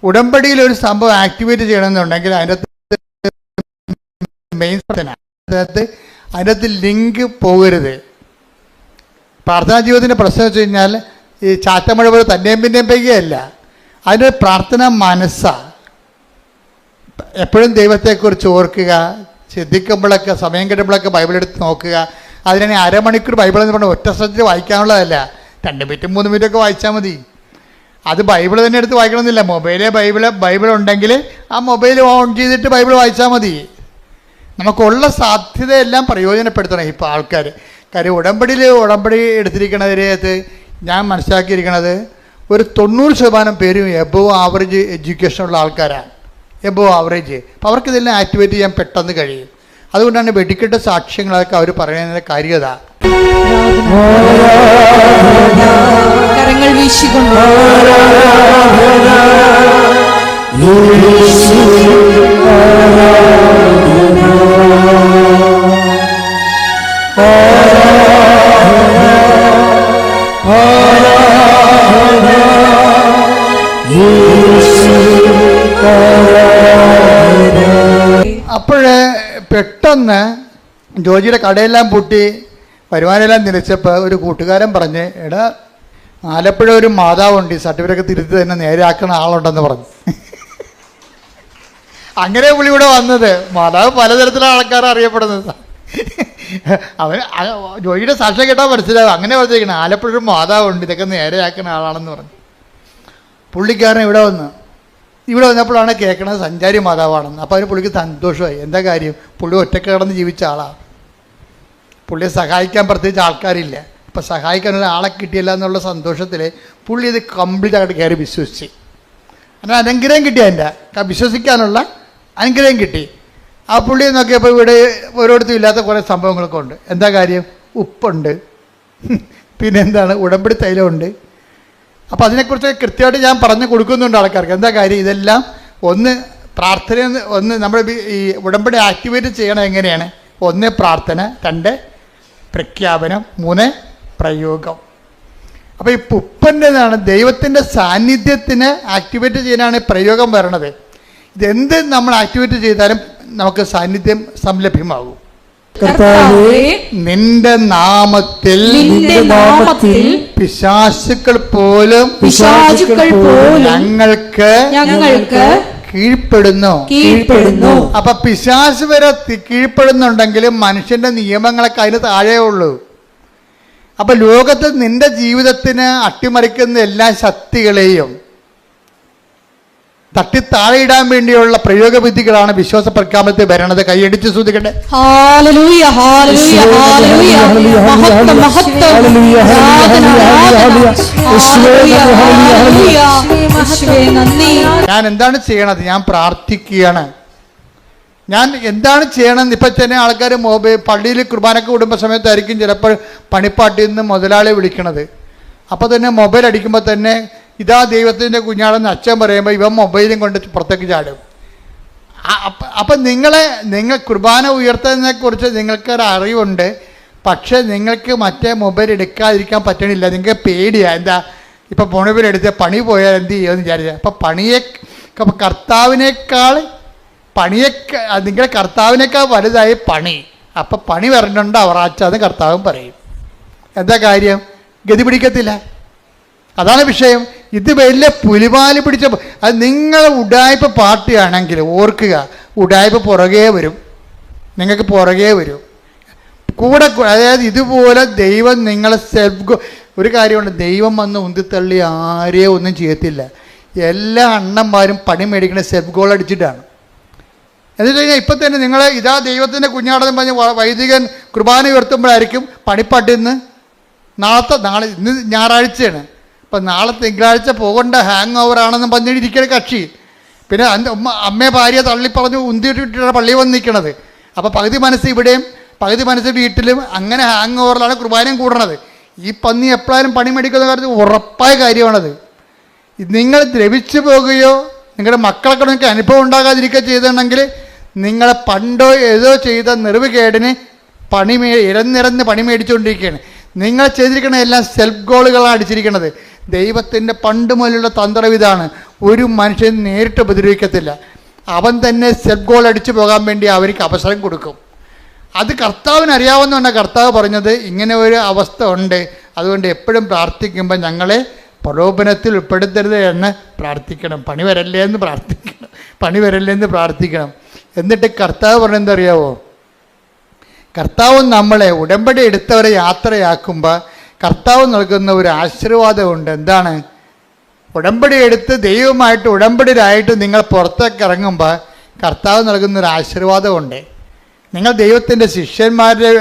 ഉടമ്പടിയിലൊരു സംഭവം ആക്ടിവേറ്റ് ചെയ്യണമെന്നുണ്ടെങ്കിൽ അതിനകത്ത് മെയിൻ അതിനകത്ത് ലിങ്ക് പോകരുത്. പ്രാർത്ഥനാ ജീവിതത്തിൻ്റെ പ്രശ്നം വെച്ച് കഴിഞ്ഞാൽ ഈ ചാറ്റമഴ പോലെ തന്നെയും പിന്നെയും പെയ്യുകയല്ല. അതിൻ്റെ പ്രാർത്ഥന മനസ്സാണ്. എപ്പോഴും ദൈവത്തെക്കുറിച്ച് ഓർക്കുക, ശ്രദ്ധിക്കുമ്പോഴൊക്കെ സമയം കിട്ടുമ്പോഴൊക്കെ ബൈബിൾ എടുത്ത് നോക്കുക. അതിനെ അരമണിക്കൂർ ബൈബിൾ എന്ന് പറഞ്ഞാൽ ഒറ്റ ശ്രദ്ധ വായിക്കാനുള്ളതല്ല, 2 മിനിറ്റ് 3 മിനിറ്റൊക്കെ വായിച്ചാൽ മതി. അത് ബൈബിൾ തന്നെ എടുത്ത് വായിക്കണമെന്നില്ല. ബൈബിൾ ഉണ്ടെങ്കിൽ ആ മൊബൈൽ ഓൺ ചെയ്തിട്ട് ബൈബിൾ വായിച്ചാൽ മതി. നമുക്കുള്ള സാധ്യതയെല്ലാം പ്രയോജനപ്പെടുത്തണം ഇപ്പോൾ ആൾക്കാർ. കാര്യം ഉടമ്പടി എടുത്തിരിക്കുന്നതിനകത്ത് ഞാൻ മനസ്സിലാക്കിയിരിക്കുന്നത് ഒരു 90% പേരും എബോവ് ആവറേജ് എഡ്യൂക്കേഷനുള്ള ആൾക്കാരാണ്. Above average. അപ്പോൾ അവർക്കിതെല്ലാം ആക്ടിവേറ്റ് ചെയ്യാൻ പെട്ടെന്ന് കഴിയും. അതുകൊണ്ടാണ് വെടിക്കെട്ട സാക്ഷ്യങ്ങളൊക്കെ അവർ പറയുന്നതിൻ്റെ കാര്യത. കരങ്ങൾ വീശിക്കൊണ്ട് അപ്പോഴേ പെട്ടെന്ന് ജോജിയുടെ കടയെല്ലാം പൂട്ടി വരുമാനമെല്ലാം നിലച്ചപ്പോൾ ഒരു കൂട്ടുകാരൻ പറഞ്ഞ്, എടാ ആലപ്പുഴ ഒരു മാതാവുണ്ട്, ഈ സർട്ടിഫിക്കറ്റ് തിരുത്തി തന്നെ നേരെയാക്കുന്ന ആളുണ്ടെന്ന് പറഞ്ഞു. അങ്ങനെ പുള്ളി ഇവിടെ വന്നത്. മാതാവ് പലതരത്തിലുള്ള ആൾക്കാർ അറിയപ്പെടുന്നത്. അവൻ ജോജിയുടെ സാക്ഷ്യം കേട്ടാൽ മനസ്സിലാവും. അങ്ങനെ പറഞ്ഞിരിക്കണം, ആലപ്പുഴ ഒരു മാതാവുണ്ട്, ഇതൊക്കെ നേരെയാക്കുന്ന ആളാണെന്ന് പറഞ്ഞു. പുള്ളിക്കാരൻ ഇവിടെ വന്നപ്പോഴാണ് കേൾക്കണത് സഞ്ചാരി മാതാവാണെന്ന്. അപ്പോൾ അതിന് പുള്ളിക്ക് സന്തോഷമായി. എന്താ കാര്യം? പുള്ളി ഒറ്റക്ക് കിടന്ന് ജീവിച്ച ആളാണ്. പുള്ളിയെ സഹായിക്കാൻ പ്രത്യേകിച്ച് ആൾക്കാരില്ല. അപ്പം സഹായിക്കാൻ ഒരാളെ കിട്ടിയില്ല എന്നുള്ള സന്തോഷത്തിൽ പുള്ളി ഇത് കംപ്ലീറ്റ് ആയിട്ട് കയറി വിശ്വസിച്ച്. അങ്ങനെ അനുഗ്രഹം കിട്ടി. എൻ്റെ വിശ്വസിക്കാനുള്ള അനുഗ്രഹം കിട്ടി. ആ പുള്ളിയെ നോക്കിയപ്പോൾ ഇവിടെ ഓരോരുത്തരും ഇല്ലാത്ത കുറേ സംഭവങ്ങളൊക്കെ ഉണ്ട്. എന്താ കാര്യം? ഉപ്പുണ്ട്, പിന്നെന്താണ്, ഉടമ്പടി തൈലമുണ്ട്. അപ്പോൾ അതിനെക്കുറിച്ച് കൃത്യമായിട്ട് ഞാൻ പറഞ്ഞു കൊടുക്കുന്നുണ്ട് ആൾക്കാർക്ക്. എന്താ കാര്യം? ഇതെല്ലാം ഒന്ന് പ്രാർത്ഥന, ഒന്ന് നമ്മൾ ഈ ഉടമ്പടി ആക്ടിവേറ്റ് ചെയ്യണം. എങ്ങനെയാണ്? 1 പ്രാർത്ഥന, 2 പ്രഖ്യാപനം, 3 പ്രയോഗം. അപ്പോൾ ഈ ഉപ്പൻ്റെതാണ് ദൈവത്തിൻ്റെ സാന്നിധ്യത്തിന് ആക്ടിവേറ്റ് ചെയ്യാനാണ് പ്രയോഗം വരണത്. ഇതെന്ത് നമ്മൾ ആക്ടിവേറ്റ് ചെയ്താലും നമുക്ക് സാന്നിധ്യം സംലഭ്യമാകും. നിന്റെ നാമത്തിൽ പിശാചുക്കൾ പോലും ഞങ്ങൾക്ക് കീഴ്പ്പെടുന്നു. അപ്പൊ പിശാച് വരെ കീഴ്പ്പെടുന്നുണ്ടെങ്കിലും മനുഷ്യന്റെ നിയമങ്ങളൊക്കെ അതിന് താഴെ ഉള്ളൂ. അപ്പൊ ലോകത്ത് നിന്റെ ജീവിതത്തിന് അട്ടിമറിക്കുന്ന എല്ലാ ശക്തികളെയും തട്ടി താഴെയിടാൻ വേണ്ടിയുള്ള പ്രയോഗവിധികളാണ് വിശ്വാസ പ്രഖ്യാപനത്തിൽ വരണത്. കൈയടിച്ച് ശ്രദ്ധിക്കട്ടെ. ഞാൻ എന്താണ് ചെയ്യണത്? ഞാൻ പ്രാർത്ഥിക്കുകയാണ്. ഞാൻ എന്താണ് ചെയ്യണമെന്ന് ഇപ്പം തന്നെ ആൾക്കാർ പള്ളിയിൽ കുർബാനക്ക് കൂടുമ്പോൾ സമയത്തായിരിക്കും ചിലപ്പോൾ പണിപ്പാട്ടിൽ നിന്ന് മുതലാളി വിളിക്കണത്. അപ്പോൾ തന്നെ മൊബൈൽ അടിക്കുമ്പോൾ തന്നെ ഇതാ ദൈവത്തിൻ്റെ കുഞ്ഞാടെന്ന് അച്ഛൻ പറയുമ്പോൾ ഇവൻ മൊബൈലും കൊണ്ട് പുറത്തേക്ക് ചാടും. അപ്പം നിങ്ങൾ കുർബാന ഉയർത്തുന്നതിനെക്കുറിച്ച് നിങ്ങൾക്കൊരു അറിവുണ്ട്, പക്ഷേ നിങ്ങൾക്ക് മറ്റേ മൊബൈൽ എടുക്കാതിരിക്കാൻ പറ്റണില്ല. നിങ്ങൾക്ക് പേടിയാണ്. എന്താ, ഇപ്പം മൊബൈൽ എടുത്ത് പണി പോയാൽ എന്ത് ചെയ്യുമെന്ന് വിചാരിച്ചാൽ. അപ്പം കർത്താവിനേക്കാൾ നിങ്ങളുടെ കർത്താവിനേക്കാൾ വലുതായി പണി. അപ്പം പണി വരണുണ്ട് അവറാച്ചാന്ന് കർത്താവും പറയും. എന്താ കാര്യം? ഗതി പിടിക്കത്തില്ല. അതാണ് വിഷയം. ഇത് വലിയ പുലിവാല് പിടിച്ച, അത് നിങ്ങൾ ഉഡായ്പ പാർട്ടിയാണെങ്കിൽ ഓർക്കുക, ഉഡായ്പ പുറകെ വരും, നിങ്ങൾക്ക് പുറകെ വരും കൂടെ. അതായത് ഇതുപോലെ ദൈവം നിങ്ങളെ ഒരു കാര്യമുണ്ട്, ദൈവം വന്ന് ഉന്തിത്തള്ളി ആരെയും ഒന്നും ചെയ്യത്തില്ല. എല്ലാ അണ്ണന്മാരും പണി മേടിക്കുന്ന സെൽഫ് ഗോൾ അടിച്ചിട്ടാണ്. എന്ന് വെച്ച് കഴിഞ്ഞാൽ ഇപ്പം തന്നെ നിങ്ങൾ ഇതാ ദൈവത്തിൻ്റെ കുഞ്ഞാടെന്ന് പറഞ്ഞ് വൈദികൻ കുർബാന ഉയർത്തുമ്പോഴായിരിക്കും പണിപ്പാട്ടിന്ന് നാളെ ഇന്ന് ഞായറാഴ്ചയാണ്, അപ്പം നാളെ തിങ്കളാഴ്ച പോകേണ്ട ഹാങ് ഓവറാണെന്ന് പറഞ്ഞിരിക്കുന്ന കക്ഷി. പിന്നെ അമ്മയെ ഭാര്യ തള്ളി പറഞ്ഞ് ഉന്തിയിട്ടിട്ടാണ് പള്ളിയിൽ വന്ന് നിൽക്കണത്. അപ്പോൾ പകുതി മനസ്സ് ഇവിടെയും പകുതി മനസ്സ് വീട്ടിലും, അങ്ങനെ ഹാങ് ഓവറിലാണ് കുർബാനയും കൂടണത്. ഈ പന്നി എപ്പോഴും പണി മേടിക്കുന്ന കാര്യത്തിൽ ഉറപ്പായ കാര്യമാണത്. നിങ്ങൾ ദ്രവിച്ചു പോകുകയോ നിങ്ങളുടെ മക്കളൊക്കെ നിങ്ങൾക്ക് അനുഭവം ഉണ്ടാകാതിരിക്കുക ചെയ്തിട്ടുണ്ടെങ്കിൽ നിങ്ങളെ പണ്ടോ ഏതോ ചെയ്ത നെറിവുകേടിന് ഇരന്നിരന്ന് പണി മേടിച്ചുകൊണ്ടിരിക്കുകയാണ്. നിങ്ങൾ ചെയ്തിരിക്കുന്ന എല്ലാം സെൽഫ് ഗോളുകളാണ് അടിച്ചിരിക്കുന്നത്. ദൈവത്തിൻ്റെ പണ്ട് മുതലുള്ള തന്ത്രം ഇതാണ്, ഒരു മനുഷ്യൻ നേരിട്ട് ഉപദ്രവിക്കത്തില്ല, അവൻ തന്നെ സെൽഫ് ഗോൾ അടിച്ചു പോകാൻ വേണ്ടി അവർക്ക് അവസരം കൊടുക്കും. അത് കർത്താവിന് അറിയാവുന്നതാണ് കർത്താവ് പറഞ്ഞത് ഇങ്ങനെ ഒരു അവസ്ഥ ഉണ്ട്, അതുകൊണ്ട് എപ്പോഴും പ്രാർത്ഥിക്കുമ്പോൾ ഞങ്ങളെ പ്രലോഭനത്തിൽ ഉൾപ്പെടുത്തരുത് എന്ന് പ്രാർത്ഥിക്കണം. പണി വരല്ലേ എന്ന് പ്രാർത്ഥിക്കണം. എന്നിട്ട് കർത്താവ് പറഞ്ഞെന്തറിയാവോ? കർത്താവ് നമ്മളെ ഉടമ്പടി എടുത്തവരെ യാത്രയാക്കുമ്പോൾ കർത്താവ് നൽകുന്ന ഒരു ആശീർവാദമുണ്ട്. എന്താണ്? ഉടമ്പടി എടുത്ത് ദൈവമായിട്ട് ഉടമ്പടിയിലായിട്ട് നിങ്ങൾ പുറത്തേക്ക് ഇറങ്ങുമ്പോൾ കർത്താവ് നൽകുന്നൊരു ആശീർവാദമുണ്ട്. നിങ്ങൾ ദൈവത്തിൻ്റെ ശിഷ്യന്മാരുടെ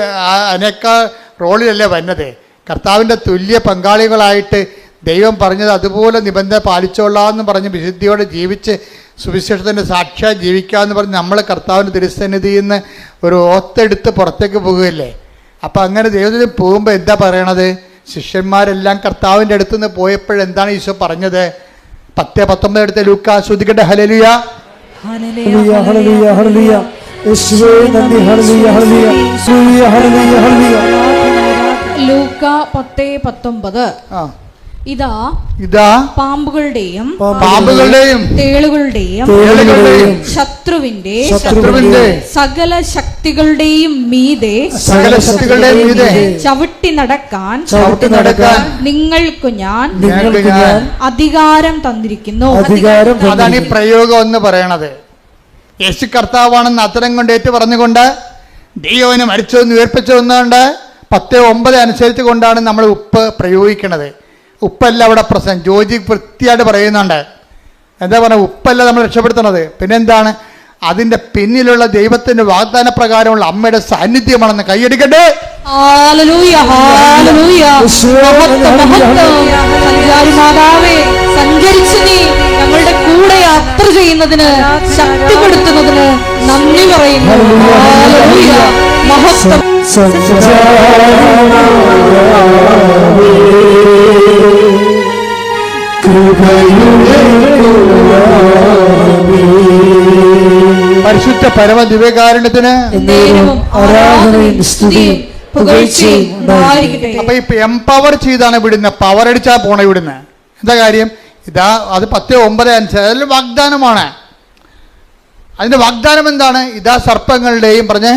അതിനേക്കാൾ റോളിലല്ലേ വന്നത്. കർത്താവിൻ്റെ തുല്യ പങ്കാളികളായിട്ട് ദൈവം പറഞ്ഞത് അതുപോലെ നിബന്ധന പാലിച്ചോളാമെന്ന് പറഞ്ഞ് വിശുദ്ധിയോടെ ജീവിച്ച് സുവിശേഷത്തിൻ്റെ സാക്ഷ്യം ജീവിക്കാമെന്ന് പറഞ്ഞ് നമ്മൾ കർത്താവിൻ്റെ തിരുസന്നിധിയിൽ നിന്ന് ഒരു ഓത്തെടുത്ത് പുറത്തേക്ക് പോകുകയല്ലേ. അപ്പം അങ്ങനെ ദൈവത്തിന് പോകുമ്പോൾ എന്താ പറയണത്? ശിഷ്യന്മാരെല്ലാം കർത്താവിൻ്റെ അടുത്ത് നിന്ന് പോയപ്പോഴെന്താണ് ഈശോ പറഞ്ഞത്? 10:19 എടുത്ത് ലൂക്കാ ശ്രദ്ധിക്കട്ടെ. ഹല്ലേലൂയ ഹല്ലേലൂയ ഹല്ലേലൂയ ഹല്ലേലൂയ യേശുവേ നന്ദി. Hallelujah hallelujah hallelujah hallelujah. Luka 10:19. ഇതാ പാമ്പുകളുടെയും തേളുകളുടെയും ശത്രുവിന്റെ സകല ശക്തികളുടെയും മീതെ ചവിട്ടി നടക്കാൻ നിങ്ങൾക്ക് ഞാൻ അധികാരം തന്നിരിക്കുന്നു. അതാണ് ഈ പ്രയോഗം എന്ന് പറയണത്. യേശു കർത്താവാണെന്ന് അത്തരം കൊണ്ട് ഏറ്റു പറഞ്ഞുകൊണ്ട് ദൈവനെ മരിച്ചതെന്ന് ഉയർപ്പിച്ചതെന്നുകൊണ്ട് 10:9 അനുസരിച്ച് കൊണ്ടാണ് നമ്മൾ ഉപ്പ് പ്രയോഗിക്കുന്നത്. ഉപ്പല്ല അവിടെ പ്രശ്നം. ജോജി വൃത്തിയായിട്ട് പറയുന്നുണ്ട്. എന്താ പറയുക? ഉപ്പല്ല നമ്മൾ രക്ഷപ്പെടുത്തുന്നത്. പിന്നെന്താണ്? അതിൻ്റെ പിന്നിലുള്ള ദൈവത്തിൻ്റെ വാഗ്ദാന പ്രകാരമുള്ള അമ്മയുടെ സാന്നിധ്യമാണെന്ന് കൈയടിക്കട്ടെ. സഞ്ചരിച്ച് നീ ഞങ്ങളുടെ കൂടെ യാത്ര ചെയ്യുന്നതിന് ശക്തിപ്പെടുത്തുന്നതിന് നന്ദി പറയുന്നു. മഹത്വം. പരിശുദ്ധ പരമ ദിവ്യകാരുണ്യത്തിന് അപ്പൊ ഇപ്പൊ എംപവർ ചെയ്താണ് വിടുന്നത്. പവർ അടിച്ചാ പോണ ഇവിടുന്ന്. എന്താ കാര്യം? ഇതാ അത് 10:9 അനുസരിച്ച് അതിൽ വാഗ്ദാനമാണ്. അതിന്റെ വാഗ്ദാനം എന്താണ്? ഇതാ സർപ്പങ്ങളുടെയും പറഞ്ഞേ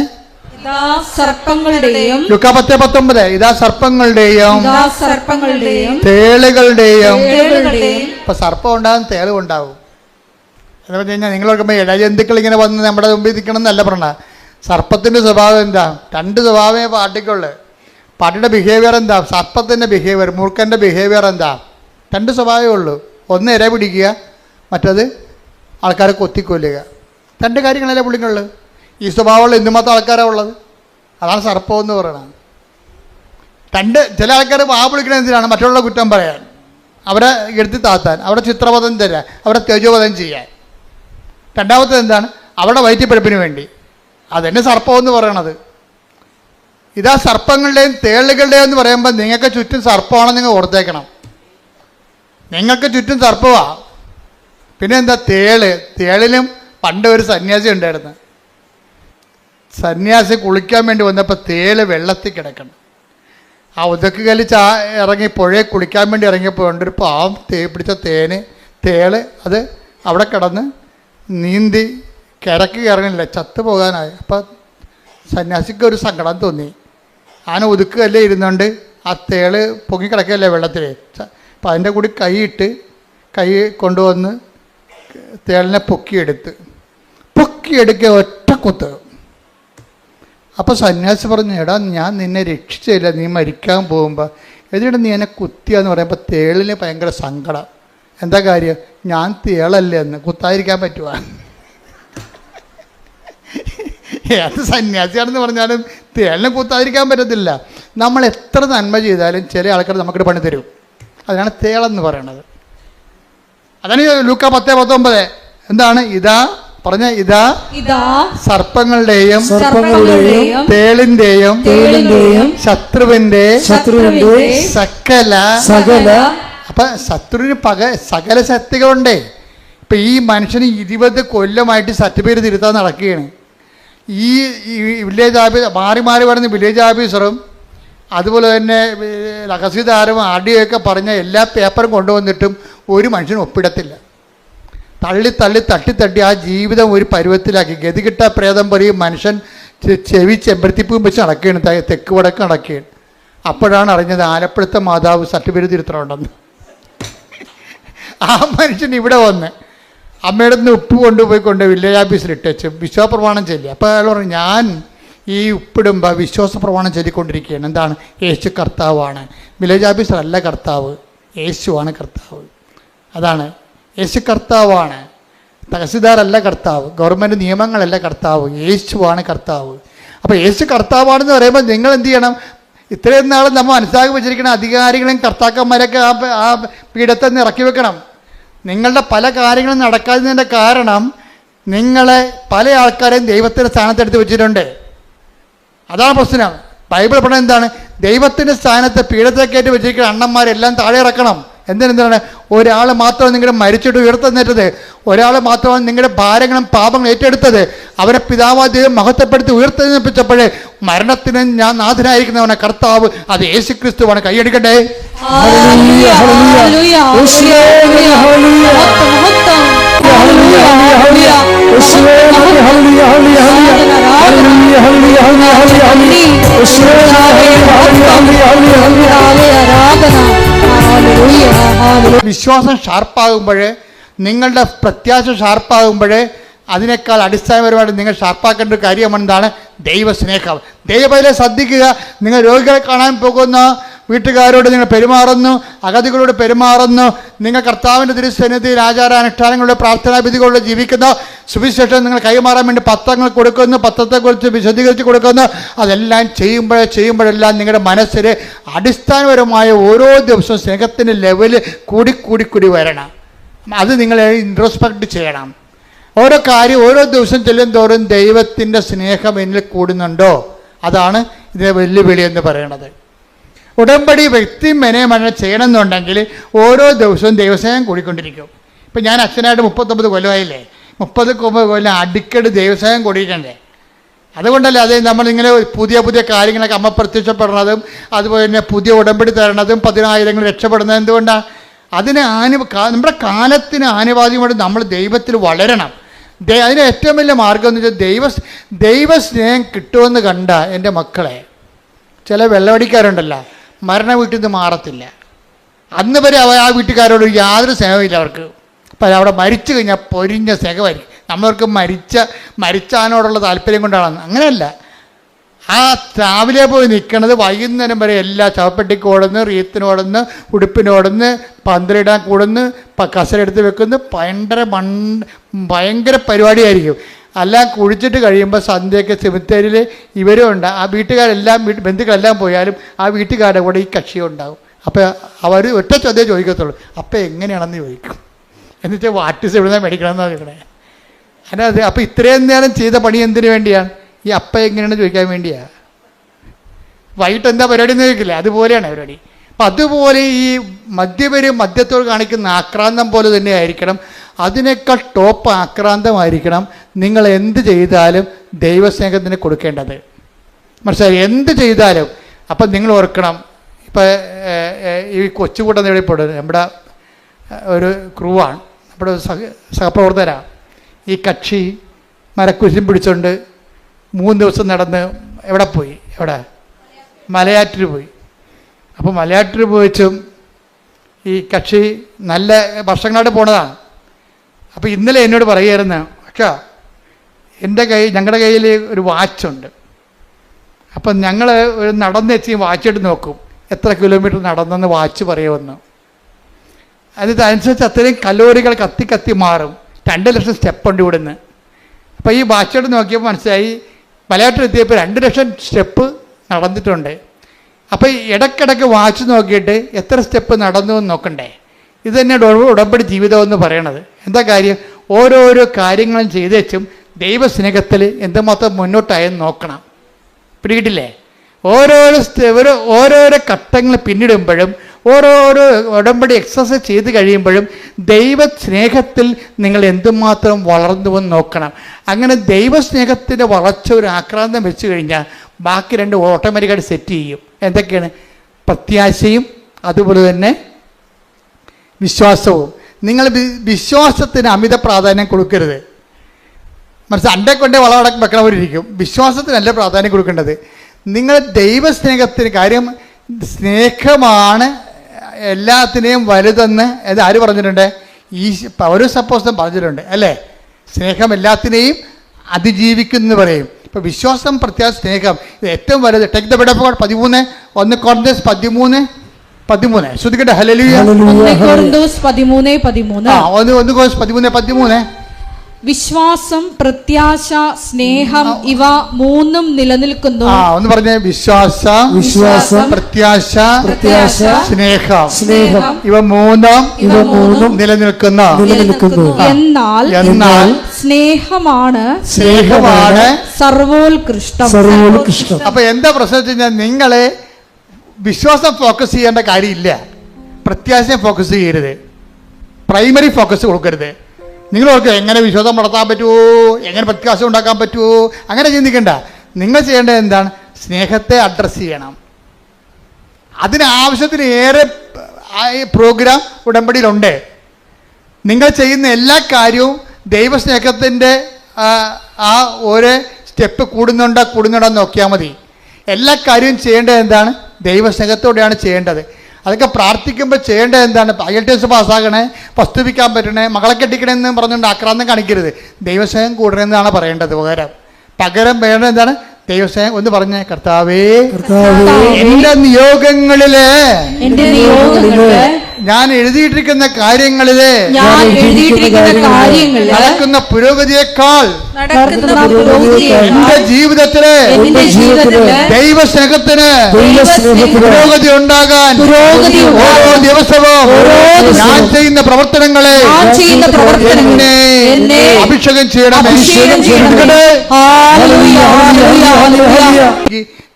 ലൂക്കാ 10:19 ഇതാ സർപ്പങ്ങളുടെയും തേളുകളുടെയും. ഇപ്പൊ സർപ്പം ഉണ്ടാകും, തേളും ഉണ്ടാവും. എന്ന് പറഞ്ഞു കഴിഞ്ഞാൽ നിങ്ങൾ നോക്കുമ്പോൾ ഇടജന്തുക്കൾ ഇങ്ങനെ വന്ന് നമ്മുടെ മുമ്പിൽ നിൽക്കണം എന്നല്ല പറഞ്ഞ. സർപ്പത്തിൻ്റെ സ്വഭാവം എന്താ? 2 സ്വഭാവമേ പാട്ടിക്കുള്ളൂ. പാട്ടിയുടെ ബിഹേവിയർ എന്താ? സർപ്പത്തിൻ്റെ ബിഹേവിയർ, മൂർഖൻ്റെ ബിഹേവിയർ എന്താ? 2 സ്വഭാവമേ ഉള്ളൂ. ഒന്ന് ഇര പിടിക്കുക, മറ്റത് ആൾക്കാരെ കൊത്തിക്കൊല്ലുക. 2 കാര്യങ്ങളല്ലേ പുള്ളിക്കുള്ളത്. ഈ സ്വഭാവമുള്ള എന്തുമാത്രം ആൾക്കാരാണ് ഉള്ളത്. അതാണ് സർപ്പം എന്ന് പറയുന്നത്. 2 ചില ആൾക്കാർ വാ വിളിക്കണത് എന്തിനാണ്? മറ്റുള്ള കുറ്റം പറയാൻ, അവരെ എടുത്തി താത്താൻ, അവരുടെ ചിത്രവധം തരാൻ, അവരെ തേജോവധം ചെയ്യാൻ. രണ്ടാമത്തത് എന്താണ്? അവരുടെ വയറ്റിപ്പഴുപ്പിന് വേണ്ടി. അതെന്നെ സർപ്പം എന്ന് പറയണത്. ഇതാ സർപ്പങ്ങളുടെയും തേളുകളുടെയും എന്ന് പറയുമ്പോൾ നിങ്ങൾക്ക് ചുറ്റും സർപ്പമാണെന്ന് നിങ്ങൾ ഓർത്തേക്കണം. നിങ്ങൾക്ക് ചുറ്റും സർപ്പമാ. പിന്നെ എന്താ? തേളിലും പണ്ട് ഒരു സന്യാസി ഉണ്ടായിരുന്നു. സന്യാസി കുളിക്കാൻ വേണ്ടി വന്നപ്പോൾ തേള് വെള്ളത്തിൽ കിടക്കണം. ആ ഉദക്ക് കല്ല് ഇറങ്ങി പുഴയെ കുളിക്കാൻ വേണ്ടി ഇറങ്ങിയപ്പോൾ ഉണ്ട് ഒരു പാവം പിടിച്ച തേള് അത് അവിടെ കിടന്ന് നീന്തി കിടക്ക് ഇറങ്ങില്ല, ചത്തുപോകാനായി. അപ്പം സന്യാസിക്ക് ഒരു സങ്കടം തോന്നി. ആന ഉതുക്ക് കല്ലേ ഇരുന്നുകൊണ്ട് ആ തേള് പൊങ്ങിക്കിടക്കല്ലേ വെള്ളത്തിൽ. അപ്പം അതിൻ്റെ കൂടി കൈ കൊണ്ടുവന്ന് തേളിനെ പൊക്കിയെടുക്കുക ഒറ്റ കുത്ത്. അപ്പോൾ സന്യാസി പറഞ്ഞു, എടാ ഞാൻ നിന്നെ രക്ഷിച്ചില്ല, നീ മരിക്കാൻ പോകുമ്പോൾ എന്നിട്ട് നീ എന്നെ കുത്തിയാന്ന് പറയുമ്പോൾ തേളിന് ഭയങ്കര സങ്കടം. എന്താ കാര്യം? ഞാൻ തേളല്ലേ എന്ന് കുത്താതിരിക്കാൻ പറ്റുവാ? അത് സന്യാസിയാണെന്ന് പറഞ്ഞാലും തേളിനെ കുത്താതിരിക്കാൻ പറ്റത്തില്ല. നമ്മൾ എത്ര നന്മ ചെയ്താലും ചില ആൾക്കാർ നമുക്കൊരു പണി തരും. അതിനാണ് തേളെന്ന് പറയണത്. അതാണ് ലൂക്ക 10:19. എന്താണ്? ഇതാ സർപ്പങ്ങളുടെയും തേളിന്റെയും ശത്രുവിന്റെ സകല. അപ്പൊ ശത്രുവിന് സകല ശക്തികളുണ്ടേ. ഇപ്പൊ ഈ മനുഷ്യന് 20 കൊല്ലമായിട്ട് സർട്ടിഫിക്കറ്റ് തിരുത്താൻ നടക്കുകയാണ്. ഈ വില്ലേജ് ഓഫീസ് മാറി വരുന്ന വില്ലേജ് ഓഫീസറും അതുപോലെ തന്നെ തഹസീൽദാരും ആർഡിഒക്കെ പറഞ്ഞ എല്ലാ പേപ്പറും കൊണ്ടുവന്നിട്ടും ഒരു മനുഷ്യനും ഒപ്പിടത്തില്ല. തട്ടി ആ ജീവിതം ഒരു പരുവത്തിലാക്കി. ഗതികിട്ട പ്രേതം പോലെ ഈ മനുഷ്യൻ ചെവി ചെമ്പരത്തിപ്പൂവും വെച്ച് നടക്കുകയാണ്, തെക്ക് വടക്ക് നടക്കുകയാണ്. അപ്പോഴാണ് അറിഞ്ഞത് ആലപ്പുഴത്തെ മാതാവ് സർട്ടിഫിക്കറ്റ് തിരുത്തണമുണ്ടെന്ന്. ആ മനുഷ്യൻ ഇവിടെ വന്ന് അമ്മയുടെ നിന്ന് ഉപ്പ് കൊണ്ടുപോയി വില്ലേജ് ഓഫീസിൽ ഇട്ടേച്ച് വിശ്വാസപ്രമാണം ചൊല്ലി. അപ്പോൾ അയാൾ പറഞ്ഞു, ഞാൻ ഈ ഉപ്പിടുമ്പോൾ വിശ്വാസപ്രമാണം ചൊല്ലിക്കൊണ്ടിരിക്കുകയാണ്. എന്താണ്? യേശു കർത്താവാണ്. വില്ലേജ് ഓഫീസറല്ല കർത്താവ്, യേശുവാണ് കർത്താവ്. അതാണ്, യേശു കർത്താവാണ്. തഹസീൽദാരല്ല കർത്താവ്, ഗവൺമെൻറ് നിയമങ്ങളല്ല കർത്താവ്, യേശുവാണ് കർത്താവ്. അപ്പോൾ യേശു കർത്താവാണെന്ന് പറയുമ്പോൾ നിങ്ങൾ എന്ത് ചെയ്യണം? ഇത്രയും നാൾ നമ്മൾ മനസ്സിലാക്കി വെച്ചിരിക്കുന്ന അധികാരികളെയും കർത്താക്കന്മാരൊക്കെ ആ പീഠത്തിൽ നിന്ന് ഇറക്കി വെക്കണം. നിങ്ങളുടെ പല കാര്യങ്ങളും നടക്കാത്തതിൻ്റെ കാരണം നിങ്ങളെ പല ആൾക്കാരെയും ദൈവത്തിൻ്റെ സ്ഥാനത്തെടുത്ത് വെച്ചിട്ടുണ്ട്. അതാണ് പ്രശ്നം. ബൈബിൾ പറയുന്നത് എന്താണ്? ദൈവത്തിൻ്റെ സ്ഥാനത്ത് പീഠത്തേക്കേറ്റ് വെച്ചിരിക്കുന്ന അണ്ണന്മാരെല്ലാം താഴെ ഇറക്കണം. എന്താണ്? ഒരാൾ മാത്രമാണ് നിങ്ങളുടെ മരിച്ചിട്ട് ഉയർത്തുന്നേറ്റത്, ഒരാൾ മാത്രമാണ് നിങ്ങളുടെ ഭാരങ്ങളും പാപങ്ങളും ഏറ്റെടുത്തത്. അവരെ പിതാവാദ്യം മഹത്വപ്പെടുത്തി ഉയർത്തെഴുന്നേൽപ്പിച്ചപ്പോഴേ മരണത്തിന് ഞാൻ നാഥനായിരിക്കുന്നവനെ കർത്താവ്, അത് യേശു ക്രിസ്തുവാണ്. കൈയടിക്കട്ടെ. വിശ്വാസം ഷാർപ്പാകുമ്പോഴേ, നിങ്ങളുടെ പ്രത്യാശ ഷാർപ്പാകുമ്പോഴേ, അതിനേക്കാൾ അടിസ്ഥാനപരമായിട്ട് നിങ്ങൾ ഷാർപ്പാക്കേണ്ട ഒരു കാര്യമാണ് എന്താണ്? ദൈവസ്നേഹം. ദൈവത്തിലെ ശ്രദ്ധിക്കുക. നിങ്ങൾ രോഗികളെ കാണാൻ പോകുന്ന വീട്ടുകാരോട് നിങ്ങൾ പെരുമാറുന്നു, അഗതികളോട് പെരുമാറുന്നു, നിങ്ങൾ കർത്താവിൻ്റെ തിരുസന്നിധിയിൽ ആചാരാനുഷ്ഠാനങ്ങളുടെ പ്രാർത്ഥനാവിധികളിലൂടെ ജീവിക്കുന്ന സുവിശേഷം നിങ്ങൾ കൈമാറാൻ വേണ്ടി പത്രങ്ങൾ കൊടുക്കുന്നു, പത്രത്തെക്കുറിച്ച് വിശദീകരിച്ച് കൊടുക്കുന്നു. അതെല്ലാം ചെയ്യുമ്പോഴെല്ലാം നിങ്ങളുടെ മനസ്സിൽ അടിസ്ഥാനപരമായ ഓരോ ദിവസവും സ്നേഹത്തിൻ്റെ ലെവല് കൂടി വരണം. അത് നിങ്ങൾ ഇൻട്രോസ്പെക്ട് ചെയ്യണം. ഓരോ കാര്യം ഓരോ ദിവസം ചെല്ലുന്തോറും ദൈവത്തിൻ്റെ സ്നേഹം എന്നിൽ കൂടുന്നുണ്ടോ? അതാണ് ഇതിൻ്റെ വെല്ലുവിളി എന്ന് പറയുന്നത്. ഉടമ്പടി വ്യക്തി മെനയമന ചെയ്യണമെന്നുണ്ടെങ്കിൽ ഓരോ ദിവസവും ദൈവസ്നേഹം കൂടിക്കൊണ്ടിരിക്കും. ഇപ്പം ഞാൻ അച്ഛനായിട്ട് 39 കൊല്ലമായില്ലേ, 30 കൊല്ലം അടിക്കടി ദൈവസ്നേഹം കൂടിയിട്ടേ. അതുകൊണ്ടല്ലേ അത് നമ്മളിങ്ങനെ പുതിയ കാര്യങ്ങളൊക്കെ അമ്മ പ്രത്യക്ഷപ്പെടുന്നതും അതുപോലെ തന്നെ പുതിയ ഉടമ്പടി തരണതും 10,000 രക്ഷപ്പെടുന്നത് എന്തുകൊണ്ടാണ്? അതിന് നമ്മുടെ കാലത്തിന് ആനുപാതികമായിട്ട് നമ്മൾ ദൈവത്തിൽ വളരണം. അതിന് ഏറ്റവും വലിയ മാർഗം എന്ന് വെച്ചാൽ ദൈവസ്നേഹം കിട്ടുമെന്ന് കണ്ട എൻ്റെ മക്കളെ, ചില വെള്ളമടിക്കാരുണ്ടല്ലോ, മരണ വീട്ടിൽ നിന്ന് മാറത്തില്ല. അന്ന് വരെ ആ വീട്ടുകാരോട് യാതൊരു സ്നേഹമില്ല അവർക്ക്. അപ്പം അവിടെ മരിച്ചു കഴിഞ്ഞാൽ പൊരിഞ്ഞ സ്നേഹമായിരിക്കും. നമ്മൾക്ക് മരിച്ചാനോടുള്ള താല്പര്യം കൊണ്ടാണ്. അങ്ങനെയല്ല, ആ രാവിലെ പോയി നിൽക്കണത് വൈകുന്നേരം വരെ എല്ലാ ശവപ്പെട്ടിക്ക് ഓടുന്ന്, റീത്തിനോടുന്ന്, ഉടുപ്പിനോടുന്ന്, പന്തലിടാൻ കൂടുന്ന്, കസരെടുത്ത് വെക്കുന്നു. ഭയങ്കര പരിപാടിയായിരിക്കും. എല്ലാം കുഴിച്ചിട്ട് കഴിയുമ്പോൾ സന്ധ്യയൊക്കെ സെമിത്തേരിയിൽ ഇവരും ഉണ്ട്. ആ വീട്ടുകാരെല്ലാം ബന്ധുക്കളെല്ലാം പോയാലും ആ വീട്ടുകാരുടെ കൂടെ ഈ കക്ഷിയും ഉണ്ടാകും. അപ്പോൾ അവർ ഒറ്റ ചോദ്യം ചോദിക്കത്തുള്ളൂ, അപ്പം എങ്ങനെയാണെന്ന് ചോദിക്കും. എന്നിട്ട് വാട്ടിസ് എവിടെ നിന്നാണ് മേടിക്കണമെന്ന് ചോദിക്കണേ. അതിനകത്ത് അപ്പോൾ ഇത്രയും നേരം ചെയ്ത പണി എന്തിനു വേണ്ടിയാണ്? ഈ അപ്പം എങ്ങനെയാണെന്ന് ചോദിക്കാൻ വേണ്ടിയാണ്. വൈകിട്ട് എന്താ പരിപാടി എന്ന് ചോദിക്കില്ല, അതുപോലെയാണ് പരിപാടി. അപ്പം അതുപോലെ ഈ മദ്യത്തോട് കാണിക്കുന്ന ആക്രാന്തം പോലെ തന്നെ ആയിരിക്കണം. അതിനേക്കാൾ ടോപ്പ് ആക്രാന്തമായിരിക്കണം നിങ്ങൾ എന്ത് ചെയ്താലും ദൈവസ്നേഹത്തിന് കൊടുക്കേണ്ടത്. മനസ്സിലായി? എന്ത് ചെയ്താലും. അപ്പം നിങ്ങൾ ഓർക്കണം, ഇപ്പം ഈ കൊച്ചുകൂട്ടം നേടിപ്പെടുന്നത് നമ്മുടെ ഒരു ക്രൂവാണ്, നമ്മുടെ സഹപ്രവർത്തകരാണ്. ഈ കക്ഷി മരക്കുരിശും പിടിച്ചുകൊണ്ട് 3 ദിവസം നടന്ന് എവിടെ പോയി? മലയാറ്റൂർ പോയി. അപ്പോൾ മലയാറ്റൂർ പോയിച്ചും ഈ കക്ഷി നല്ല വർഷങ്ങളായിട്ട് പോണതാണ്. അപ്പോൾ ഇന്നലെ എന്നോട് പറയുമായിരുന്നു, പക്ഷേ ഞങ്ങളുടെ കയ്യിൽ ഒരു വാച്ചുണ്ട്. അപ്പം ഞങ്ങൾ ഒരു നടന്നെത്തി വാച്ചിട്ട് നോക്കും എത്ര കിലോമീറ്റർ നടന്നെന്ന് വാച്ച് പറയുമെന്ന്. അതനുസരിച്ച് അത്രയും കലോറികൾ കത്തി മാറും. 2 ലക്ഷം സ്റ്റെപ്പുണ്ട് ഇവിടുന്ന്. അപ്പോൾ ഈ വാച്ചോട് നോക്കിയപ്പോൾ മനസ്സിലായി മലയാറ്റൂർ എത്തിയപ്പോൾ 2 ലക്ഷം സ്റ്റെപ്പ് നടന്നിട്ടുണ്ട്. അപ്പോൾ ഇടയ്ക്കിടയ്ക്ക് വാച്ച് നോക്കിയിട്ട് എത്ര സ്റ്റെപ്പ് നടന്നു എന്ന് നോക്കണ്ടേ? ഇത് തന്നെയാണ് ഉടമ്പടി ജീവിതമെന്ന് പറയണത്. എന്താ കാര്യം? ഓരോരോ കാര്യങ്ങളും ചെയ്തേച്ചും ദൈവസ്നേഹത്തിൽ എന്തുമാത്രം മുന്നോട്ടായെന്ന് നോക്കണം. പിടികിട്ടില്ലേ? ഓരോരോ ഘട്ടങ്ങൾ പിന്നിടുമ്പോഴും ഓരോരോ ഉടമ്പടി എക്സസൈസ് ചെയ്ത് കഴിയുമ്പോഴും ദൈവസ്നേഹത്തിൽ നിങ്ങൾ എന്തുമാത്രം വളർന്നുവെന്ന് നോക്കണം. അങ്ങനെ ദൈവസ്നേഹത്തിൻ്റെ വളർച്ച ഒരു ആക്രാന്തം വെച്ച് കഴിഞ്ഞാൽ ബാക്കി 2 ഓട്ടോമാറ്റിക്കായിട്ട് സെറ്റ് ചെയ്യും. എന്തൊക്കെയാണ്? പ്രത്യാശയും അതുപോലെ തന്നെ വിശ്വാസവും. നിങ്ങൾ വിശ്വാസത്തിന് അമിത പ്രാധാന്യം കൊടുക്കരുത്. മനസ്സിലായി? അണ്ടേ കൊണ്ടേ വളമടക്കം വെക്കണവരിരിക്കും. വിശ്വാസത്തിനല്ല പ്രാധാന്യം കൊടുക്കേണ്ടത്. നിങ്ങൾ ദൈവസ്നേഹത്തിന്, കാര്യം സ്നേഹമാണ് എല്ലാത്തിനെയും വലുതെന്ന് ആര് പറഞ്ഞിട്ടുണ്ട്? പൗലോസ് അപ്പോസ്തലൻ പറഞ്ഞിട്ടുണ്ട് അല്ലേ? സ്നേഹം എല്ലാത്തിനെയും അതിജീവിക്കുന്നു പറയും. ഇപ്പോൾ വിശ്വാസം, പ്രത്യാശ, സ്നേഹം ഇത് ഏറ്റവും വലുത്. Take the word of God 1 Corinthians 13 ശ്രദ്ധിക്കട്ടെ. ഹല്ലേലൂയ. 1 കൊരിന്ത്യൻസ് 13:13. 1 കൊരിന്ത്യൻസ് 13:13. വിശ്വാസം, പ്രത്യാശ, സ്നേഹം ഇവ 3 നിലനിൽക്കുന്നു. ഒന്ന് പറഞ്ഞേ. വിശ്വാസം, പ്രത്യാശ, സ്നേഹം ഇവ 3 നിലനിൽക്കുന്നു. എന്നാൽ സ്നേഹമാണ് സർവോത്കൃഷ്ടം. അപ്പൊ എന്താ പ്രശ്നം വെച്ച് കഴിഞ്ഞാൽ, നിങ്ങളെ വിശ്വാസം ഫോക്കസ് ചെയ്യേണ്ട കാര്യമില്ല, പ്രത്യാശയെ ഫോക്കസ് ചെയ്യരുത്, പ്രൈമറി ഫോക്കസ് കൊടുക്കരുത്. നിങ്ങൾ ഓർക്കുക, എങ്ങനെ വിശ്വാസം വളർത്താൻ പറ്റുമോ, എങ്ങനെ പ്രത്യാശ ഉണ്ടാക്കാൻ പറ്റുമോ, അങ്ങനെ ചിന്തിക്കണ്ട. നിങ്ങൾ ചെയ്യേണ്ടത് എന്താണ്? സ്നേഹത്തെ അഡ്രസ്സ് ചെയ്യണം. അതിനാവശ്യത്തിന് ഏറെ പ്രോഗ്രാം ഉടമ്പടിയിലുണ്ട്. നിങ്ങൾ ചെയ്യുന്ന എല്ലാ കാര്യവും ദൈവസ്നേഹത്തിൻ്റെ ആ ഓരോ സ്റ്റെപ്പ് കൂടുന്നുണ്ടോ നോക്കിയാൽ മതി. എല്ലാ കാര്യവും ചെയ്യേണ്ടത് എന്താണ്? ദൈവസ്നേഹത്തോടെയാണ് ചെയ്യേണ്ടത്. അതൊക്കെ പ്രാർത്ഥിക്കുമ്പോൾ ചെയ്യേണ്ടത് എന്താണ്? IELTS പാസ്സാകണേ, വസ്തുവിക്കാൻ പറ്റണേ, മകളെ കെട്ടിക്കണമെന്ന് പറഞ്ഞുകൊണ്ട് ആക്രാന്തം കാണിക്കരുത്. ദൈവസ്നേഹം കൂടണമെന്നാണ് പറയേണ്ടത്. പകരം വേണ്ടത് എന്താണ്? ദൈവസ്നേഹം. ഒന്ന് പറഞ്ഞേ. കർത്താവേ, എന്റെ നിയോഗങ്ങളില് ഞാൻ എഴുതിയിട്ടിരിക്കുന്ന കാര്യങ്ങളില് നടക്കുന്ന പുരോഗതിയേക്കാൾ എന്റെ ജീവിതത്തില് ദൈവസ്നേഹത്തിന് പുരോഗതി ഉണ്ടാകാൻ ഓരോ ദിവസവും ഞാൻ ചെയ്യുന്ന പ്രവർത്തനങ്ങളെ എന്നെ അഭിഷേകം ചെയ്യണമേ.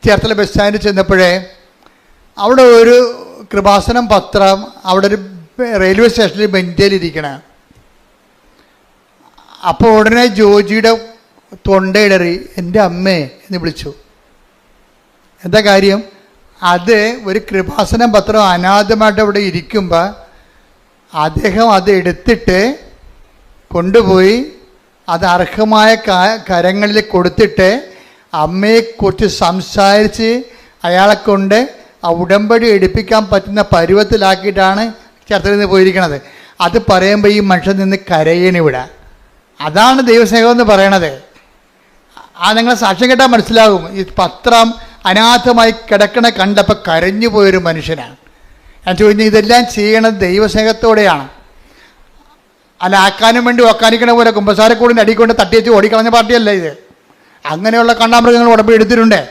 ചേർത്തല ബസ് സ്റ്റാൻഡിൽ ചെന്നപ്പോഴേ അവിടെ ഒരു കൃപാസനം പത്രം അവിടെ ഒരു റെയിൽവേ സ്റ്റേഷനിൽ ബെഞ്ചിലിരിക്കണ. അപ്പോൾ ഉടനെ ജോജിയുടെ തൊണ്ടയിടറി എൻ്റെ അമ്മേ എന്ന് വിളിച്ചു. എന്താ കാര്യം? അത് ഒരു കൃപാസനം പത്രം അനാഥമായിട്ട് അവിടെ ഇരിക്കുമ്പോൾ അദ്ദേഹം അത് എടുത്തിട്ട് കൊണ്ടുപോയി അത് അർഹമായ കരങ്ങളിൽ കൊടുത്തിട്ട് അമ്മയെക്കുറിച്ച് സംസാരിച്ച് അയാളെ കൊണ്ട് ആ ഉടമ്പടി എടുപ്പിക്കാൻ പറ്റുന്ന പരുവത്തിലാക്കിയിട്ടാണ് ചേർത്തലിൽ നിന്ന് പോയിരിക്കണത്. അത് പറയുമ്പോൾ ഈ മനുഷ്യൻ നിന്ന് കരയണിവിടെ. അതാണ് ദൈവസ്നേഹം എന്ന് പറയണത്. നിങ്ങൾ സാക്ഷ്യം കേട്ടാൽ മനസ്സിലാകും. ഈ പത്രം അനാഥമായി കിടക്കണ കണ്ടപ്പോൾ കരഞ്ഞു പോയൊരു മനുഷ്യനാണ്. ഞാൻ ചോദിച്ചു, ഇതെല്ലാം ചെയ്യണത് ദൈവസ്നേഹത്തോടെയാണ്. അല്ല ആക്കാനും വേണ്ടി ഒക്കാനിക്കണ പോലെ കുമ്പസാരക്കൂടിൻ്റെ അടിക്കൊണ്ട് തട്ടിവെച്ച് ഓടിക്കളഞ്ഞ പാർട്ടിയല്ല ഇത്. അങ്ങനെയുള്ള കണ്ടാമൃഗങ്ങൾ ഉടമ്പടി എടുത്തിട്ടുണ്ട്.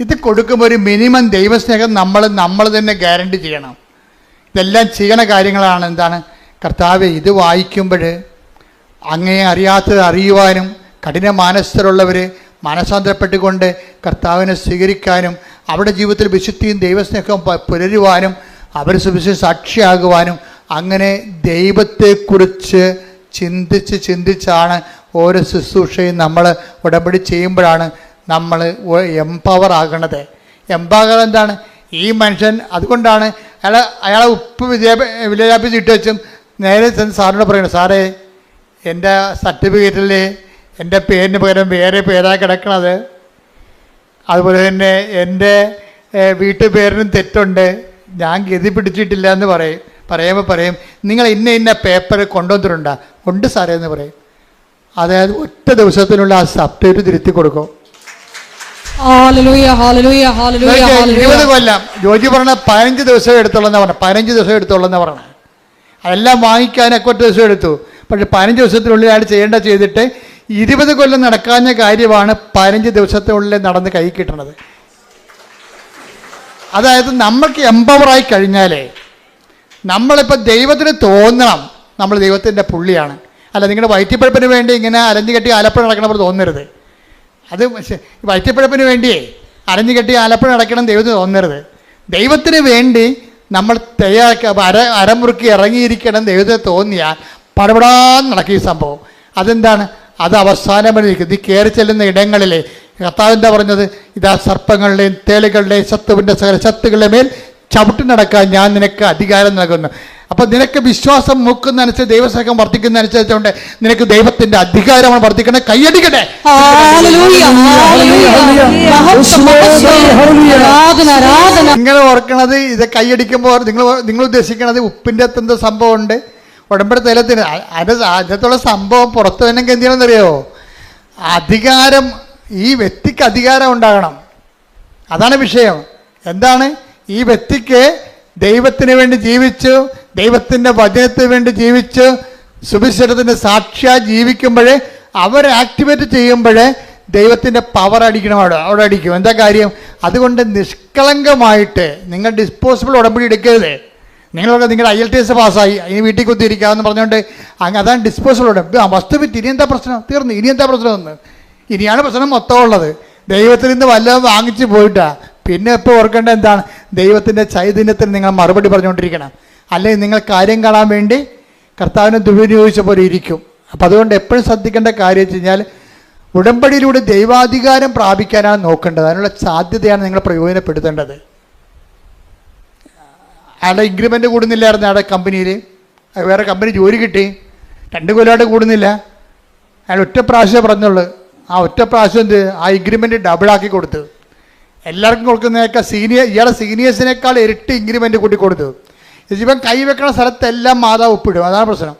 ഇത് കൊടുക്കുമ്പോൾ ഒരു മിനിമം ദൈവസ്നേഹം നമ്മൾ തന്നെ ഗ്യാരണ്ടി ചെയ്യണം. ഇതെല്ലാം ചെയ്യണ കാര്യങ്ങളാണ്. എന്താണ്? കർത്താവെ, ഇത് വായിക്കുമ്പോൾ അങ്ങേ അറിയാത്തത് അറിയുവാനും കഠിന മാനസ്ഥരുള്ളവർ മനസ്സാന്തരപ്പെട്ടുകൊണ്ട് കർത്താവിനെ സ്വീകരിക്കാനും അവരുടെ ജീവിതത്തിൽ വിശുദ്ധിയും ദൈവസ്നേഹവും പുലരുവാനും അവർ സുവിശേഷ സാക്ഷിയാകുവാനും അങ്ങനെ ദൈവത്തെക്കുറിച്ച് ചിന്തിച്ചാണ് ഓരോ ശുശ്രൂഷയും നമ്മൾ ഉടമ്പടി ചെയ്യുമ്പോഴാണ് നമ്മൾ എംപവർ ആകണത്. എംപവർ എന്താണ്? ഈ മനുഷ്യൻ അതുകൊണ്ടാണ് അയാളെ ഉപ്പ് വിദ്യാഭ്യാസം ഇട്ട് വെച്ചും നേരെ ചെന്ന് സാറിനോട് പറയണം, സാറേ എൻ്റെ സർട്ടിഫിക്കറ്റിൽ എൻ്റെ പേരിന് പകരം വേറെ പേരാ കിടക്കണത്, അതുപോലെ തന്നെ എൻ്റെ വീട്ടുപേരിനും തെറ്റുണ്ട്, ഞാൻ ഗതി പിടിച്ചിട്ടില്ല എന്ന് പറയുമ്പോൾ നിങ്ങൾ ഇന്ന പേപ്പർ കൊണ്ടുവന്നിട്ടുണ്ടോ? ഉണ്ട് സാറേ എന്ന് പറയും. അതായത് ഒറ്റ ദിവസത്തിനുള്ള ആ സബ്ജക്റ്റ് തിരുത്തി കൊടുക്കും. 20 കൊല്ലം ജോജി പറഞ്ഞ 15 ദിവസം എടുത്തോളെന്ന് പറഞ്ഞ 15 ദിവസം എടുത്തോളെന്ന് പറഞ്ഞ അതെല്ലാം വാങ്ങിക്കാനൊക്കെ ഒറ്റ ദിവസം എടുത്തു. പക്ഷെ 15 ദിവസത്തിനുള്ളിൽ അയാൾ ചെയ്തിട്ട് 20 കൊല്ലം നടക്കാഞ്ഞ കാര്യമാണ് 15 ദിവസത്തിനുള്ളിൽ നടന്ന് കൈ കിട്ടണത്. അതായത് നമ്മൾക്ക് എംപവറായി കഴിഞ്ഞാലേ നമ്മളിപ്പോൾ ദൈവത്തിന് തോന്നണം നമ്മൾ ദൈവത്തിൻ്റെ പുള്ളിയാണ്. അല്ല, നിങ്ങളുടെ വയറ്റിപ്പഴപ്പിന് വേണ്ടി ഇങ്ങനെ അലഞ്ഞു കെട്ടി ആലപ്പുഴ നടക്കണപ്പോൾ തോന്നരുത്. അത് വയറ്റിപ്പഴപ്പിന് വേണ്ടിയേ അലഞ്ഞു കെട്ടി ആലപ്പുഴ നടക്കണം ദൈവത്തിന് തോന്നരുത്. ദൈവത്തിന് വേണ്ടി നമ്മൾ തയ്യാറാക്കി അരമുറുക്കി ഇറങ്ങിയിരിക്കണം ദൈവത്തിന് തോന്നിയാൽ പടപടാന്ന് നടക്കും ഈ സംഭവം. അതെന്താണ്? അത് അവസാനം വരെ ഇരിക്കും. നീ കയറി ചെല്ലുന്ന ഇടങ്ങളിൽ കർത്താവ് എന്താ പറഞ്ഞത്? ഇതാ സർപ്പങ്ങളുടെയും തേളുകളുടെയും ശത്രുവിൻ്റെ സകല ശത്രുക്കളുടെ മേൽ ചവിട്ടി നടക്കാൻ ഞാൻ നിനക്ക് അധികാരം നൽകുന്നു. അപ്പം നിനക്ക് വിശ്വാസം മൂക്കുന്നതനുസരിച്ച് ദൈവസ്നേഹം വർദ്ധിക്കുന്നതനുസരിച്ചുകൊണ്ട് നിനക്ക് ദൈവത്തിന്റെ അധികാരമാണ് വർദ്ധിക്കണേ. കൈയടിക്കട്ടെ. നിങ്ങൾ ഓർക്കണത് ഇത് കൈയടിക്കുമ്പോൾ നിങ്ങൾ ഉദ്ദേശിക്കണത് ഉപ്പിൻ്റെ അകത്തെന്തോ സംഭവമുണ്ട് ഉടമ്പടി തൈലത്തിന്. അതിനകത്തുള്ള സംഭവം പുറത്തു വരണമെങ്കിൽ എന്ത് ചെയ്യണമെന്നറിയോ? അധികാരം, ഈ വ്യക്തിക്ക് അധികാരം ഉണ്ടാകണം. അതാണ് വിഷയം. എന്താണ്? ഈ വ്യക്തിക്ക് ദൈവത്തിന് വേണ്ടി ജീവിച്ചു, ദൈവത്തിൻ്റെ വചനത്തിന് വേണ്ടി ജീവിച്ച് സുവിശേഷത്തിൻ്റെ സാക്ഷിയായി ജീവിക്കുമ്പോഴേ അവർ ആക്ടിവേറ്റ് ചെയ്യുമ്പോഴേ ദൈവത്തിൻ്റെ പവർ അടിക്കണം, അവിടെ അടിക്കും. എന്താ കാര്യം? അതുകൊണ്ട് നിഷ്കളങ്കമായിട്ട് നിങ്ങൾ ഡിസ്പോസിബിൾ ഉടമ്പടി എടുക്കരുത്. നിങ്ങളുടെ IELTS പാസ്സായി ഇനി വീട്ടിൽ കുത്തിയിരിക്കാമെന്ന് പറഞ്ഞുകൊണ്ട് അതാണ് ഡിസ്പോസിബിൾ ഉടമ്പടി. വസ്തു വിറ്റ് ഇനി എന്താ പ്രശ്നം? തീർന്നു. ഇനി എന്താ പ്രശ്നം എന്ന് ഇനിയാണ് പ്രശ്നം മൊത്തം ഉള്ളത്. ദൈവത്തിൽ നിന്ന് വല്ലതും വാങ്ങിച്ചു പോയിട്ടാ പിന്നെ ഇപ്പോൾ ഓർക്കേണ്ട എന്താണ്? ദൈവത്തിൻ്റെ ചൈതന്യത്തിന് നിങ്ങൾ മറുപടി പറഞ്ഞുകൊണ്ടിരിക്കണം. അല്ലെങ്കിൽ നിങ്ങൾ കാര്യം കാണാൻ വേണ്ടി കർത്താവിനെ ദുരുപയോഗിച്ച പോലെ ഇരിക്കും. അപ്പം അതുകൊണ്ട് എപ്പോഴും ശ്രദ്ധിക്കേണ്ട കാര്യം വെച്ച് കഴിഞ്ഞാൽ ഉടമ്പടിയിലൂടെ ദൈവാധികാരം പ്രാപിക്കാനാണ് നോക്കേണ്ടത്. അതിനുള്ള സാധ്യതയാണ് നിങ്ങൾ പ്രയോജനപ്പെടുത്തേണ്ടത്. അയാളുടെ ഇൻക്രിമെൻ്റ് കൂടുന്നില്ലായിരുന്നു അയാളുടെ കമ്പനിയിൽ. വേറെ കമ്പനി ജോലി കിട്ടി, 2 കൊല്ലമായിട്ട് കൂടുന്നില്ല. അയാൾ ഒറ്റ പ്രാവശ്യമേ പറഞ്ഞുള്ളൂ. ആ ഒറ്റ പ്രാവശ്യം ആ ഇൻക്രിമെൻ്റ് ഡബിളാക്കി കൊടുത്തു. എല്ലാവർക്കും കൊടുക്കുന്നതിനേക്കാൾ ഇയാളെ സീനിയേഴ്സിനേക്കാൾ ഇരട്ടി ഇൻക്രിമെൻ്റ് കൂട്ടി കൊടുത്തു. ഇവൻ കൈവെക്കുന്ന സ്ഥലത്തെല്ലാം മാതാവ് ഒപ്പിടും. അതാണ് പ്രശ്നം.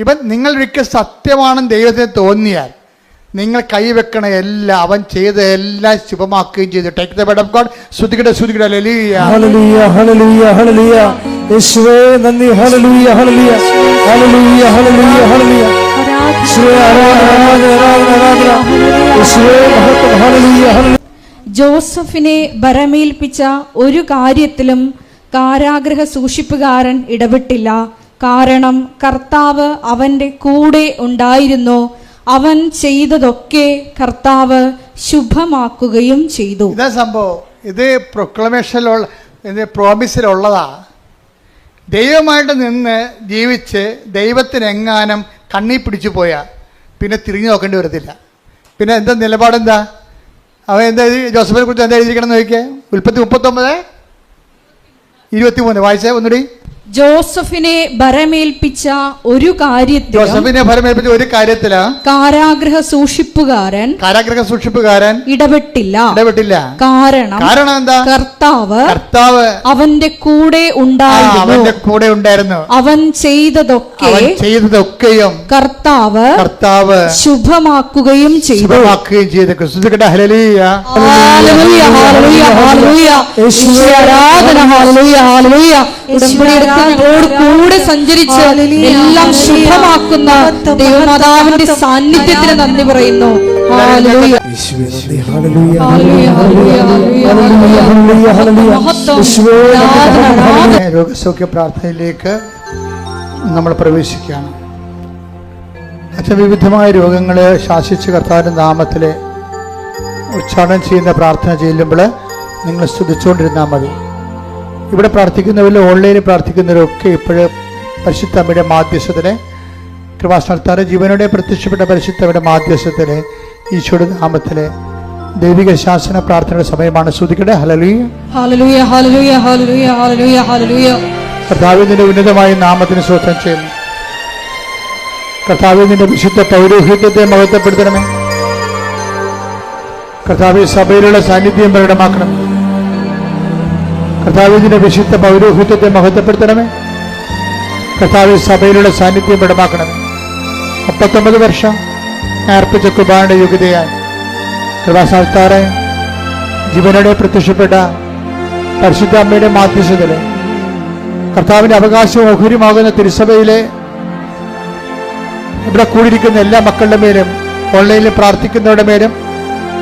ഇവൻ നിങ്ങളൊരിക്കൽ സത്യമാണെന്ന് ദൈവത്തിന് തോന്നിയാൽ നിങ്ങൾ കൈവെക്കണ എല്ലാം അവൻ ചെയ്ത എല്ലാം ശുഭമാക്കുകയും ചെയ്തു. Take the word of God. ശ്രുതികട ഹല്ലേലൂയ ഹല്ലേലൂയ ഹല്ലേലൂയ ഹല്ലേലൂയ. യേശുവേ നന്ദി. Hallelujah hallelujah hallelujah hallelujah hallelujah. യേശുവേ ആരാധന. യേശുവേ മഹത്വം. Hallelujah hallelujah. ജോസഫിനെ ഭരമേൽപ്പിച്ച ഒരു കാര്യത്തിലും കാരാഗൃഹ സൂക്ഷിപ്പുകാരൻ ഇടപെട്ടില്ല. കാരണം കർത്താവ് അവന്റെ കൂടെ ഉണ്ടായിരുന്നു. അവൻ ചെയ്തതൊക്കെ കർത്താവ് ശുഭമാക്കുകയും ചെയ്തു. ഇതാ സംഭവം. ഇത് പ്രൊക്ലമേഷനിലുള്ള, ഇത് പ്രോമിസിലുള്ളതാ. ദൈവമായിട്ട് നിന്ന് ജീവിച്ച് ദൈവത്തിന് എങ്ങാനും കണ്ണി പിടിച്ചു പോയാൽ പിന്നെ തിരിഞ്ഞു നോക്കേണ്ടി വരത്തില്ല. പിന്നെ എന്താ നിലപാടെന്താ? അവൻ എന്താ ജോസഫിനെ കുറിച്ച് എന്താ എഴുതിയിരിക്കണം എന്ന് ചോദിക്കേ. ഉൽപ്പത്തി 39:23 വായിച്ചേ ഒന്നുകൂടി. ജോസഫിനെ ഭരമേൽപ്പിച്ച ഒരു കാര്യത്തില് കാരാഗൃഹ സൂക്ഷിപ്പുകാരൻ ഇടപെട്ടില്ല. കാരണം എന്താ? കർത്താവ് അവന്റെ കൂടെ ഉണ്ടായിരുന്നു. അവൻ ചെയ്തതൊക്കെയും കർത്താവ് ശുഭമാക്കുകയും ചെയ്തു. ഞങ്ങളോട് കൂടെ സഞ്ചരിച്ച് എല്ലാം ശുഭമാക്കുന്ന ദൈവമാതാവിന്റെ സാന്നിധ്യത്തിന് നന്ദി പറയുന്നു. രോഗസൗഖ്യ പ്രാർത്ഥനയിലേക്ക് നമ്മൾ പ്രവേശിക്കുകയാണ്. അച്ഛൻ വിവിധമായ രോഗങ്ങളെ ശാസിച്ച് കർത്താവിന്റെ നാമത്തിൽ ഉച്ചാരണം ചെയ്യുന്ന പ്രാർത്ഥന ചെല്ലുമ്പോൾ നിങ്ങൾ സ്തുതിച്ചുകൊണ്ടിരുന്നാൽ മതി. ഇവിടെ പ്രാർത്ഥിക്കുന്നവരിൽ ഓൺലൈനിൽ പ്രാർത്ഥിക്കുന്നവരൊക്കെ ഇപ്പോഴും പരിശുദ്ധ അമ്മയുടെ മാധ്യസ്ഥത്തിലെ കൃപാസ്ഥാനത്താറ് ജീവനോടെ പ്രത്യക്ഷപ്പെട്ട പരിശുദ്ധ അമ്മയുടെ മാധ്യസ്ഥത്തിലെ ഈശോയുടെ നാമത്തിലെ ദൈവിക ശാസന പ്രാർത്ഥനയുടെ സമയമാണ്. ശ്രദ്ധിക്കട്ടെ. Hallelujah hallelujah hallelujah hallelujah hallelujah hallelujah. കർത്താവേ, നിന്റെ ഉന്നതമായ നാമത്തിന് സ്തോത്രം ചെയ്യുന്നു. കർത്താവേ, നിന്റെ വിശുദ്ധ പൗരോഹിത്യത്തെ മഹത്വപ്പെടുത്തണമേ. കർത്താവേ, സഭയിലുള്ള സാന്നിധ്യം പ്രകടമാക്കണം. കർത്താവേ, നിന്റെ വിശുദ്ധ പൗരോഹിത്യത്തെ മഹത്വപ്പെടുത്തണമേ. കർത്താവേ, സഭയിലുള്ള സാന്നിധ്യം പ്രകടമാക്കണമേ. 39 വർഷം ഞാൻ അർപ്പിച്ച കുർബാനയുടെ യോഗ്യതയാൽ കൃപാസ്ഥാനത്താറെ ജീവനോടെ പ്രത്യക്ഷപ്പെട്ട പരിശുദ്ധ അമ്മയുടെ മാധ്യസ്ഥതയിലെ കർത്താവിൻ്റെ അവകാശവും ഓഹരിയുമാകുന്ന തിരുസഭയിലെ ഇവിടെ കൂടിയിരിക്കുന്ന എല്ലാ മക്കളുടെ മേലും ഓൺലൈനിൽ പ്രാർത്ഥിക്കുന്നവരുടെ മേലും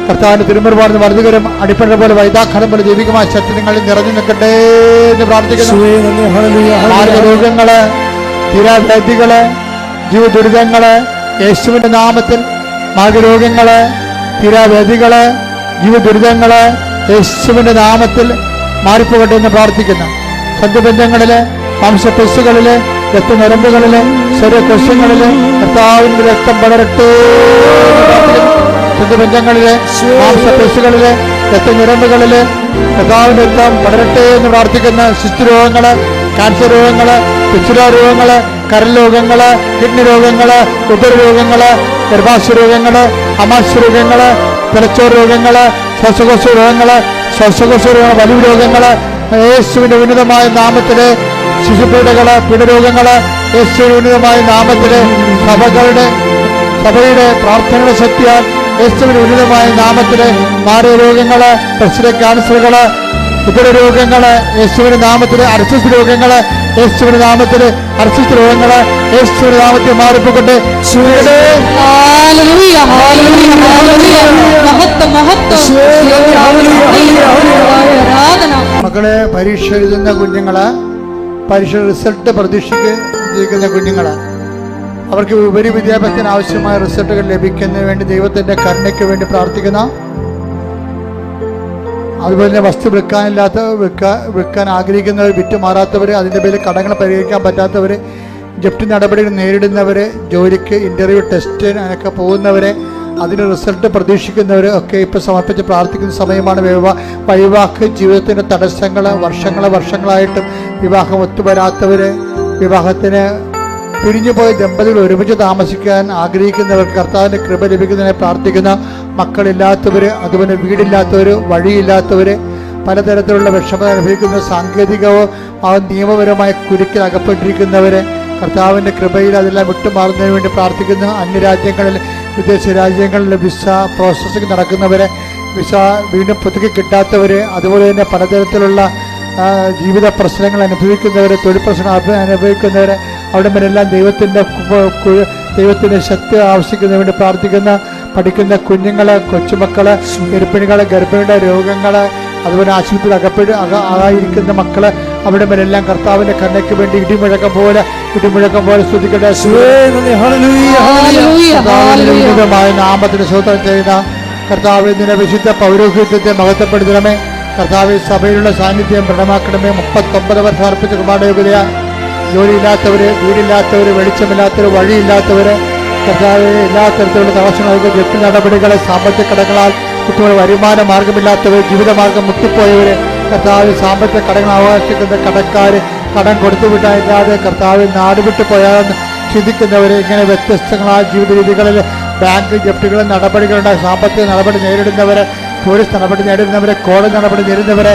കർത്താവിന്റെ തിരുമുറുപാടുന്ന വലതുകരം അടിപ്പഴ പോലെ വൈദാഖലം പോലെ ദൈവികമായ ശക്തി നിങ്ങളിൽ നിറഞ്ഞു നിൽക്കട്ടെ എന്ന് പ്രാർത്ഥിക്കുന്നു. മാർഗരോഗങ്ങള്, തീരാവ്യാധികള്, ജീവദുരിതങ്ങള് യേശുവിന്റെ നാമത്തിൽ, മാർഗരോഗങ്ങള്, തീരാവ്യാധികള്, ജീവദുരിതങ്ങള് യേശുവിന്റെ നാമത്തിൽ മാറിപ്പോകട്ടെ എന്ന് പ്രാർത്ഥിക്കുന്നു. ബന്ധങ്ങളില്, മാംസപെസുകളില്, രക്തനരമ്പുകളില്, ശരീരകോശങ്ങളില് കർത്താവിന്റെ രക്തം പടരട്ടെ. ബന്ധങ്ങളില്, മാംസപെസുകളില്, രക്തനിരമ്പുകളില് കർത്താവിന്റെ രക്തം പടരട്ടെ എന്ന് പ്രാർത്ഥിക്കുന്ന ശിശുരോഗങ്ങള്, ക്യാൻസർ രോഗങ്ങള്, പിച്ചുര രോഗങ്ങള്, കരൾ രോഗങ്ങള്, കിഡ്നി രോഗങ്ങള്, ഉദരരോഗങ്ങള്, ഗർഭാശയ രോഗങ്ങള്, അമാശയ രോഗങ്ങള്, തലച്ചോറ് രോഗങ്ങള്, ശ്വാസകോശ രോഗങ്ങള്, വലിവ് രോഗങ്ങള് യേശുവിന്റെ ഉന്നതമായ നാമത്തില്, ശിശുപീഡകള്, പീഡരോഗങ്ങള് യേശുവിന്റെ ഉന്നതമായ നാമത്തില്, സഭയുടെ പ്രാർത്ഥനയുടെ ശക്തിയാൽ യേശുവിന്റെ ഉന്നതമായ നാമത്തില്, മാറിയ രോഗങ്ങള്, പ്രശ്ന ക്യാൻസറുകള്, ഉദരരോഗങ്ങള് യേശുവിന്റെ നാമത്തില്, അർച്ചിസ് രോഗങ്ങള് യേശുവിന്റെ നാമത്തില്, അർച്ചിസ് രോഗങ്ങള് യേശുവിന്റെ നാമത്തിൽ മാറിപ്പോകട്ടെ. മക്കളെ, പരീക്ഷ എഴുതുന്ന കുഞ്ഞുങ്ങള്, പരീക്ഷ റിസൾട്ട് പ്രതീക്ഷിക്കുന്ന കുഞ്ഞുങ്ങള്, അവർക്ക് ഉപരി വിദ്യാഭ്യാസത്തിന് ആവശ്യമായ റിസൾട്ടുകൾ ലഭിക്കുന്നതിന് വേണ്ടി ദൈവത്തിന്റെ കരുണയ്ക്ക് വേണ്ടി പ്രാർത്ഥിക്കുന്ന, അതുപോലെ തന്നെ വസ്തു വിൽക്കാൻ ആഗ്രഹിക്കുന്നവർ, വിറ്റുമാറാത്തവർ, അതിൻ്റെ പേരിൽ കടങ്ങൾ പരിഹരിക്കാൻ പറ്റാത്തവർ, ജപ്തി നടപടികൾ നേരിടുന്നവർ, ജോലിക്ക് ഇൻ്റർവ്യൂ ടെസ്റ്റ് അതിനൊക്കെ പോകുന്നവരെ, അതിന് റിസൾട്ട് പ്രതീക്ഷിക്കുന്നവർ ഒക്കെ ഇപ്പോൾ സമർപ്പിച്ച് പ്രാർത്ഥിക്കുന്ന സമയമാണ്. വൈവാഹ ജീവിതത്തിൻ്റെ തടസ്സങ്ങൾ വർഷങ്ങളായിട്ടും വിവാഹം ഒത്തുവരാത്തവർ, വിവാഹത്തിന് പിരിഞ്ഞുപോയ ദമ്പതികൾ ഒരുമിച്ച് താമസിക്കാൻ ആഗ്രഹിക്കുന്നവർക്ക് കർത്താവിൻ്റെ കൃപ ലഭിക്കുന്നതിനെ പ്രാർത്ഥിക്കുന്ന, മക്കളില്ലാത്തവർ, അതുപോലെ വീടില്ലാത്തവർ, വഴിയില്ലാത്തവർ, പലതരത്തിലുള്ള വിഷമത അനുഭവിക്കുന്ന, സാങ്കേതികവും നിയമപരമായ കുരുക്കിൽ അകപ്പെട്ടിരിക്കുന്നവർ കർത്താവിൻ്റെ കൃപയിൽ അതെല്ലാം വിട്ടുമാറുന്നതിന് വേണ്ടി പ്രാർത്ഥിക്കുന്നു. അന്യരാജ്യങ്ങളിൽ, വിദേശ രാജ്യങ്ങളിൽ വിസ പ്രോസസ്സിംഗ് നടക്കുന്നവരെ, വിസ വീണ്ടും പുതുക്കി കിട്ടാത്തവർ, അതുപോലെ തന്നെ പലതരത്തിലുള്ള ജീവിത പ്രശ്നങ്ങൾ അനുഭവിക്കുന്നവർ, തൊഴിൽ പ്രശ്നങ്ങൾ അനുഭവിക്കുന്നവർ, അവിടെ മേലെല്ലാം ദൈവത്തിൻ്റെ ശക്തി ആവശ്യിക്കുന്നതിന് വേണ്ടി പ്രാർത്ഥിക്കുന്ന, പഠിക്കുന്ന കുഞ്ഞുങ്ങള്, കൊച്ചുമക്കള്, ഗർഭിണിയുടെ രോഗങ്ങള്, അതുപോലെ ആശുപത്രിയിൽ ആയിരിക്കുന്ന മക്കള്, അവിടെ മേലെല്ലാം കർത്താവിന്റെ കണ്ണയ്ക്ക് വേണ്ടി ഇടിമുഴക്കം പോലെ സ്തുതിക്കട്ടെ. നാമത്തിന് സ്തോത്രം ചെയ്യുന്ന കർത്താവിന്റെ വിശുദ്ധ പൗരോഹിത്യത്തെ മഹത്വപ്പെടുത്തണമേ. കർത്താവ് സഭയിലുള്ള സാന്നിധ്യം പ്രകടമാക്കണമേ. 39 വർഷം അർപ്പിച്ച കുർബാനയോഗ്യതയാ ജോലിയില്ലാത്തവര്, വീടില്ലാത്തവര്, വെളിച്ചമില്ലാത്തവര്, വഴിയില്ലാത്തവര് കർത്താവ് എല്ലാ തരത്തിലുള്ള തടസ്സങ്ങൾക്ക്, ജപ്തി നടപടികളെ, സാമ്പത്തിക കടങ്ങളാൽ കുട്ടികൾ വരുമാന മാർഗമില്ലാത്തവർ, ജീവിതമാർഗം മുട്ടിപ്പോയവര്, കർത്താവ് സാമ്പത്തിക കടങ്ങൾ അവകാശിക്കുന്ന കടക്കാർ, കടം കൊടുത്തുവിട്ടായില്ലാതെ കർത്താവ് നാടുവിട്ടു പോയാലെന്ന് ചിന്തിക്കുന്നവർ, ഇങ്ങനെ വ്യത്യസ്തങ്ങളായ ജീവിത രീതികളിൽ ബാങ്ക് ജപ്തികളും നടപടികളുടെ സാമ്പത്തിക നടപടി നേരിടുന്നവര്, പോലീസ് നടപടി നേരിടുന്നവരെ, കോടതി നടപടി നേരിടുന്നവരെ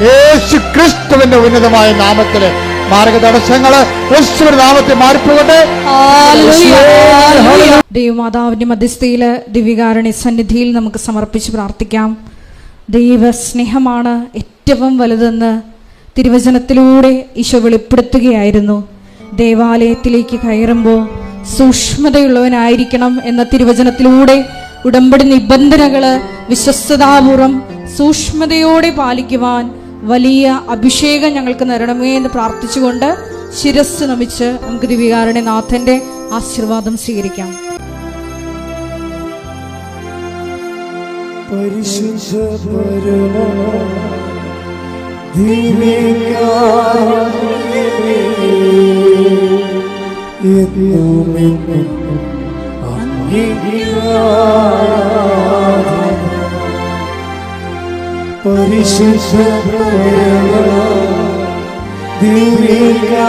യേശു ക്രിസ്തുവിന്റെ ഉന്നതമായ നാമത്തില് മാർഗതടസ്സങ്ങള് യേശുവിന്റെ നാമത്തിൽ മാറിപ്പോകട്ടെ. ദൈവമാതാവിന്റെ മധ്യസ്ഥയില് ദിവ്യകാരുണ്യ സന്നിധിയിൽ നമുക്ക് സമർപ്പിച്ച് പ്രാർത്ഥിക്കാം. ദൈവ സ്നേഹമാണ് ഏറ്റവും വലുതെന്ന് തിരുവചനത്തിലൂടെ ഈശോ വെളിപ്പെടുത്തുകയായിരുന്നു. ദേവാലയത്തിലേക്ക് കയറുമ്പോൾ സൂക്ഷ്മതയുള്ളവനായിരിക്കണം എന്ന തിരുവചനത്തിലൂടെ ഉടമ്പടി നിബന്ധനകള് വിശ്വസ്തതാപൂർവം സൂക്ഷ്മതയോടെ പാലിക്കുവാൻ വലിയ അഭിഷേകം ഞങ്ങൾക്ക് തരണമേ എന്ന് പ്രാർത്ഥിച്ചുകൊണ്ട് ശിരസ് നമിച്ച് നമുക്ക് ദിവ്യകാരുണ്യ നാഥന്റെ ആശീർവാദം സ്വീകരിക്കാം. പരിശുദ്ധ പരമ പരിശുദ്ധ പരിശുദ്ധ ദിവ്യകാരുണ്യമേ